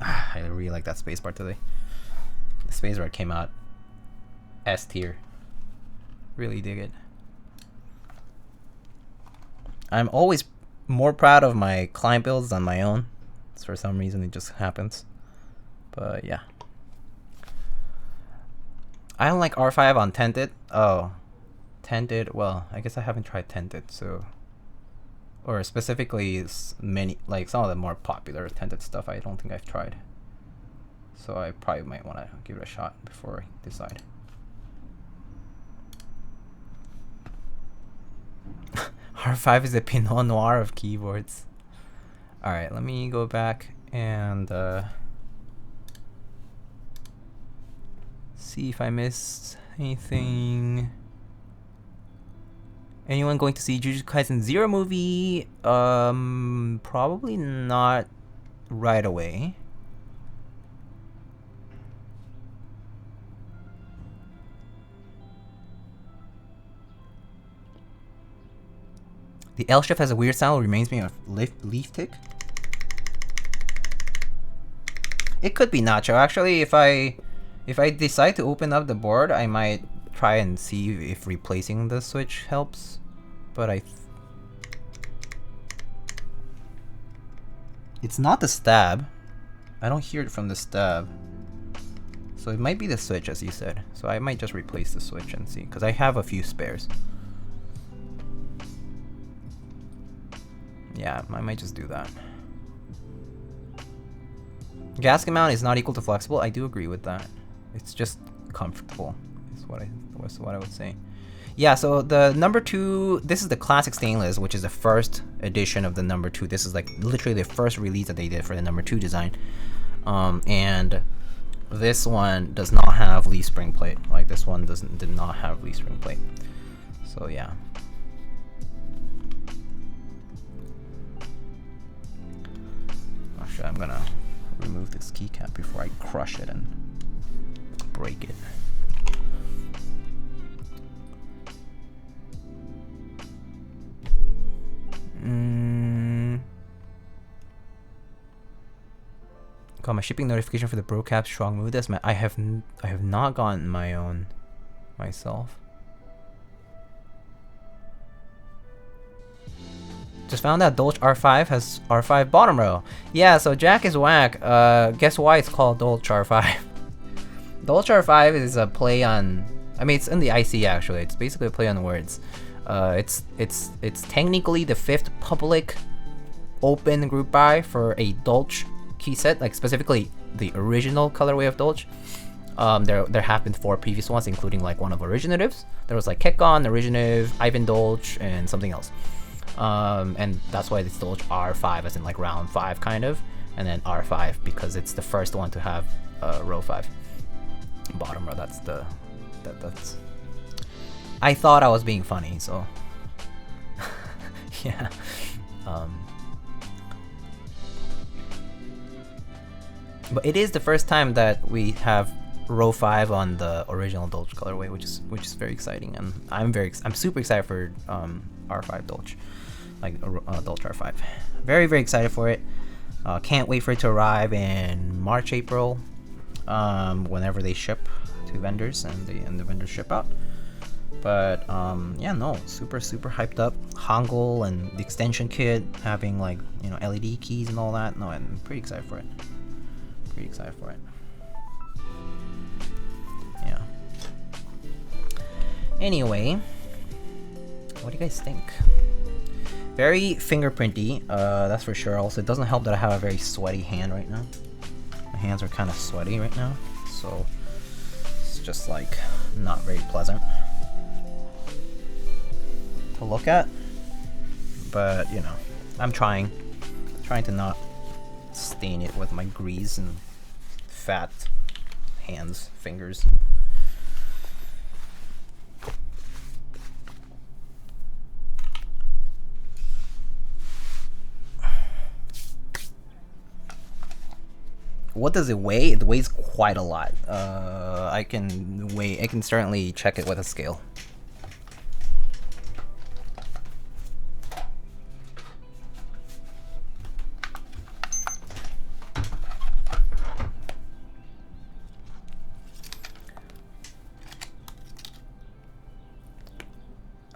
I really like that spacebar today. The spacebar came out S tier. Really dig it. I'm always more proud of my client builds than my own. For some reason it just happens. But yeah. I don't like R5 on tinted. Oh. Tinted, well, I guess I haven't tried tinted, so or specifically many, like some of the more popular tinted stuff, I don't think I've tried. So I probably might want to give it a shot before I decide. R5 is the Pinot Noir of keyboards. Alright, let me go back and see if I missed anything. Anyone going to see Jujutsu Kaisen 0 movie? Probably not right away. The L shift has a weird sound, reminds me of leaf tick. It could be Nacho. Actually, if I decide to open up the board, I might try and see if replacing the switch helps. But it's not the stab. I don't hear it from the stab. So it might be the switch, as you said. So I might just replace the switch and see, because I have a few spares. Yeah, I might just do that. Gasket mount is not equal to flexible. I do agree with that. It's just comfortable, is what I would say. Yeah, so the number 2, this is the classic stainless, which is the first edition of the number 2. This is like literally the first release that they did for the number 2 design. And this one does not have leaf spring plate. Like this one did not have leaf spring plate. So yeah. Actually, I'm gonna remove this keycap before I crush it and break it. Got my shipping notification for the Brocaps Strong Mood. That's I have not gotten my own myself. Just found out Dolce R5 has R5 bottom row. Yeah, so Jack is whack. Guess why it's called Dolce R5? Dolce R5 is a play on. I mean, it's in the IC actually. It's basically a play on words. It's technically the 5th public open group buy for a Dolce key set, like specifically the original colorway of Dolce. There have been 4 previous ones, including like one of Originatives. There was like Kekkon, Originative, Ivan Dolce, and something else. And that's why it's Dolce R5, as in like round 5 kind of, and then R5 because it's the first one to have row 5 bottom row. That's I thought I was being funny, so yeah. But it is the first time that we have row 5 on the original Dolce colorway, which is very exciting, and I'm super excited for R5 Dolce, like Dolce R5. Very excited for it. Can't wait for it to arrive in March, April, whenever they ship to vendors and the vendors ship out. But yeah, no, super hyped up. Hangul and the extension kit having like, you know, LED keys and all that. No, I'm pretty excited for it. Yeah. Anyway, what do you guys think? Very fingerprinty, that's for sure. Also, it doesn't help that I have a very sweaty hand right now. My hands are kind of sweaty right now, so it's just like not very pleasant to look at. But you know, I'm trying to not stain it with my grease and fat fingers. What does it weigh? It weighs quite a lot. I can certainly check it with a scale.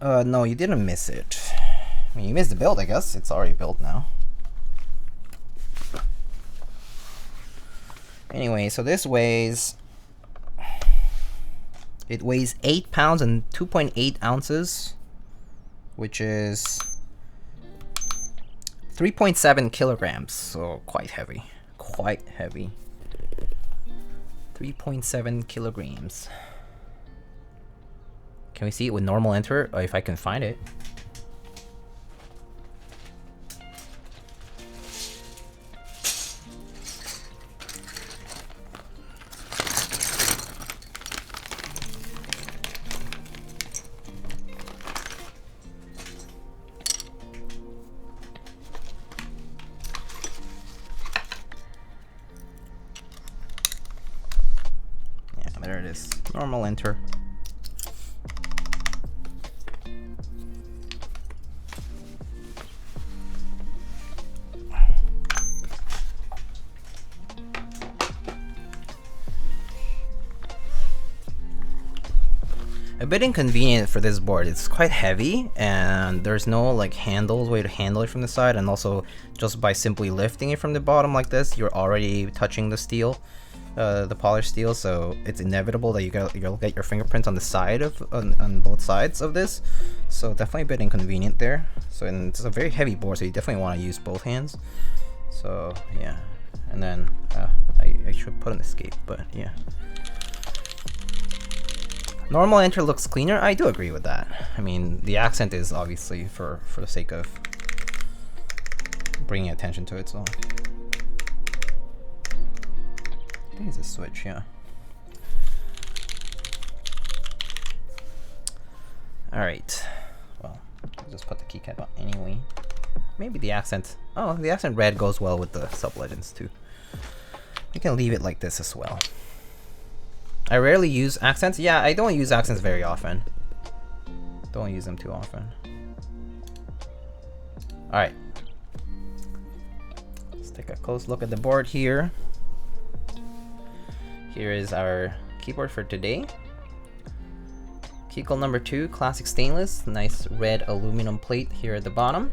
No, you didn't miss it. I mean, you missed the build, I guess. It's already built now. Anyway, so this weighs... It weighs 8 pounds and 2.8 ounces, which is 3.7 kilograms, so quite heavy. Quite heavy. 3.7 kilograms. Can we see it with normal enter? Or if I can find it. There it is. Normal enter. A bit inconvenient for this board. It's quite heavy and there's no like way to handle it from the side, and also just by simply lifting it from the bottom like this, you're already touching the steel. The polished steel, so it's inevitable that you'll get your fingerprints on the side of on both sides of this, so definitely a bit inconvenient there. So, and it's a very heavy board, so you definitely want to use both hands. So yeah, and then I should put an escape, but yeah. Normal enter looks cleaner. I do agree with that. I mean, the accent is obviously for the sake of bringing attention to it, so. I think it's a switch, yeah. Alright. Well, I'll just put the keycap on anyway. Maybe the accent. Oh, the accent red goes well with the sub-legends too. We can leave it like this as well. I rarely use accents. Yeah, I don't use accents very often. Don't use them too often. Alright. Let's take a close look at the board here. Here is our keyboard for today. Keycult number 2, classic stainless, nice red aluminum plate here at the bottom.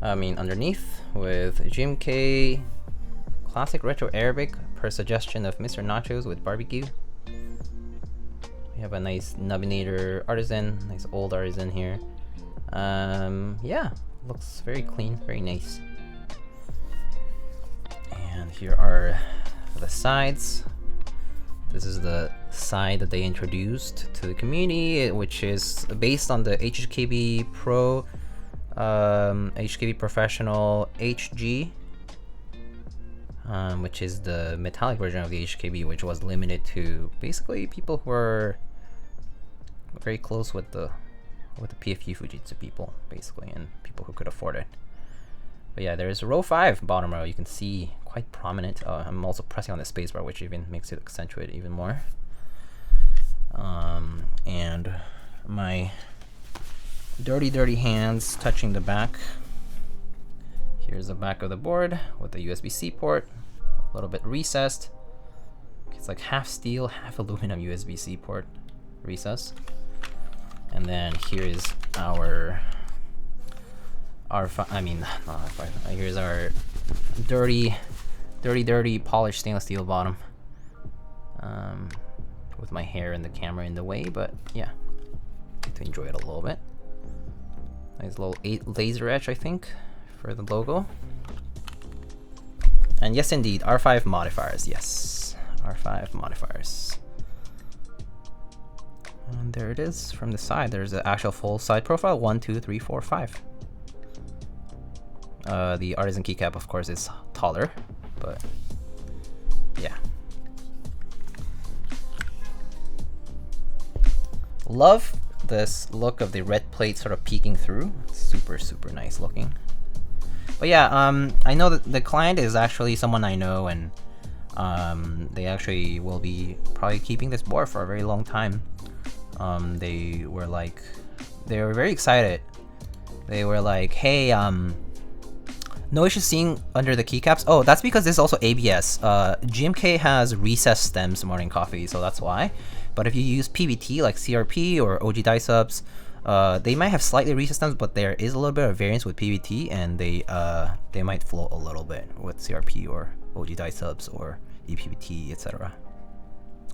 Underneath with Jim K, classic retro Arabic per suggestion of Mr. Nachos with barbecue. We have a nice Nubbinator artisan, nice old artisan here. Yeah, looks very clean, very nice. And here are the sides. This is the side that they introduced to the community, which is based on the HKB Pro, HKB Professional HG, which is the metallic version of the HKB, which was limited to basically people who were very close with the PFU Fujitsu people, basically, and people who could afford it. But yeah, there's row 5, bottom row. You can see quite prominent. I'm also pressing on the spacebar, which even makes it accentuate even more. And my dirty hands touching the back. Here's the back of the board with the USB-C port, a little bit recessed. It's like half steel, half aluminum USB-C port recess. And then here is our here's our dirty polished stainless steel bottom, with my hair and the camera in the way, but yeah, to enjoy it a little bit. Nice little laser etch, I think, for the logo. And yes, indeed, R5 modifiers. Yes, R5 modifiers. And there it is from the side. There's the actual full side profile. 1, 2, 3, 4, 5. The artisan keycap, of course, is taller, but yeah. Love this look of the red plate sort of peeking through. Super nice looking. But yeah, I know that the client is actually someone I know, and they actually will be probably keeping this board for a very long time. They were very excited. They were like, hey, no issue seeing under the keycaps. Oh, that's because this is also ABS. GMK has recessed stems morning coffee, so that's why. But if you use PBT like CRP or OG die subs, they might have slightly recessed stems, but there is a little bit of variance with PBT, and they might float a little bit with CRP or OG die subs or ePBT, etc.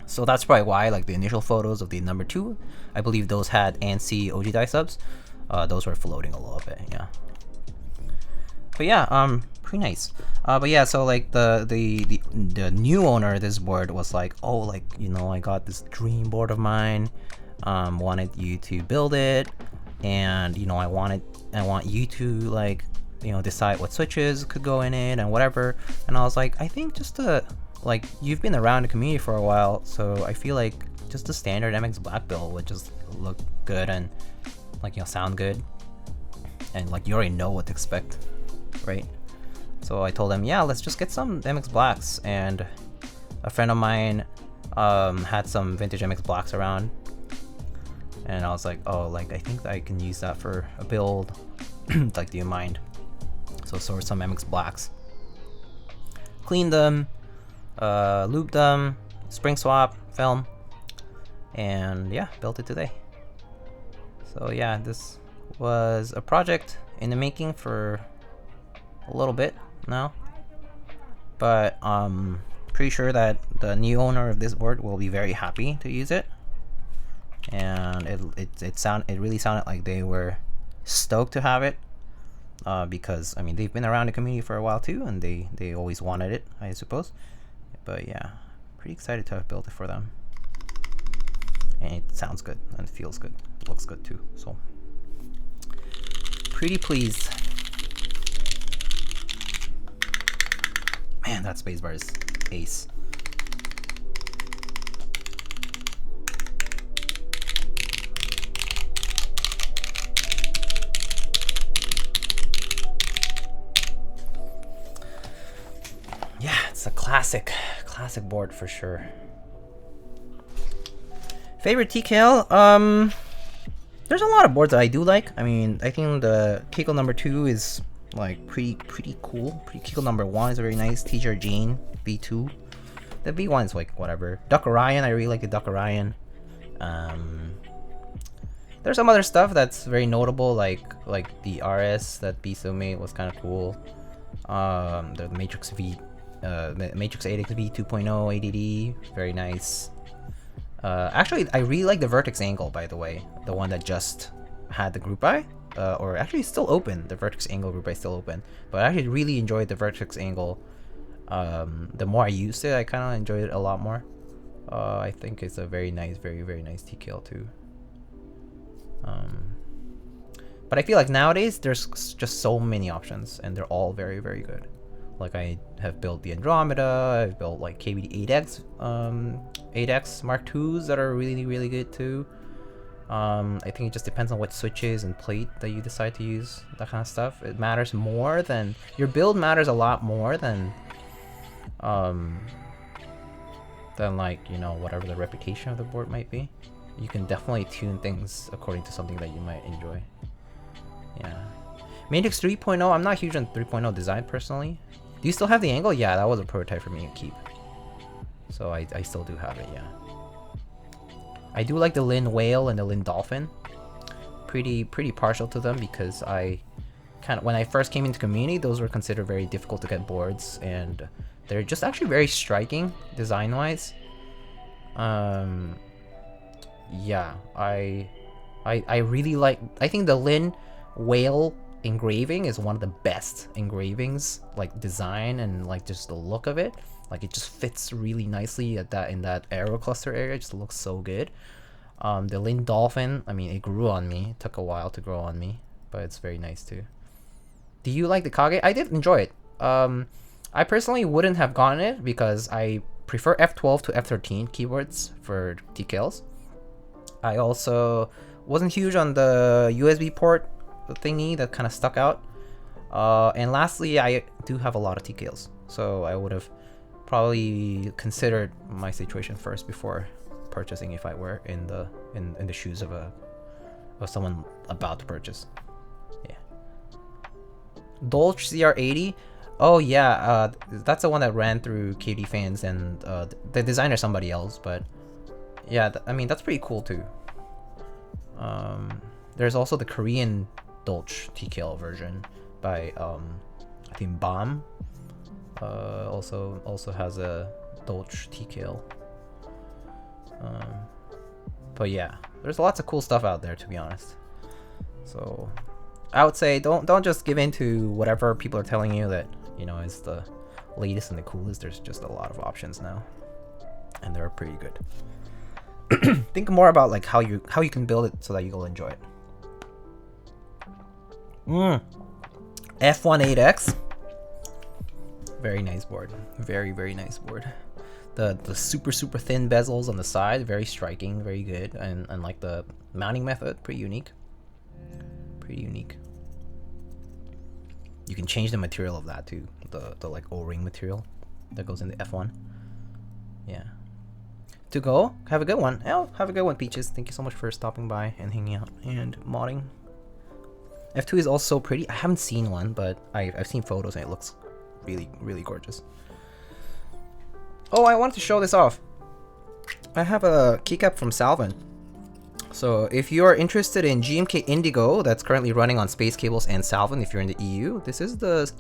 So that's probably why, like the initial photos of the number 2, I believe those had ANSI OG die subs. Those were floating a little bit, yeah. But yeah, pretty nice. But yeah, so like the new owner of this board was like, oh, like, you know, I got this dream board of mine, wanted you to build it, and you know, I want you to, like, you know, decide what switches could go in it and whatever. And I was like, I think just like, you've been around the community for a while, so I feel like just the standard MX Black build would just look good and, like, you know, sound good, and like you already know what to expect, right? So I told him, yeah, let's just get some MX Blacks. And a friend of mine had some vintage MX Blacks around, and I was like, oh, like, I think I can use that for a build. Like, do you mind? So sourced some MX Blacks, cleaned them, lubed them, spring swap, film, and yeah, built it today. So yeah, this was a project in the making for a little bit now, but pretty sure that the new owner of this board will be very happy to use it. And it really sounded like they were stoked to have it, because I mean, they've been around the community for a while too, and they always wanted it, I suppose. But yeah, pretty excited to have built it for them, and it sounds good and feels good, it looks good too, so pretty pleased. Man, that spacebar is ace. Yeah, it's a classic board for sure. Favorite TKL? There's a lot of boards that I do like. I mean, I think the Keycult number 2 is like pretty cool. Keycult number 1 is very nice. Teacher Jean B2. The B1 is like whatever. Duck Orion, I really like the Duck Orion. There's some other stuff that's very notable, like the RS that Biso made was kind of cool. The Matrix V, Matrix 8X V 2.0 ADD, very nice. Actually, I really like the Vertex Angle, by the way, the one that just had the group buy, or actually it's still open. The Vertex Angle group buy is still open, but I actually really enjoyed the Vertex Angle. The more I used it, I kind of enjoyed it a lot more. I think it's a very nice TKL too. But I feel like nowadays there's just so many options, and they're all very good. Like, I have built the Andromeda, I've built like KBD 8X, 8X Mark IIs that are really good too. I think it just depends on what switches and plate that you decide to use, that kind of stuff. It matters more than, your build matters a lot more than like, you know, whatever the reputation of the board might be. You can definitely tune things according to something that you might enjoy. Yeah. Matrix 3.0, I'm not huge on 3.0 design personally. Do you still have the angle? Yeah, that was a prototype for me to keep. So I still do have it, yeah. I do like the Lin Whale and the Lin Dolphin. Pretty partial to them, because I kind of, when I first came into community, those were considered very difficult to get boards, and they're just actually very striking design-wise. Yeah, I really like, I think the Lin Whale engraving is one of the best engravings, like design and like just the look of it. Like, it just fits really nicely at that, in that aero cluster area. It just looks so good. The Lin Dolphin, I mean, it grew on me. It took a while to grow on me, but it's very nice too. Do you like the Kage? I did enjoy it. I personally wouldn't have gotten it because I prefer F12 to F13 keyboards for TKLs. I also wasn't huge on the USB port thingy that kind of stuck out. And lastly, I do have a lot of TKLs, so I would have probably considered my situation first before purchasing if I were in the shoes of someone about to purchase. Yeah. Dolch CR80. Oh yeah, that's the one that ran through KD fans, and the designer somebody else, but yeah, I mean, that's pretty cool too. There's also the Korean Dolch TKL version by I think Bomb. Also has a Dolch TKL. But yeah, there's lots of cool stuff out there, to be honest. So I would say don't just give in to whatever people are telling you that, you know, is the latest and the coolest. There's just a lot of options now, and they're pretty good. Think more about like how you can build it so that you'll enjoy it. F18X. Very nice board. Very nice board. The super thin bezels on the side, very striking, very good, and like the mounting method, pretty unique. Pretty unique. You can change the material of that too. The like O-ring material that goes in the F1. Yeah. To go, have a good one. Oh, have a good one, Peaches. Thank you so much for stopping by and hanging out and modding. F2 is also pretty. I haven't seen one, but I've seen photos and it looks really gorgeous. Oh, I wanted to show this off. I have a keycap from Salvin. So if you are interested in GMK Indigo, that's currently running on Space Cables and Salvin, if you're in the EU, this is the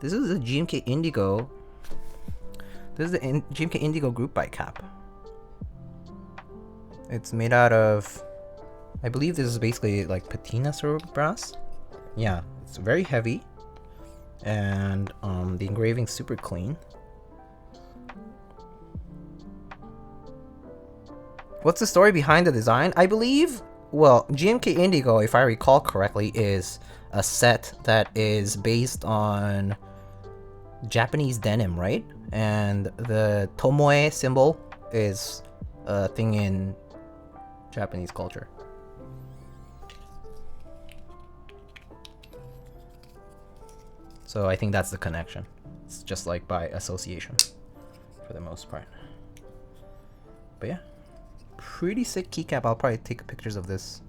GMK Indigo. This is the GMK Indigo group bike cap. It's made out of, I believe this is basically like patina sort of brass. Yeah, it's very heavy, and the engraving's super clean. What's the story behind the design? I believe, well, GMK Indigo, if I recall correctly, is a set that is based on Japanese denim, right? And the tomoe symbol is a thing in Japanese culture. So I think that's the connection. It's just like by association for the most part. But yeah. Pretty sick keycap. I'll probably take pictures of this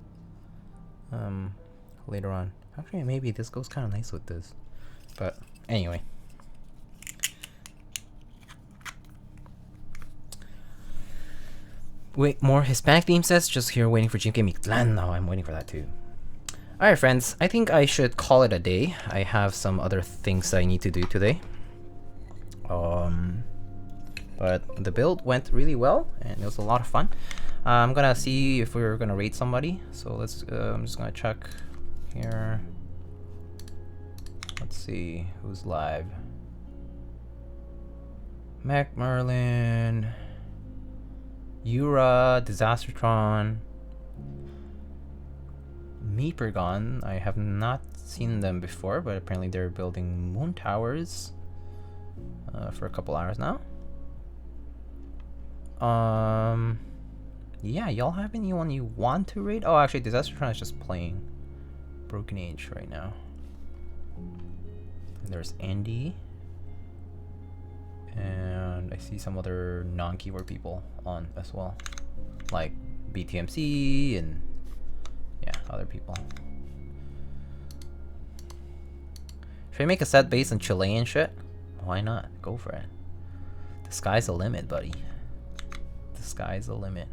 later on. Actually, maybe this goes kind of nice with this. But anyway. Wait, more Hispanic theme sets? Just here waiting for GMK Mictlan. No, I'm waiting for that too. Alright friends, I think I should call it a day. I have some other things I need to do today. But the build went really well and it was a lot of fun. I'm gonna see if we're gonna rate somebody. So let's, I'm just gonna check here. Let's see who's live. Mac Merlin, Yura, Disastertron, Meepergon. I have not seen them before, but apparently they're building moon towers for a couple hours now. Yeah, y'all have anyone you want to rate? Oh, actually, Disastertron is just playing Broken Age right now. And there's Andy. And I see some other non-keyword people on as well. Like BTMC and yeah, other people. Should I make a set based on Chilean shit? Why not? Go for it. The sky's the limit, buddy. The sky's the limit.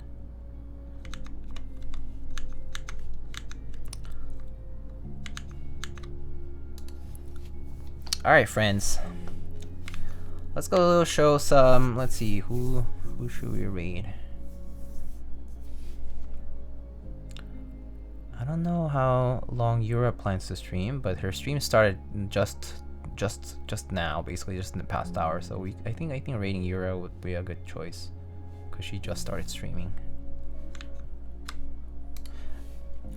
Alright, friends. Let's go show some. Let's see, who should we raid? I don't know how long Yura plans to stream, but her stream started just now, basically just in the past hour. So I think raiding Yura would be a good choice because she just started streaming.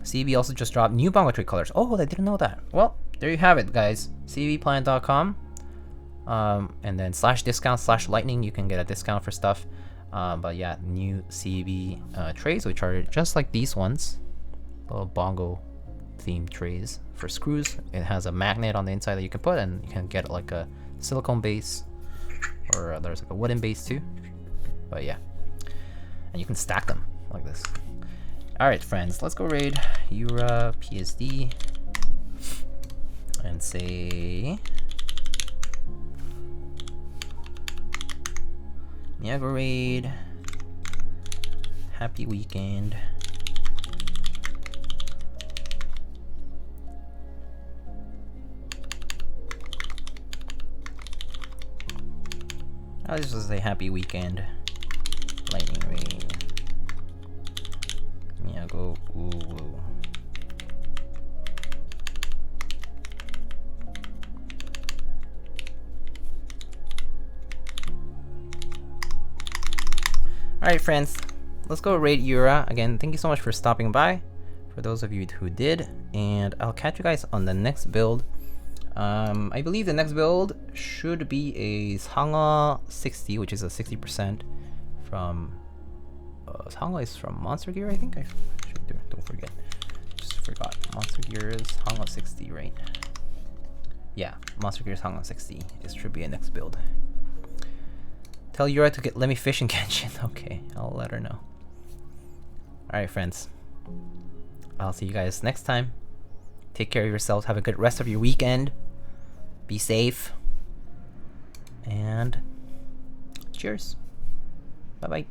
CB also just dropped new bongo tree colors. Oh, I didn't know that. Well, there you have it, guys. cbplant.com. And then /discount/lightning, you can get a discount for stuff. But yeah, new CB trays, which are just like these ones, little bongo themed trays for screws. It has a magnet on the inside that you can put, and you can get like a silicone base, or there's like a wooden base too. But yeah, and you can stack them like this. All right, friends, let's go raid Yura PSD and say. Yeah, go raid. Happy weekend. I'll just say happy weekend. Lightning raid. Yeah, go ooh woo. Alright friends, let's go raid Yura. Again, thank you so much for stopping by, for those of you who did, and I'll catch you guys on the next build. I believe the next build should be a Sangha 60, which is a 60% from... Sangha is from Monster Gear, I think? Don't forget. Just forgot. Monster Gear is Sangha 60, right? Yeah, Monster Gear Sangha 60. It should be a next build. Tell Yura to let me fish in Genshin. Okay, I'll let her know. Alright friends, I'll see you guys next time. Take care of yourselves, have a good rest of your weekend. Be safe. And cheers. Bye bye.